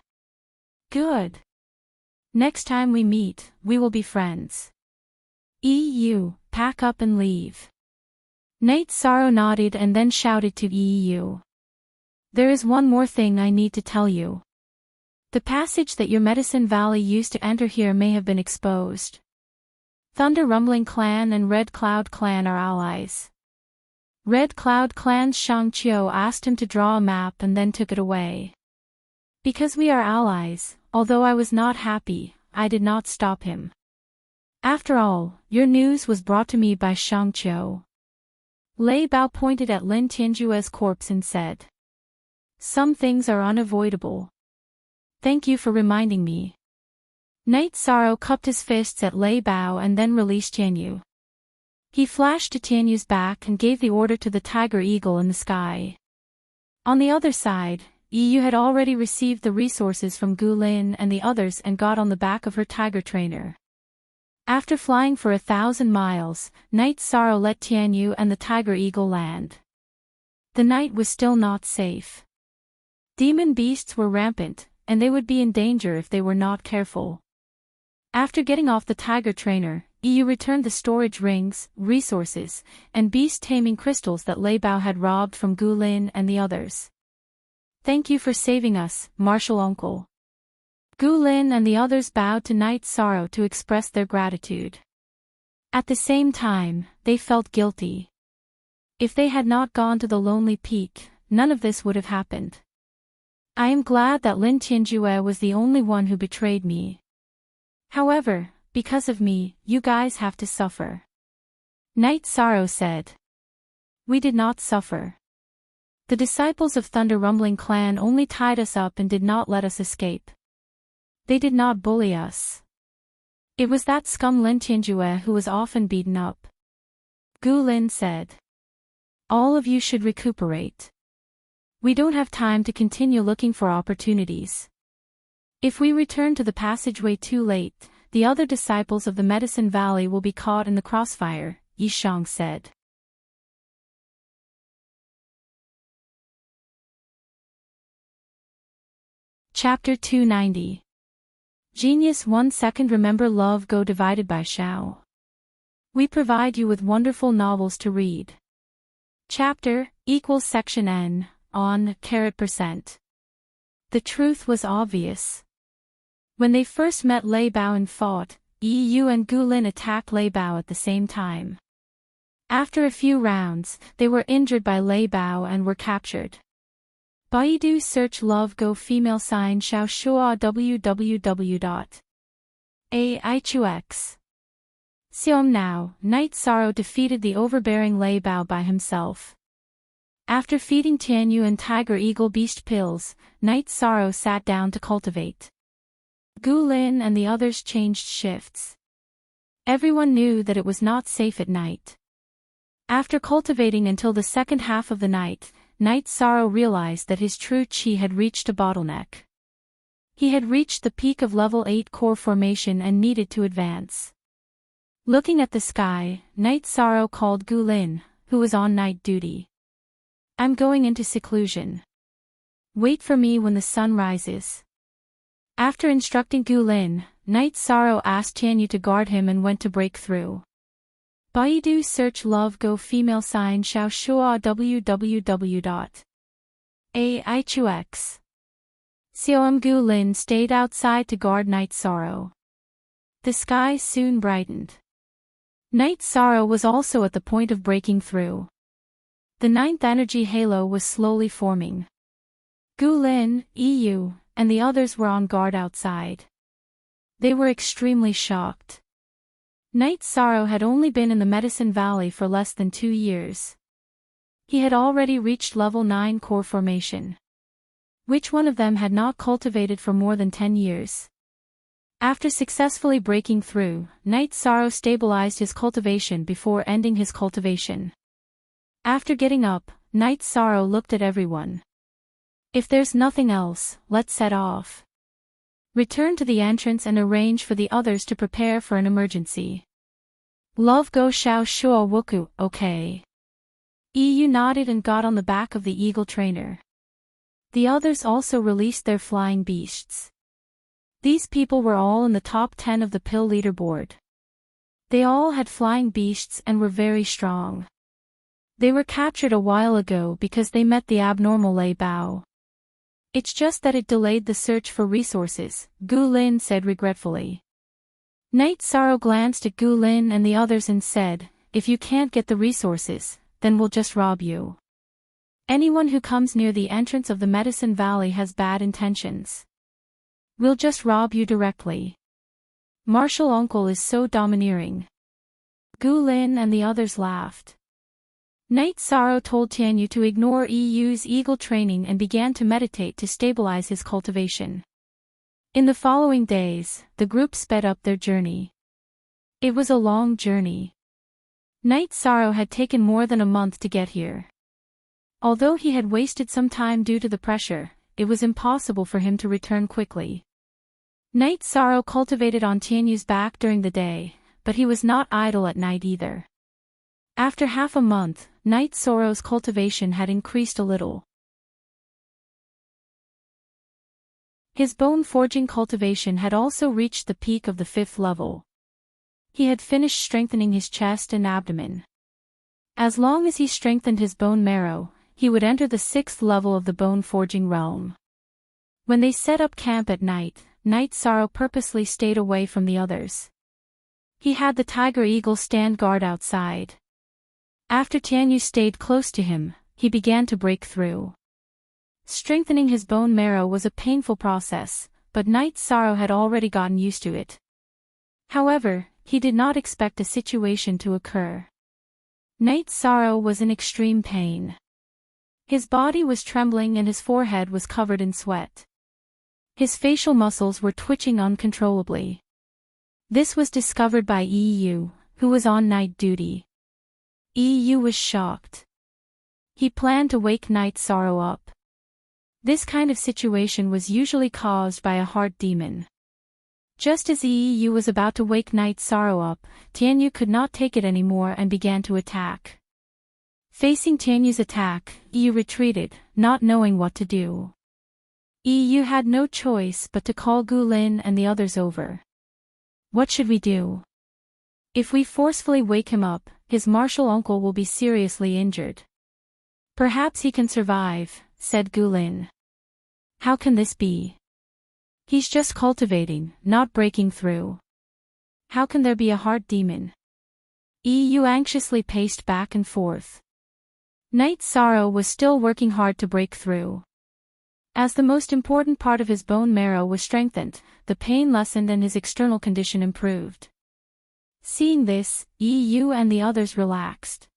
"Good. Next time we meet, we will be friends. EU, pack up and leave." Knight Sorrow nodded and then shouted to EU. "There is one more thing I need to tell you. The passage that your Medicine Valley used to enter here may have been exposed. Thunder Rumbling Clan and Red Cloud Clan are allies. Red Cloud Clan's Shang Qiu asked him to draw a map and then took it away. Because we are allies, although I was not happy, I did not stop him. After all, your news was brought to me by Shang Qiu." Lei Bao pointed at Lin Tianjue's corpse and said, "Some things are unavoidable. Thank you for reminding me." Knight Sorrow cupped his fists at Lei Bao and then released Tianyu. He flashed to Tianyu's back and gave the order to the tiger eagle in the sky. On the other side, Yu had already received the resources from Gu Lin and the others and got on the back of her tiger trainer. After flying for 1,000 miles, Knight Sorrow let Tianyu and the tiger eagle land. The night was still not safe. Demon beasts were rampant, and they would be in danger if they were not careful. After getting off the tiger trainer, Yu returned the storage rings, resources, and beast-taming crystals that Lei Bao had robbed from Gu Lin and the others. "Thank you for saving us, Martial Uncle." Gu Lin and the others bowed to Knight Sorrow to express their gratitude. At the same time, they felt guilty. If they had not gone to the Lonely Peak, none of this would have happened. I am glad that Lin Tianjue was the only one who betrayed me. However, because of me, you guys have to suffer. Knight Sorrow said. We did not suffer. The disciples of Thunder Rumbling Clan only tied us up and did not let us escape. They did not bully us. It was that scum Lin Tianjue who was often beaten up. Gu Lin said. All of you should recuperate. We don't have time to continue looking for opportunities. If we return to the passageway too late, the other disciples of the Medicine Valley will be caught in the crossfire, Yishang said. Chapter 290. Genius 1 second. Remember love go divided by Shao. We provide you with wonderful novels to read. Chapter = section N on %. The truth was obvious. When they first met Lei Bao and fought, Yu and Gu Lin attacked Lei Bao at the same time. After a few rounds, they were injured by Lei Bao and were captured. Baidu search love go female sign Shao Shua www.aichux. Xiom now, Knight Sorrow defeated the overbearing Lei Bao by himself. After feeding Tianyu and Tiger Eagle Beast pills, Knight Sorrow sat down to cultivate. Gu Lin and the others changed shifts. Everyone knew that it was not safe at night. After cultivating until the second half of the night, Knight Sorrow realized that his true qi had reached a bottleneck. He had reached the peak of level 8 core formation and needed to advance. Looking at the sky, Night Sorrow called Gu Lin, who was on night duty. I'm going into seclusion. Wait for me when the sun rises. After instructing Gu Lin, Night Sorrow asked Tianyu to guard him and went to break through. Baidu search love go female sign xiao shua www.aichux. Xiaom Gu Lin stayed outside to guard Night Sorrow. The sky soon brightened. Night Sorrow was also at the point of breaking through. The ninth energy halo was slowly forming. Gu Lin, EU, and the others were on guard outside. They were extremely shocked. Night Sorrow had only been in the Medicine Valley for less than 2 years. He had already reached level 9 core formation. Which one of them had not cultivated for more than 10 years? After successfully breaking through, Night Sorrow stabilized his cultivation before ending his cultivation. After getting up, Night Sorrow looked at everyone. If there's nothing else, let's set off. Return to the entrance and arrange for the others to prepare for an emergency. Love go xiao shua wuku, okay. EU nodded and got on the back of the eagle trainer. The others also released their flying beasts. These people were all in the top 10 of the pill leaderboard. They all had flying beasts and were very strong. They were captured a while ago because they met the abnormal Lei Bao. It's just that it delayed the search for resources, Gu Lin said regretfully. Night Sorrow glanced at Gu Lin and the others and said, if you can't get the resources, then we'll just rob you. Anyone who comes near the entrance of the Medicine Valley has bad intentions. We'll just rob you directly. Martial Uncle is so domineering. Gu Lin and the others laughed. Night Sorrow told Tianyu to ignore EU's eagle training and began to meditate to stabilize his cultivation. In the following days, the group sped up their journey. It was a long journey. Night Sorrow had taken more than a month to get here. Although he had wasted some time due to the pressure, it was impossible for him to return quickly. Night Sorrow cultivated on Tianyu's back during the day, but he was not idle at night either. After half a month, Night Sorrow's cultivation had increased a little. His bone forging cultivation had also reached the peak of the 5th level. He had finished strengthening his chest and abdomen. As long as he strengthened his bone marrow, he would enter the 6th level of the bone forging realm. When they set up camp at night, Night Sorrow purposely stayed away from the others. He had the Tiger Eagle stand guard outside. After Tianyu stayed close to him, he began to break through. Strengthening his bone marrow was a painful process, but Night Sorrow had already gotten used to it. However, he did not expect a situation to occur. Night Sorrow was in extreme pain. His body was trembling and his forehead was covered in sweat. His facial muscles were twitching uncontrollably. This was discovered by EU, who was on night duty. EU was shocked. He planned to wake Night Sorrow up. This kind of situation was usually caused by a heart demon. Just as EU was about to wake Night Sorrow up, Tianyu could not take it anymore and began to attack. Facing Tianyu's attack, EU retreated, not knowing what to do. EU had no choice but to call Gu Lin and the others over. What should we do? If we forcefully wake him up, his martial uncle will be seriously injured. Perhaps he can survive, said Gu Lin. How can this be? He's just cultivating, not breaking through. How can there be a heart demon? EU anxiously paced back and forth. Night Sorrow was still working hard to break through. As the most important part of his bone marrow was strengthened, the pain lessened and his external condition improved. Seeing this, EU and the others relaxed.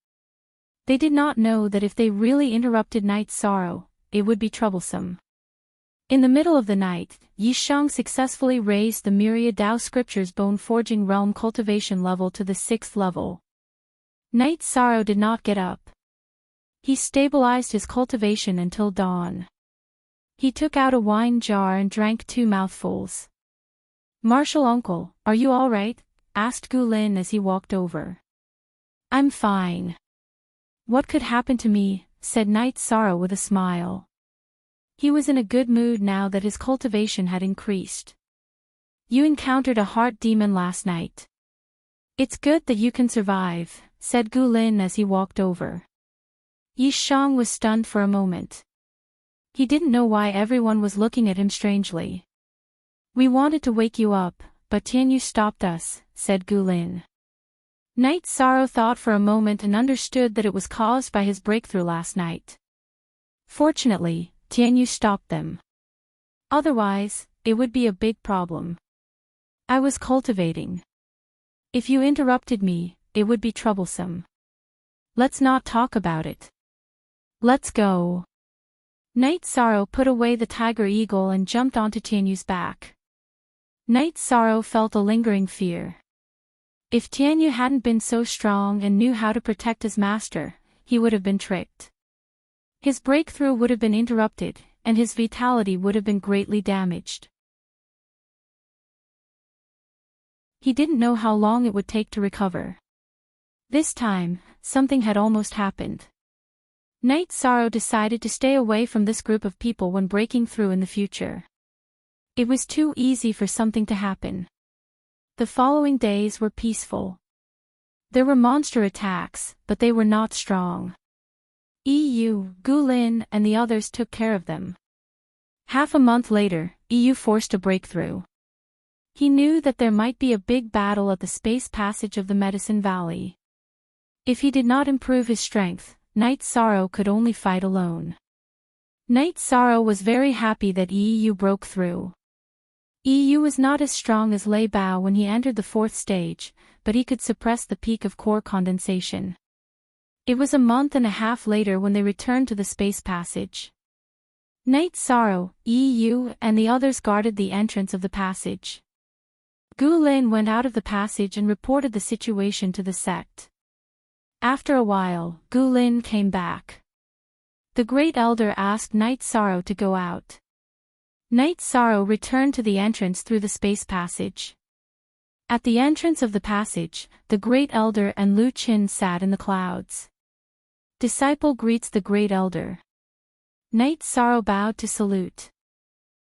They did not know that if they really interrupted Night Sorrow, it would be troublesome. In the middle of the night, Yishang successfully raised the Myriad Tao Scriptures bone forging realm cultivation level to the 6th level. Night Sorrow did not get up. He stabilized his cultivation until dawn. He took out a wine jar and drank 2 mouthfuls. "Martial uncle, are you all right?" asked Gulin as he walked over. "I'm fine." "What could happen to me?" said Knight Sorrow with a smile. He was in a good mood now that his cultivation had increased. "You encountered a heart demon last night. It's good that you can survive," said Gulin as he walked over. Yi Shang was stunned for a moment. He didn't know why everyone was looking at him strangely. "We wanted to wake you up, but Tianyu stopped us," said Gulin. Knight Sorrow thought for a moment and understood that it was caused by his breakthrough last night. Fortunately, Tianyu stopped them. Otherwise, it would be a big problem. "I was cultivating. If you interrupted me, it would be troublesome. Let's not talk about it. Let's go." Knight Sorrow put away the tiger eagle and jumped onto Tianyu's back. Knight Sorrow felt a lingering fear. If Tianyu hadn't been so strong and knew how to protect his master, he would have been tricked. His breakthrough would have been interrupted, and his vitality would have been greatly damaged. He didn't know how long it would take to recover. This time, something had almost happened. Knight Sorrow decided to stay away from this group of people when breaking through in the future. It was too easy for something to happen. The following days were peaceful. There were monster attacks, but they were not strong. EU, Gulin, and the others took care of them. Half a month later, EU forced a breakthrough. He knew that there might be a big battle at the space passage of the Medicine Valley. If he did not improve his strength, Knight Sorrow could only fight alone. Knight Sorrow was very happy that EU broke through. EU was not as strong as Lei Bao when he entered the 4th stage, but he could suppress the peak of core condensation. It was a month and a half later when they returned to the space passage. Knight Sorrow, EU, and the others guarded the entrance of the passage. Gulin went out of the passage and reported the situation to the sect. After a while, Gulin came back. The Great Elder asked Knight Sorrow to go out. Knight Sorrow returned to the entrance through the space passage. At the entrance of the passage, the Great Elder and Lu Qin sat in the clouds. Disciple greets the Great Elder. Knight Sorrow bowed to salute.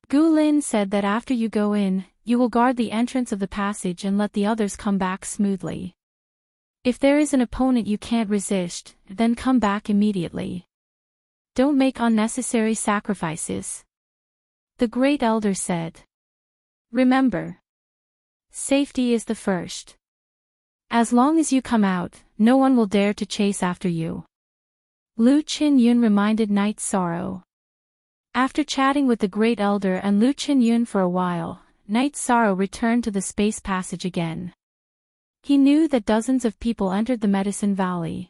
Gulin said that after you go in, you will guard the entrance of the passage and let the others come back smoothly. If there is an opponent you can't resist, then come back immediately. Don't make unnecessary sacrifices. The Great Elder said. Remember, safety is the first. As long as you come out, no one will dare to chase after you. Lu Qinyun reminded Knight Sorrow. After chatting with the Great Elder and Lu Qinyun for a while, Knight Sorrow returned to the space passage again. He knew that dozens of people entered the Medicine Valley.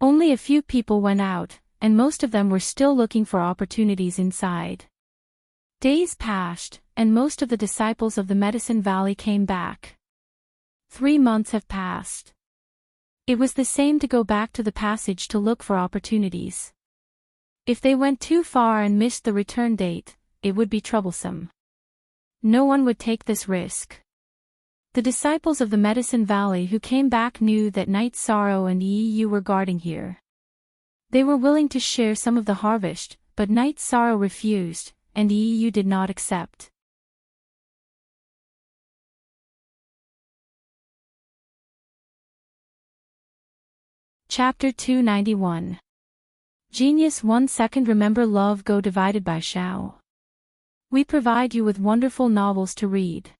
Only a few people went out, and most of them were still looking for opportunities inside. Days passed, and most of the disciples of the Medicine Valley came back. 3 months have passed. It was the same to go back to the passage to look for opportunities. If they went too far and missed the return date, it would be troublesome. No one would take this risk. The disciples of the Medicine Valley who came back knew that Knight Sorrow and EU were guarding here. They were willing to share some of the harvest, but Knight Sorrow refused, and EU did not accept. Chapter 291. Genius 1 second. Remember love go divided by Shao. We provide you with wonderful novels to read.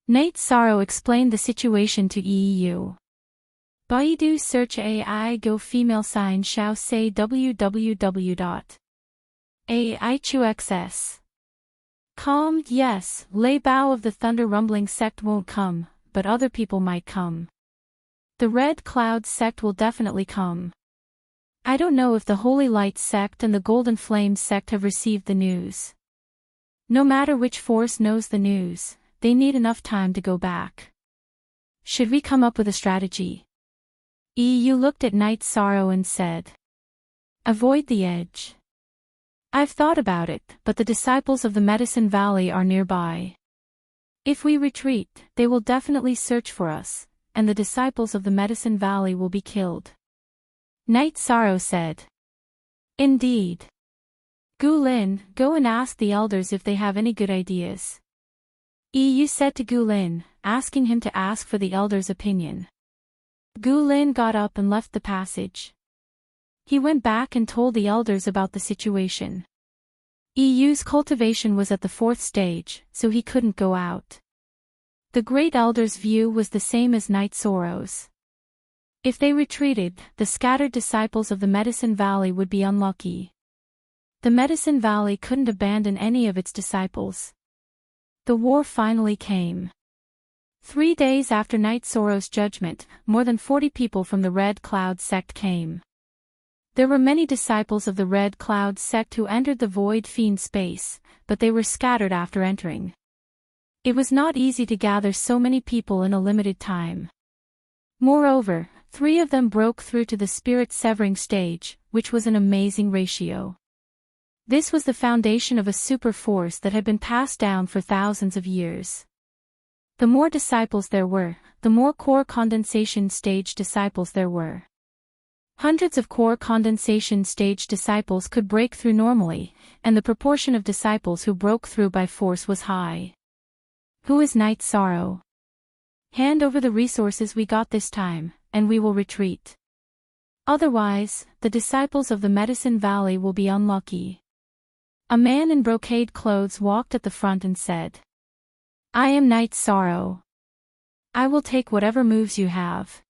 Knight Sorrow explained the situation to EU. Baidu search AI go female sign Shao say www.aichuxs.com. Yes, Lei Bao of the Thunder Rumbling sect won't come, but other people might come. The Red Cloud sect will definitely come. I don't know if the Holy Light sect and the Golden Flame sect have received the news. No matter which force knows the news, they need enough time to go back. Should we come up with a strategy? EU looked at Knight Sorrow and said. Avoid the edge. I've thought about it, but the disciples of the Medicine Valley are nearby. If we retreat, they will definitely search for us, and the disciples of the Medicine Valley will be killed. Night Sorrow said. Indeed. Gu Lin, go and ask the elders if they have any good ideas. Yu said to Gu Lin, asking him to ask for the elders' opinion. Gu Lin got up and left the passage. He went back and told the elders about the situation. Yu's cultivation was at the 4th stage, so he couldn't go out. The great elders' view was the same as Night Sorrow's. If they retreated, the scattered disciples of the Medicine Valley would be unlucky. The Medicine Valley couldn't abandon any of its disciples. The war finally came. 3 days after Night Sorrow's judgment, more than 40 people from the Red Cloud sect came. There were many disciples of the Red Cloud sect who entered the Void Fiend space, but they were scattered after entering. It was not easy to gather so many people in a limited time. Moreover, 3 of them broke through to the spirit severing stage, which was an amazing ratio. This was the foundation of a super force that had been passed down for thousands of years. The more disciples there were, the more core condensation stage disciples there were. Hundreds of core condensation stage disciples could break through normally, and the proportion of disciples who broke through by force was high. Who is Night Sorrow? Hand over the resources we got this time, and we will retreat. Otherwise, the disciples of the Medicine Valley will be unlucky. A man in brocade clothes walked at the front and said, I am Night Sorrow. I will take whatever moves you have.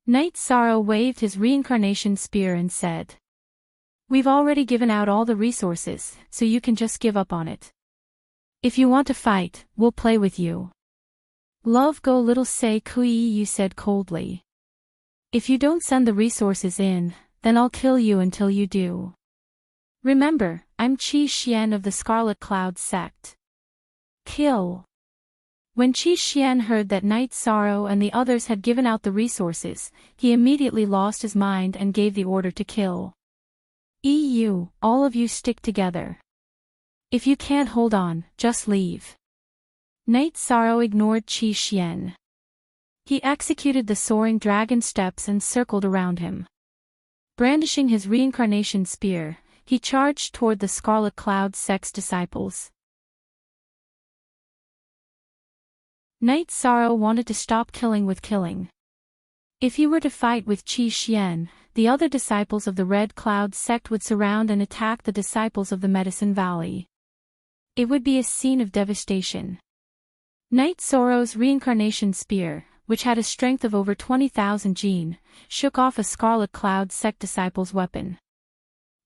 Night Sorrow waved his reincarnation spear and said, We've already given out all the resources, so you can just give up on it. If you want to fight, we'll play with you. Love go little say kui, you said coldly. If you don't send the resources in, then I'll kill you until you do. Remember, I'm Qi Xian of the Scarlet Cloud sect. Kill. When Qi Xian heard that Night Sorrow and the others had given out the resources, he immediately lost his mind and gave the order to kill. All of you stick together. If you can't hold on, just leave. Night Sorrow ignored Qi Xian. He executed the soaring dragon steps and circled around him. Brandishing his reincarnation spear, he charged toward the Scarlet Cloud sect's disciples. Night Sorrow wanted to stop killing with killing. If he were to fight with Qi Xian, the other disciples of the Red Cloud sect would surround and attack the disciples of the Medicine Valley. It would be a scene of devastation. Night Sorrow's reincarnation spear, which had a strength of over 20,000 jin, shook off a Scarlet Cloud sect disciple's weapon.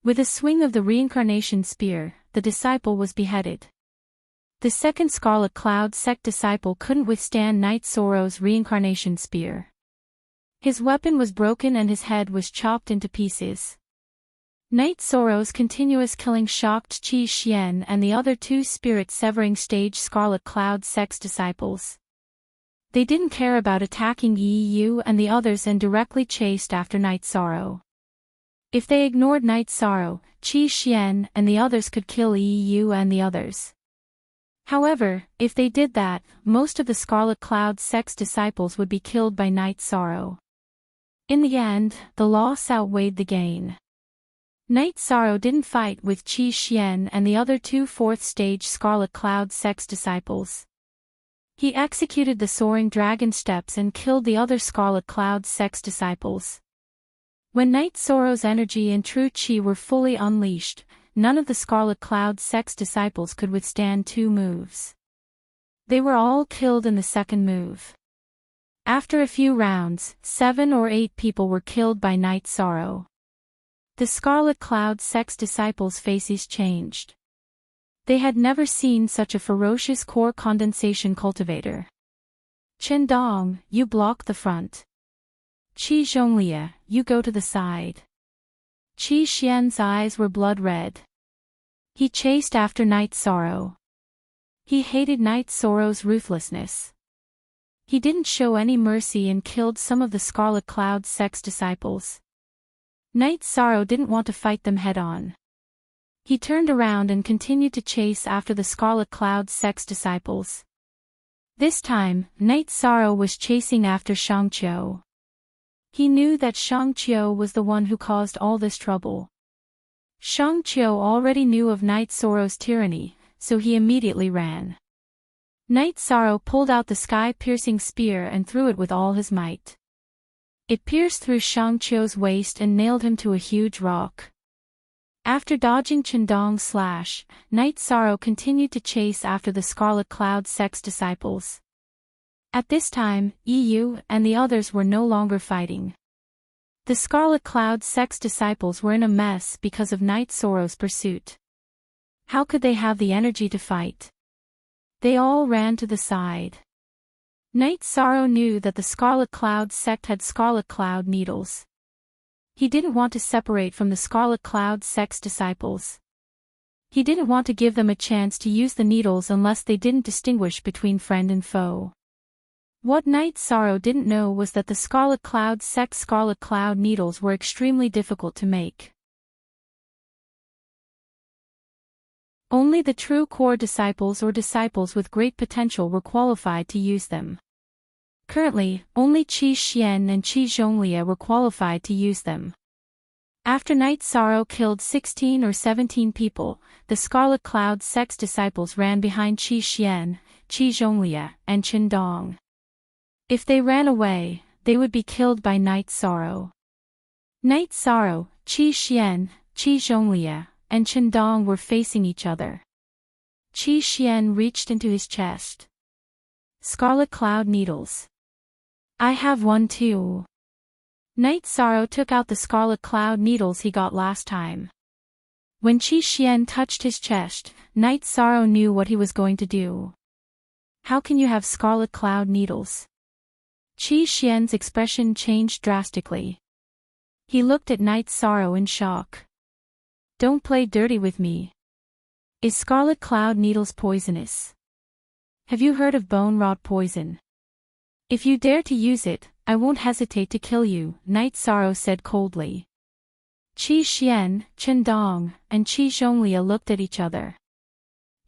With a swing of the reincarnation spear, the disciple was beheaded. The second Scarlet Cloud sect disciple couldn't withstand Night Sorrow's reincarnation spear. His weapon was broken and his head was chopped into pieces. Night Sorrow's continuous killing shocked Qi Xian and the other 2 spirit-severing stage Scarlet Cloud sect's disciples. They didn't care about attacking Yu and the others and directly chased after Night Sorrow. If they ignored Night Sorrow, Qi Xian and the others could kill Yu and the others. However, if they did that, most of the Scarlet Cloud sect's disciples would be killed by Night Sorrow. In the end, the loss outweighed the gain. Night Sorrow didn't fight with Qi Xian and the other 2 4th-stage Scarlet Cloud sect's disciples. He executed the soaring dragon steps and killed the other Scarlet Cloud sect's disciples. When Night Sorrow's energy and true Qi were fully unleashed, none of the Scarlet Cloud sect's disciples could withstand 2 moves. They were all killed in the second move. After a few rounds, 7 or 8 people were killed by Night Sorrow. The Scarlet Cloud sect's disciples' faces changed. They had never seen such a ferocious core condensation cultivator. Chen Dong, you block the front. Qi Zhonglia, you go to the side. Qi Xian's eyes were blood red. He chased after Night Sorrow. He hated Night Sorrow's ruthlessness. He didn't show any mercy and killed some of the Scarlet Cloud sect's disciples. Night Sorrow didn't want to fight them head-on. He turned around and continued to chase after the Scarlet Cloud's sex disciples. This time, Night Sorrow was chasing after Shangqiu. He knew that Shangqiu was the one who caused all this trouble. Shangqiu already knew of Night Sorrow's tyranny, so he immediately ran. Night Sorrow pulled out the sky-piercing spear and threw it with all his might. It pierced through Shangqiu's waist and nailed him to a huge rock. After dodging Qindong's slash, Night Sorrow continued to chase after the Scarlet Cloud's sex disciples. At this time, Yu and the others were no longer fighting. The Scarlet Cloud's sex disciples were in a mess because of Night Sorrow's pursuit. How could they have the energy to fight? They all ran to the side. Night Sorrow knew that the Scarlet Cloud sect had Scarlet Cloud needles. He didn't want to separate from the Scarlet Cloud sex disciples. He didn't want to give them a chance to use the needles unless they didn't distinguish between friend and foe. What Night Sorrow didn't know was that the Scarlet Cloud sex Scarlet Cloud needles were extremely difficult to make. Only the true core disciples or disciples with great potential were qualified to use them. Currently, only Qi Xian and Qi Zhonglia were qualified to use them. After Night Sorrow killed 16 or 17 people, the Scarlet Cloud sex disciples ran behind Qi Xian, Qi Zhonglia, and Qindong. If they ran away, they would be killed by Night Sorrow. Night Sorrow, Qi Xian, Qi Zhonglia, and Qindong were facing each other. Qi Xian reached into his chest. Scarlet Cloud needles. I have one too. Night Sorrow took out the Scarlet Cloud needles he got last time. When Qi Xian touched his chest, Night Sorrow knew what he was going to do. How can you have Scarlet Cloud needles? Qi Xian's expression changed drastically. He looked at Night Sorrow in shock. Don't play dirty with me. Is Scarlet Cloud needles poisonous? Have you heard of bone rot poison? If you dare to use it, I won't hesitate to kill you, Night Sorrow said coldly. Qi Xian, Qindong, and Qi Zhonglia looked at each other.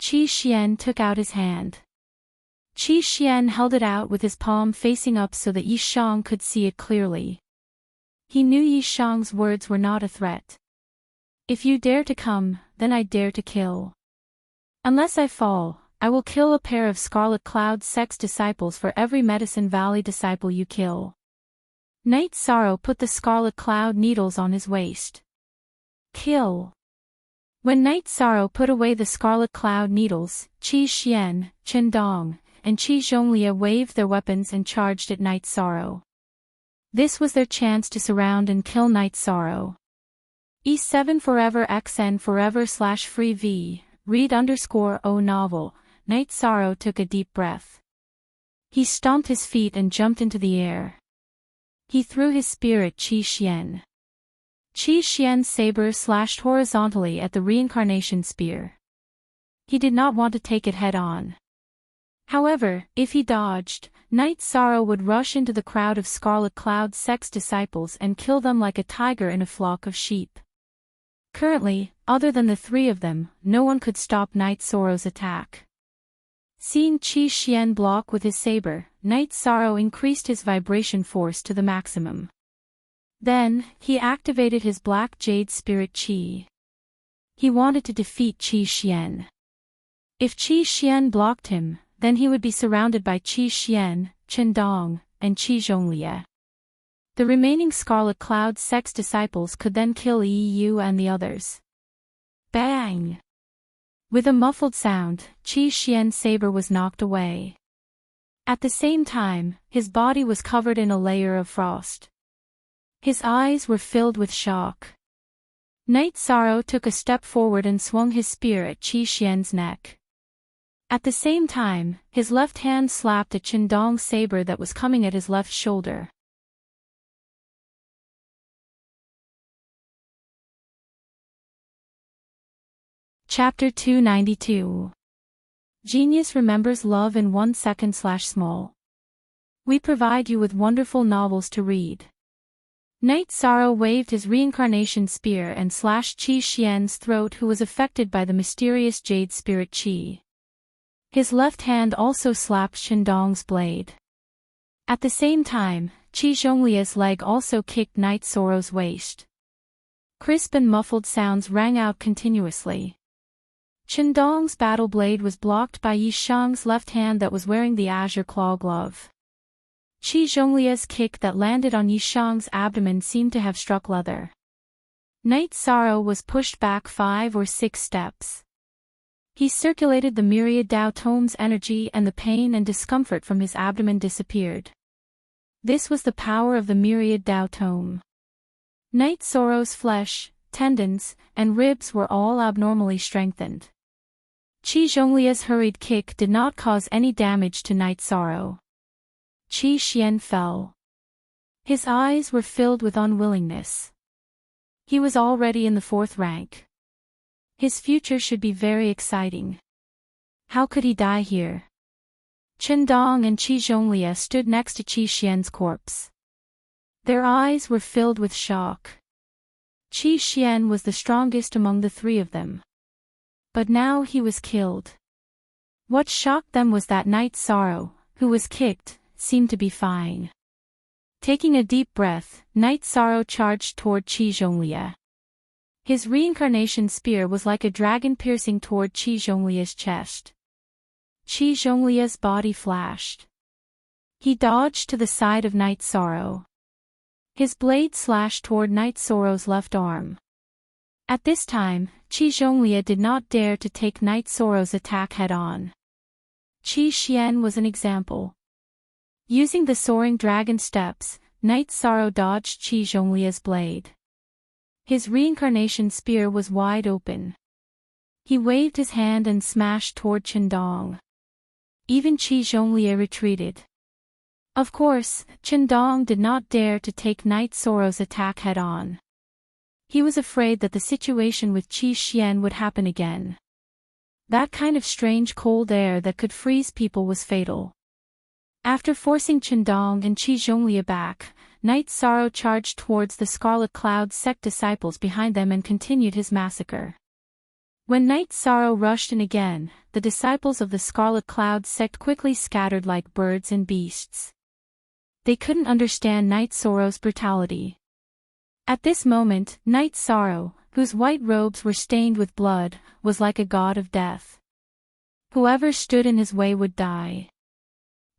Qi Xian took out his hand. Qi Xian held it out with his palm facing up so that Yi Shang could see it clearly. He knew Yi Shang's words were not a threat. If you dare to come, then I dare to kill. Unless I fall, I will kill a pair of Scarlet Cloud sex disciples for every Medicine Valley disciple you kill. Night Sorrow put the Scarlet Cloud needles on his waist. Kill. When Night Sorrow put away the Scarlet Cloud needles, Qi Xian, Qindong, and Qi Zhonglia waved their weapons and charged at Night Sorrow. This was their chance to surround and kill Night Sorrow. E7 Forever XN Forever /free V, read _O novel. Night Sorrow took a deep breath. He stomped his feet and jumped into the air. He threw his spear at Qi Xian. Qi Xian's saber slashed horizontally at the reincarnation spear. He did not want to take it head-on. However, if he dodged, Night Sorrow would rush into the crowd of Scarlet Cloud sex disciples and kill them like a tiger in a flock of sheep. Currently, other than the three of them, no one could stop Night Sorrow's attack. Seeing Qi Xian block with his saber, Night Sorrow increased his vibration force to the maximum. Then, he activated his Black Jade Spirit Qi. He wanted to defeat Qi Xian. If Qi Xian blocked him, then he would be surrounded by Qi Xian, Qindong, and Qi Zhonglia. The remaining Scarlet Cloud sex disciples could then kill Yu and the others. Bang! With a muffled sound, Qi Xian's saber was knocked away. At the same time, his body was covered in a layer of frost. His eyes were filled with shock. Night Sorrow took a step forward and swung his spear at Qi Xian's neck. At the same time, his left hand slapped at Qindong's saber that was coming at his left shoulder. Chapter 292. Genius remembers love in 1 second /small. We provide you with wonderful novels to read. Night Sorrow waved his reincarnation spear and slashed Qi Xian's throat, who was affected by the mysterious jade spirit Qi. His left hand also slapped Qindong's blade. At the same time, Qi Zhonglia's leg also kicked Night Sorrow's waist. Crisp and muffled sounds rang out continuously. Qindong's battle blade was blocked by Yi Shang's left hand that was wearing the azure claw glove. Qi Zhonglia's kick that landed on Yi Shang's abdomen seemed to have struck leather. Night Sorrow was pushed back 5 or 6 steps. He circulated the myriad Dao Tome's energy, and the pain and discomfort from his abdomen disappeared. This was the power of the myriad Dao Tome. Night Sorrow's flesh, tendons, and ribs were all abnormally strengthened. Qi Zhonglia's hurried kick did not cause any damage to Night Sorrow. Qi Xian fell. His eyes were filled with unwillingness. He was already in the 4th rank. His future should be very exciting. How could he die here? Qindong and Qi Zhonglia stood next to Qi Xian's corpse. Their eyes were filled with shock. Qi Xian was the strongest among the 3 of them. But now he was killed. What shocked them was that Night Sorrow, who was kicked, seemed to be fine. Taking a deep breath, Night Sorrow charged toward Qi Zhonglia. His reincarnation spear was like a dragon piercing toward Qi Zhonglia's chest. Qi Zhonglia's body flashed. He dodged to the side of Night Sorrow. His blade slashed toward Night Sorrow's left arm. At this time, Qi Zhonglia did not dare to take Night Sorrow's attack head-on. Qi Xian was an example. Using the soaring dragon steps, Night Sorrow dodged Qi Zhonglia's blade. His reincarnation spear was wide open. He waved his hand and smashed toward Qindong. Even Qi Zhonglia retreated. Of course, Qindong did not dare to take Night Sorrow's attack head-on. He was afraid that the situation with Qi Xian would happen again. That kind of strange cold air that could freeze people was fatal. After forcing Qindong and Qi Zhonglia back, Night Sorrow charged towards the Scarlet Cloud sect disciples behind them and continued his massacre. When Night Sorrow rushed in again, the disciples of the Scarlet Cloud sect quickly scattered like birds and beasts. They couldn't understand Night Sorrow's brutality. At this moment, Night Sorrow, whose white robes were stained with blood, was like a god of death. Whoever stood in his way would die.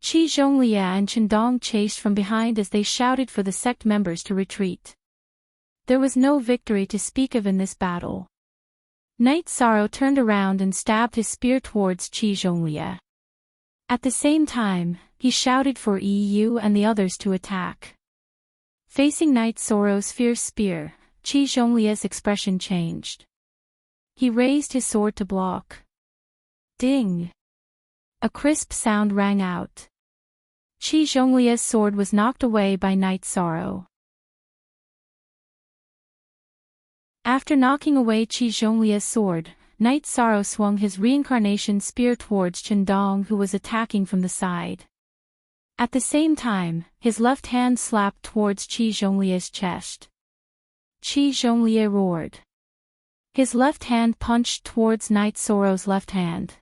Qi Zhonglia and Qindong chased from behind as they shouted for the sect members to retreat. There was no victory to speak of in this battle. Night Sorrow turned around and stabbed his spear towards Qi Zhonglia. At the same time, he shouted for EU and the others to attack. Facing Night Sorrow's fierce spear, Qi Zhonglia's expression changed. He raised his sword to block. Ding! A crisp sound rang out. Qi Zhonglia's sword was knocked away by Night Sorrow. After knocking away Qi Zhonglia's sword, Night Sorrow swung his reincarnation spear towards Qindong, who was attacking from the side. At the same time, his left hand slapped towards Qi Zhonglia's chest. Qi Zhonglia roared. His left hand punched towards Night Sorrow's left hand.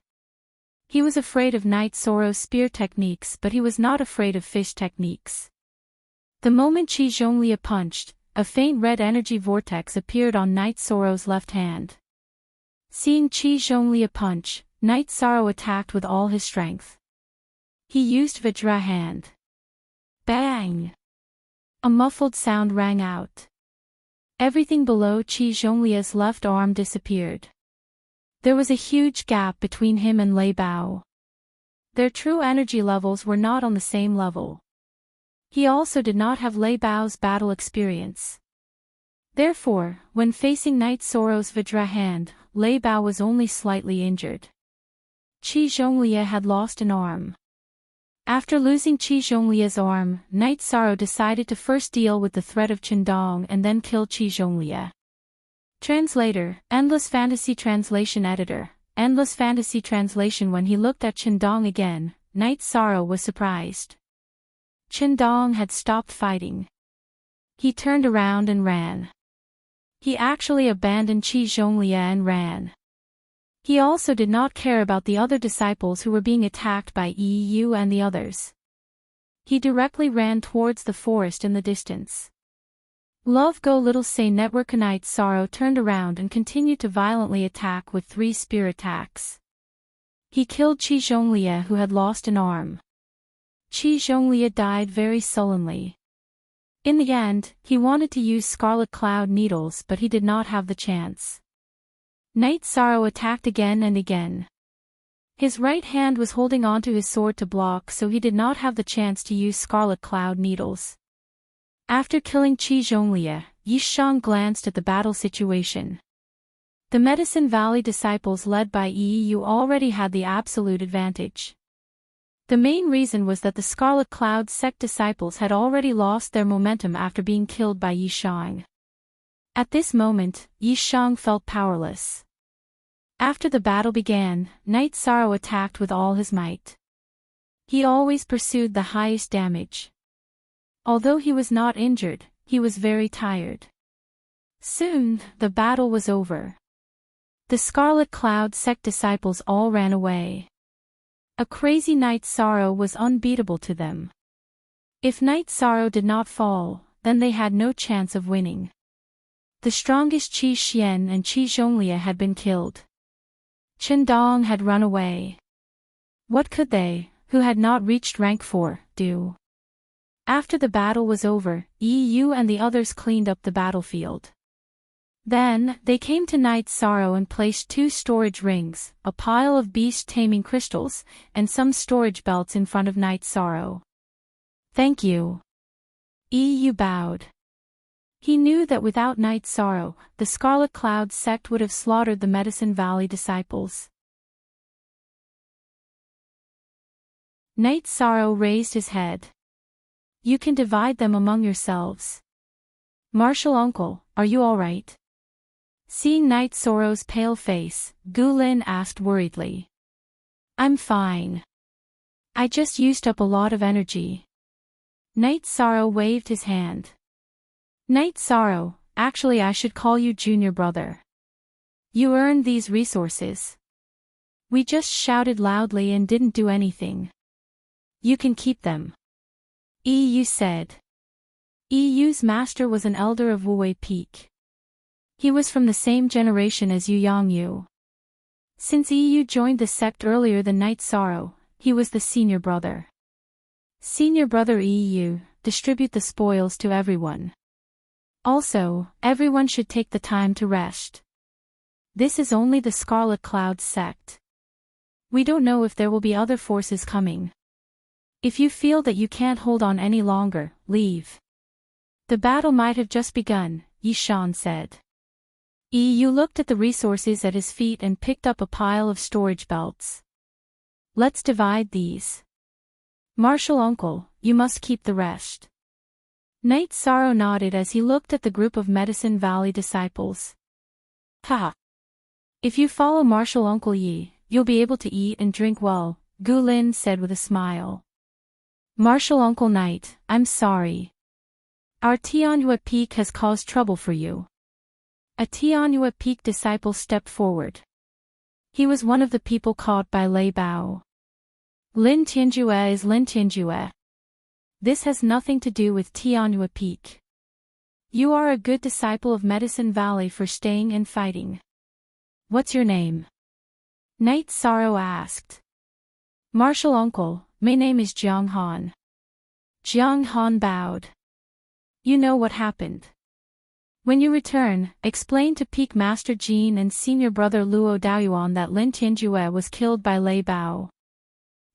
He was afraid of Night Sorrow's spear techniques, but he was not afraid of fish techniques. The moment Qi Zhonglia punched, a faint red energy vortex appeared on Night Sorrow's left hand. Seeing Qi Zhonglia punch, Night Sorrow attacked with all his strength. He used Vajra hand. Bang! A muffled sound rang out. Everything below Qi Zhonglia's left arm disappeared. There was a huge gap between him and Lei Bao. Their true energy levels were not on the same level. He also did not have Lei Bao's battle experience. Therefore, when facing Night Sorrow's Vajra hand, Lei Bao was only slightly injured. Qi Zhonglia had lost an arm. After losing Qi Zhonglia's arm, Night Sorrow decided to first deal with the threat of Qindong and then kill Qi Zhonglia. Translator, Endless Fantasy Translation Editor, Endless Fantasy Translation. When he looked at Qindong again, Night Sorrow was surprised. Qindong had stopped fighting. He turned around and ran. He actually abandoned Qi Zhonglie and ran. He also did not care about the other disciples who were being attacked by Yu and the others. He directly ran towards the forest in the distance. Love Go Little Say Network. Night Sorrow turned around and continued to violently attack with 3 spear attacks. He killed Qi Zhonglie, who had lost an arm. Qi Zhonglie died very sullenly. In the end, he wanted to use Scarlet Cloud Needles, but he did not have the chance. Night Sorrow attacked again and again. His right hand was holding onto his sword to block, so he did not have the chance to use Scarlet Cloud Needles. After killing Qi Zhonglie, Yishang glanced at the battle situation. The Medicine Valley disciples led by Yu already had the absolute advantage. The main reason was that the Scarlet Cloud sect disciples had already lost their momentum after being killed by Yishang. At this moment, Yishang felt powerless. After the battle began, Night Sorrow attacked with all his might. He always pursued the highest damage. Although he was not injured, he was very tired. Soon, the battle was over. The Scarlet Cloud sect disciples all ran away. A crazy Night Sorrow was unbeatable to them. If Night Sorrow did not fall, then they had no chance of winning. The strongest Qi Xian and Qi Zhonglie had been killed. Chen Dong had run away. What could they, who had not reached rank 4, do? After the battle was over, Yu and the others cleaned up the battlefield. Then, they came to Night Sorrow and placed 2 storage rings, a pile of beast-taming crystals, and some storage belts in front of Night Sorrow. Thank you. Yu bowed. He knew that without Night Sorrow, the Scarlet Cloud sect would have slaughtered the Medicine Valley disciples. Night Sorrow raised his head. You can divide them among yourselves. Martial Uncle, are you all right? Seeing Night Sorrow's pale face, Gu Lin asked worriedly. I'm fine. I just used up a lot of energy. Night Sorrow waved his hand. Night Sorrow, actually I should call you Junior Brother. You earned these resources. We just shouted loudly and didn't do anything. You can keep them. Yu said. Yu's master was an elder of Wuwei Peak. He was from the same generation as Yu Yangyu. Since Yu joined the sect earlier than Night Sorrow, he was the senior brother. Senior brother Yu, distribute the spoils to everyone. Also, everyone should take the time to rest. This is only the Scarlet Cloud sect. We don't know if there will be other forces coming. If you feel that you can't hold on any longer, leave. The battle might have just begun, Yishan said. Yu looked at the resources at his feet and picked up a pile of storage belts. Let's divide these. Martial Uncle, you must keep the rest. Night Sorrow nodded as he looked at the group of Medicine Valley disciples. Haha. If you follow Martial Uncle Yi, you'll be able to eat and drink well, Gu Lin said with a smile. Martial Uncle Night, I'm sorry. Our Tianhua Peak has caused trouble for you. A Tianhua Peak disciple stepped forward. He was one of the people caught by Lei Bao. Lin Tianjue is Lin Tianjue. This has nothing to do with Tianhua Peak. You are a good disciple of Medicine Valley for staying and fighting. What's your name? Night Sorrow asked. Martial Uncle, my name is Jiang Han. Jiang Han bowed. You know what happened. When you return, explain to Peak Master Jean and Senior Brother Luo Daoyuan that Lin Tianjue was killed by Lei Bao.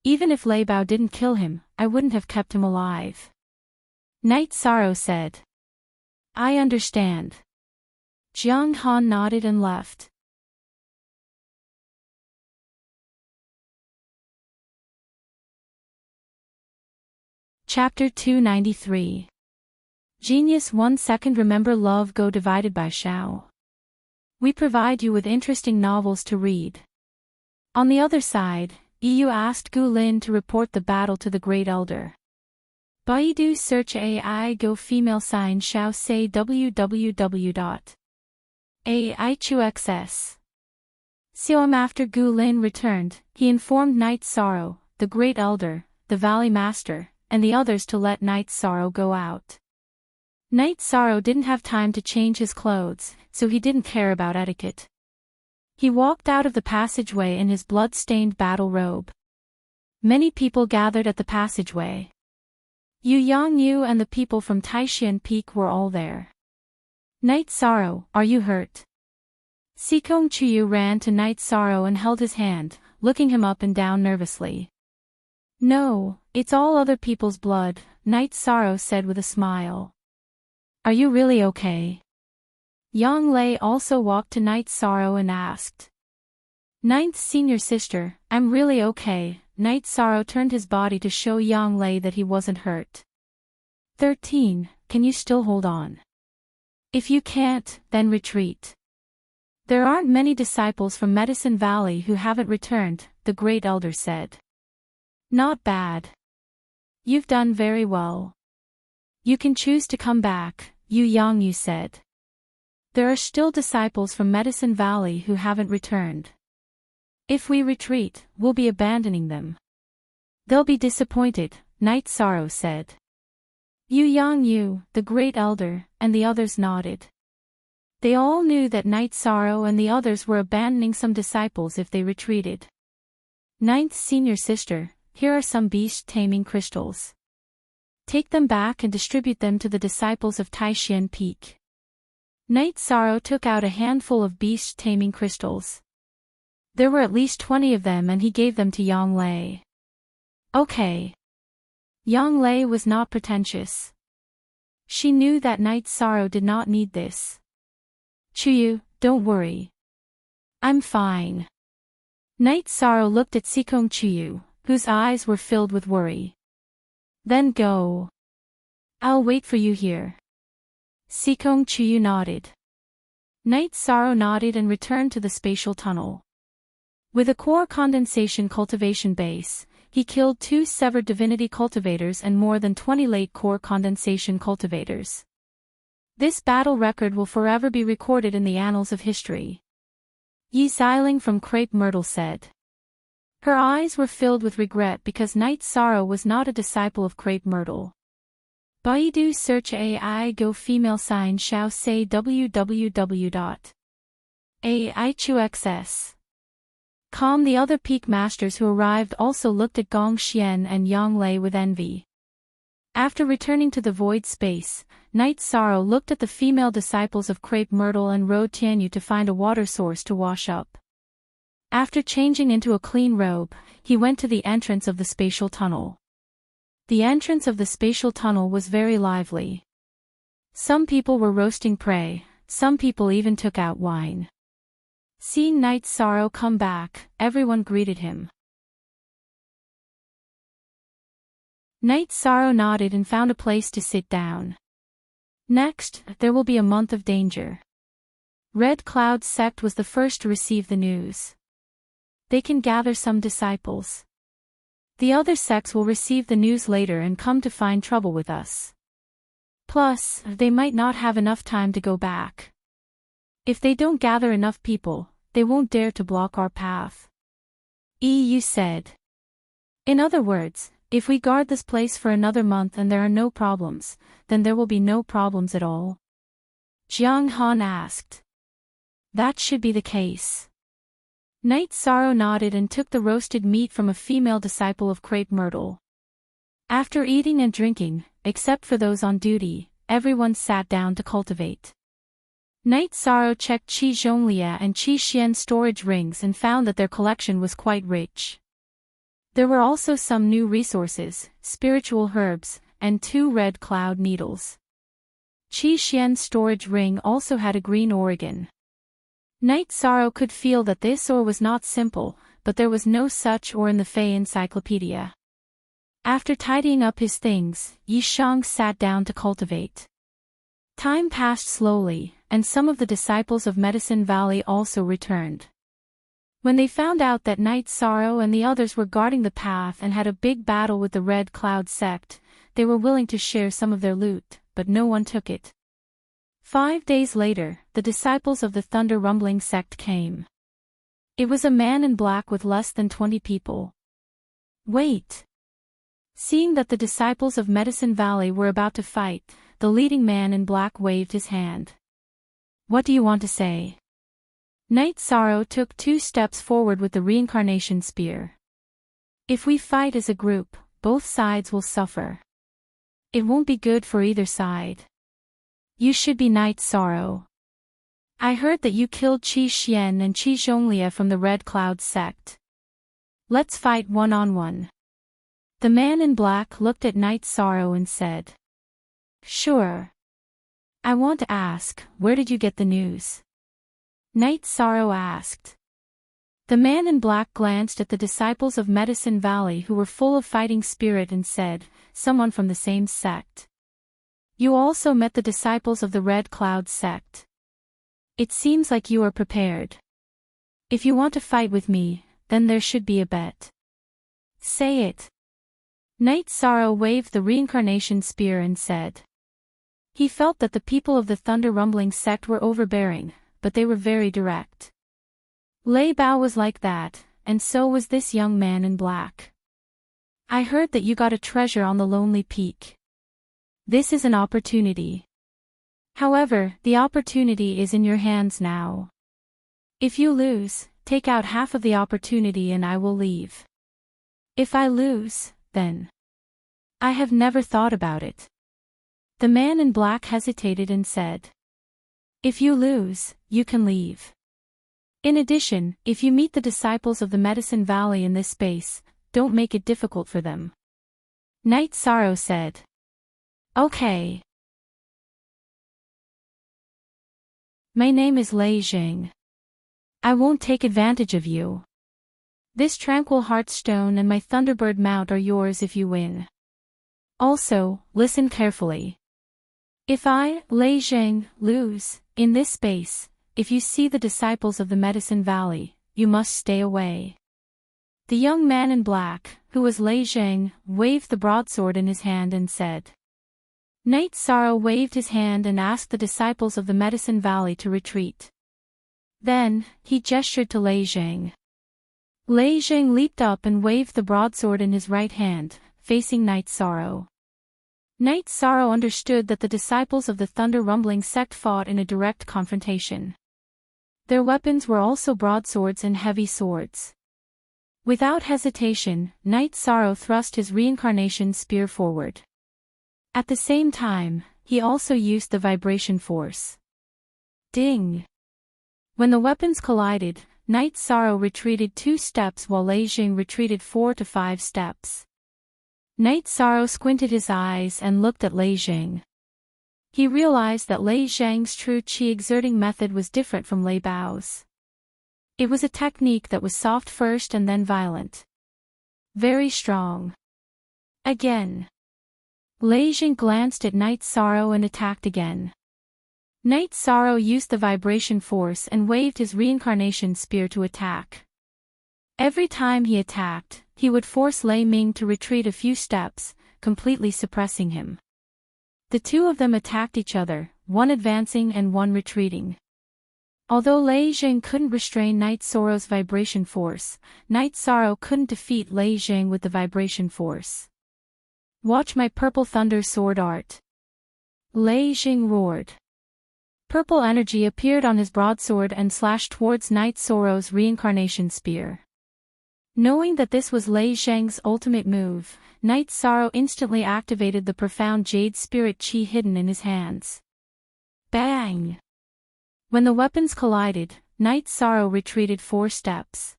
Even if Lei Bao didn't kill him, I wouldn't have kept him alive. Night Sorrow said. I understand. Jiang Han nodded and left. Chapter 293. Genius 1 second. Remember Love Go divided by Shao. We provide you with interesting novels to read. On the other side, Yu asked Gu Lin to report the battle to the Great Elder. Baidu search AI go female sign shao say www.aichuxs. After Gu Lin returned, he informed Night Sorrow, the Great Elder, the Valley Master, and the others to let Night Sorrow go out. Night Sorrow didn't have time to change his clothes, so he didn't care about etiquette. He walked out of the passageway in his blood-stained battle robe. Many people gathered at the passageway. Yu Yangyu and the people from Taishan Peak were all there. Night Sorrow, are you hurt? Sikong Chuyu ran to Night Sorrow and held his hand, looking him up and down nervously. No, it's all other people's blood, Night Sorrow said with a smile. Are you really okay? Yang Lei also walked to Night Sorrow and asked. Ninth senior sister, I'm really okay. Night Sorrow turned his body to show Yang Lei that he wasn't hurt. 13, can you still hold on? If you can't, then retreat. There aren't many disciples from Medicine Valley who haven't returned, the Great Elder said. Not bad. You've done very well. You can choose to come back, Yu Yangyu said. There are still disciples from Medicine Valley who haven't returned. If we retreat, we'll be abandoning them. They'll be disappointed, Night Sorrow said. Yu Yangyu, the Great Elder, and the others nodded. They all knew that Night Sorrow and the others were abandoning some disciples if they retreated. Ninth senior sister, here are some beast-taming crystals. Take them back and distribute them to the disciples of Taishan Peak. Night Sorrow took out a handful of beast-taming crystals. There were at least 20 of them and he gave them to Yang Lei. Okay. Yang Lei was not pretentious. She knew that Night Sorrow did not need this. Chuyu, don't worry. I'm fine. Night Sorrow looked at Sikong Chuyu, whose eyes were filled with worry. Then go. I'll wait for you here. Sikong Chuyu nodded. Night Sorrow nodded and returned to the spatial tunnel. With a core condensation cultivation base, he killed 2 severed divinity cultivators and more than 20 late core condensation cultivators. This battle record will forever be recorded in the annals of history. Yi Xiling from Crepe Myrtle said. Her eyes were filled with regret because Night Sorrow was not a disciple of Crepe Myrtle. Baidu search AI go female sign shao say www.aichuxs. The other peak masters who arrived also looked at Gong Xian and Yang Lei with envy. After returning to the void space, Night Sorrow looked at the female disciples of Crepe Myrtle and rode Tianyu to find a water source to wash up. After changing into a clean robe, he went to the entrance of the spatial tunnel. The entrance of the spatial tunnel was very lively. Some people were roasting prey, some people even took out wine. Seeing Night Sorrow come back, everyone greeted him. Night Sorrow nodded and found a place to sit down. Next, there will be a month of danger. Red Cloud sect was the first to receive the news. They can gather some disciples. The other sects will receive the news later and come to find trouble with us. Plus, they might not have enough time to go back. If they don't gather enough people, they won't dare to block our path. EU said. In other words, if we guard this place for another month and there are no problems, then there will be no problems at all. Jiang Han asked. That should be the case. Night Sorrow nodded and took the roasted meat from a female disciple of Crepe Myrtle. After eating and drinking, except for those on duty, everyone sat down to cultivate. Night Sorrow checked Qi Zhonglia and Qi Xian storage rings and found that their collection was quite rich. There were also some new resources, spiritual herbs, and 2 red cloud needles. Qi Xian's storage ring also had a green organ. Night Sorrow could feel that this ore was not simple, but there was no such ore in the Fey encyclopedia. After tidying up his things, Yi Shang sat down to cultivate. Time passed slowly, and some of the disciples of Medicine Valley also returned. When they found out that Night Sorrow and the others were guarding the path and had a big battle with the Red Cloud sect, they were willing to share some of their loot, but no one took it. 5 days later, the disciples of the thunder-rumbling sect came. It was a man in black with less than 20 people. Wait! Seeing that the disciples of Medicine Valley were about to fight, the leading man in black waved his hand. What do you want to say? Night Sorrow took 2 steps forward with the reincarnation spear. If we fight as a group, both sides will suffer. It won't be good for either side. You should be Night Sorrow. I heard that you killed Qi Xian and Qi Zhonglia from the Red Cloud sect. Let's fight one-on-one. The man in black looked at Night Sorrow and said, Sure. I want to ask, where did you get the news? Night Sorrow asked. The man in black glanced at the disciples of Medicine Valley who were full of fighting spirit and said, Someone from the same sect. You also met the disciples of the Red Cloud sect. It seems like you are prepared. If you want to fight with me, then there should be a bet. Say it. Night Sorrow waved the reincarnation spear and said. He felt that the people of the thunder-rumbling sect were overbearing, but they were very direct. Lei Bao was like that, and so was this young man in black. I heard that you got a treasure on the lonely peak. This is an opportunity. However, the opportunity is in your hands now. If you lose, take out half of the opportunity and I will leave. If I lose, then. I have never thought about it. The man in black hesitated and said. If you lose, you can leave. In addition, if you meet the disciples of the Medicine Valley in this space, don't make it difficult for them. Night Sorrow said. Okay. My name is Lei Jing. I won't take advantage of you. This tranquil heartstone and my Thunderbird mount are yours if you win. Also, listen carefully. If I, Lei Jing, lose, in this space, if you see the disciples of the Medicine Valley, you must stay away. The young man in black, who was Lei Jing, waved the broadsword in his hand and said. Night Sorrow waved his hand and asked the disciples of the Medicine Valley to retreat. Then, he gestured to Lei Jing. Lei Jing leaped up and waved the broadsword in his right hand, facing Night Sorrow. Night Sorrow understood that the disciples of the thunder-rumbling sect fought in a direct confrontation. Their weapons were also broadswords and heavy swords. Without hesitation, Night Sorrow thrust his reincarnation spear forward. At the same time, he also used the vibration force. Ding! When the weapons collided, Night Sorrow retreated 2 steps while Lei Jing retreated 4 to 5 steps. Night Sorrow squinted his eyes and looked at Lei Jing. He realized that Lei Jing's true qi exerting method was different from Lei Bao's. It was a technique that was soft first and then violent. Very strong. Again. Lei Jing glanced at Night Sorrow and attacked again. Night Sorrow used the vibration force and waved his reincarnation spear to attack. Every time he attacked, he would force Lei Ming to retreat a few steps, completely suppressing him. The two of them attacked each other, one advancing and one retreating. Although Lei Jing couldn't restrain Night Sorrow's vibration force, Night Sorrow couldn't defeat Lei Jing with the vibration force. Watch my purple thunder sword art. Lei Jing roared. Purple energy appeared on his broadsword and slashed towards Night Sorrow's reincarnation spear. Knowing that this was Lei Jing's ultimate move, Night Sorrow instantly activated the profound jade spirit qi hidden in his hands. Bang! When the weapons collided, Night Sorrow retreated 4 steps.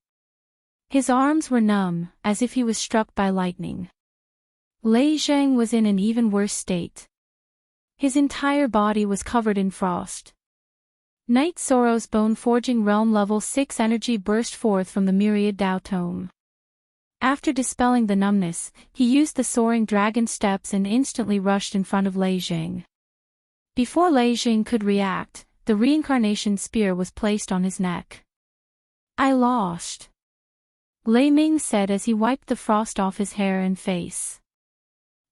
His arms were numb, as if he was struck by lightning. Lei Jing was in an even worse state. His entire body was covered in frost. Night Sorrow's bone-forging realm level 6 energy burst forth from the myriad Dao tome. After dispelling the numbness, he used the soaring dragon steps and instantly rushed in front of Lei Jing. Before Lei Jing could react, the reincarnation spear was placed on his neck. I lost. Lei Ming said as he wiped the frost off his hair and face.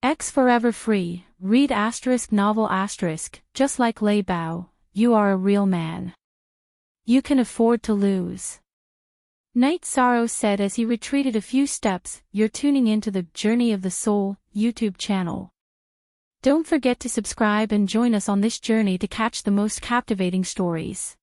X forever free, read asterisk novel asterisk, just like Lei Bao, you are a real man. You can afford to lose. Night Sorrow said as he retreated a few steps, you're tuning into the Journey of the Soul YouTube channel. Don't forget to subscribe and join us on this journey to catch the most captivating stories.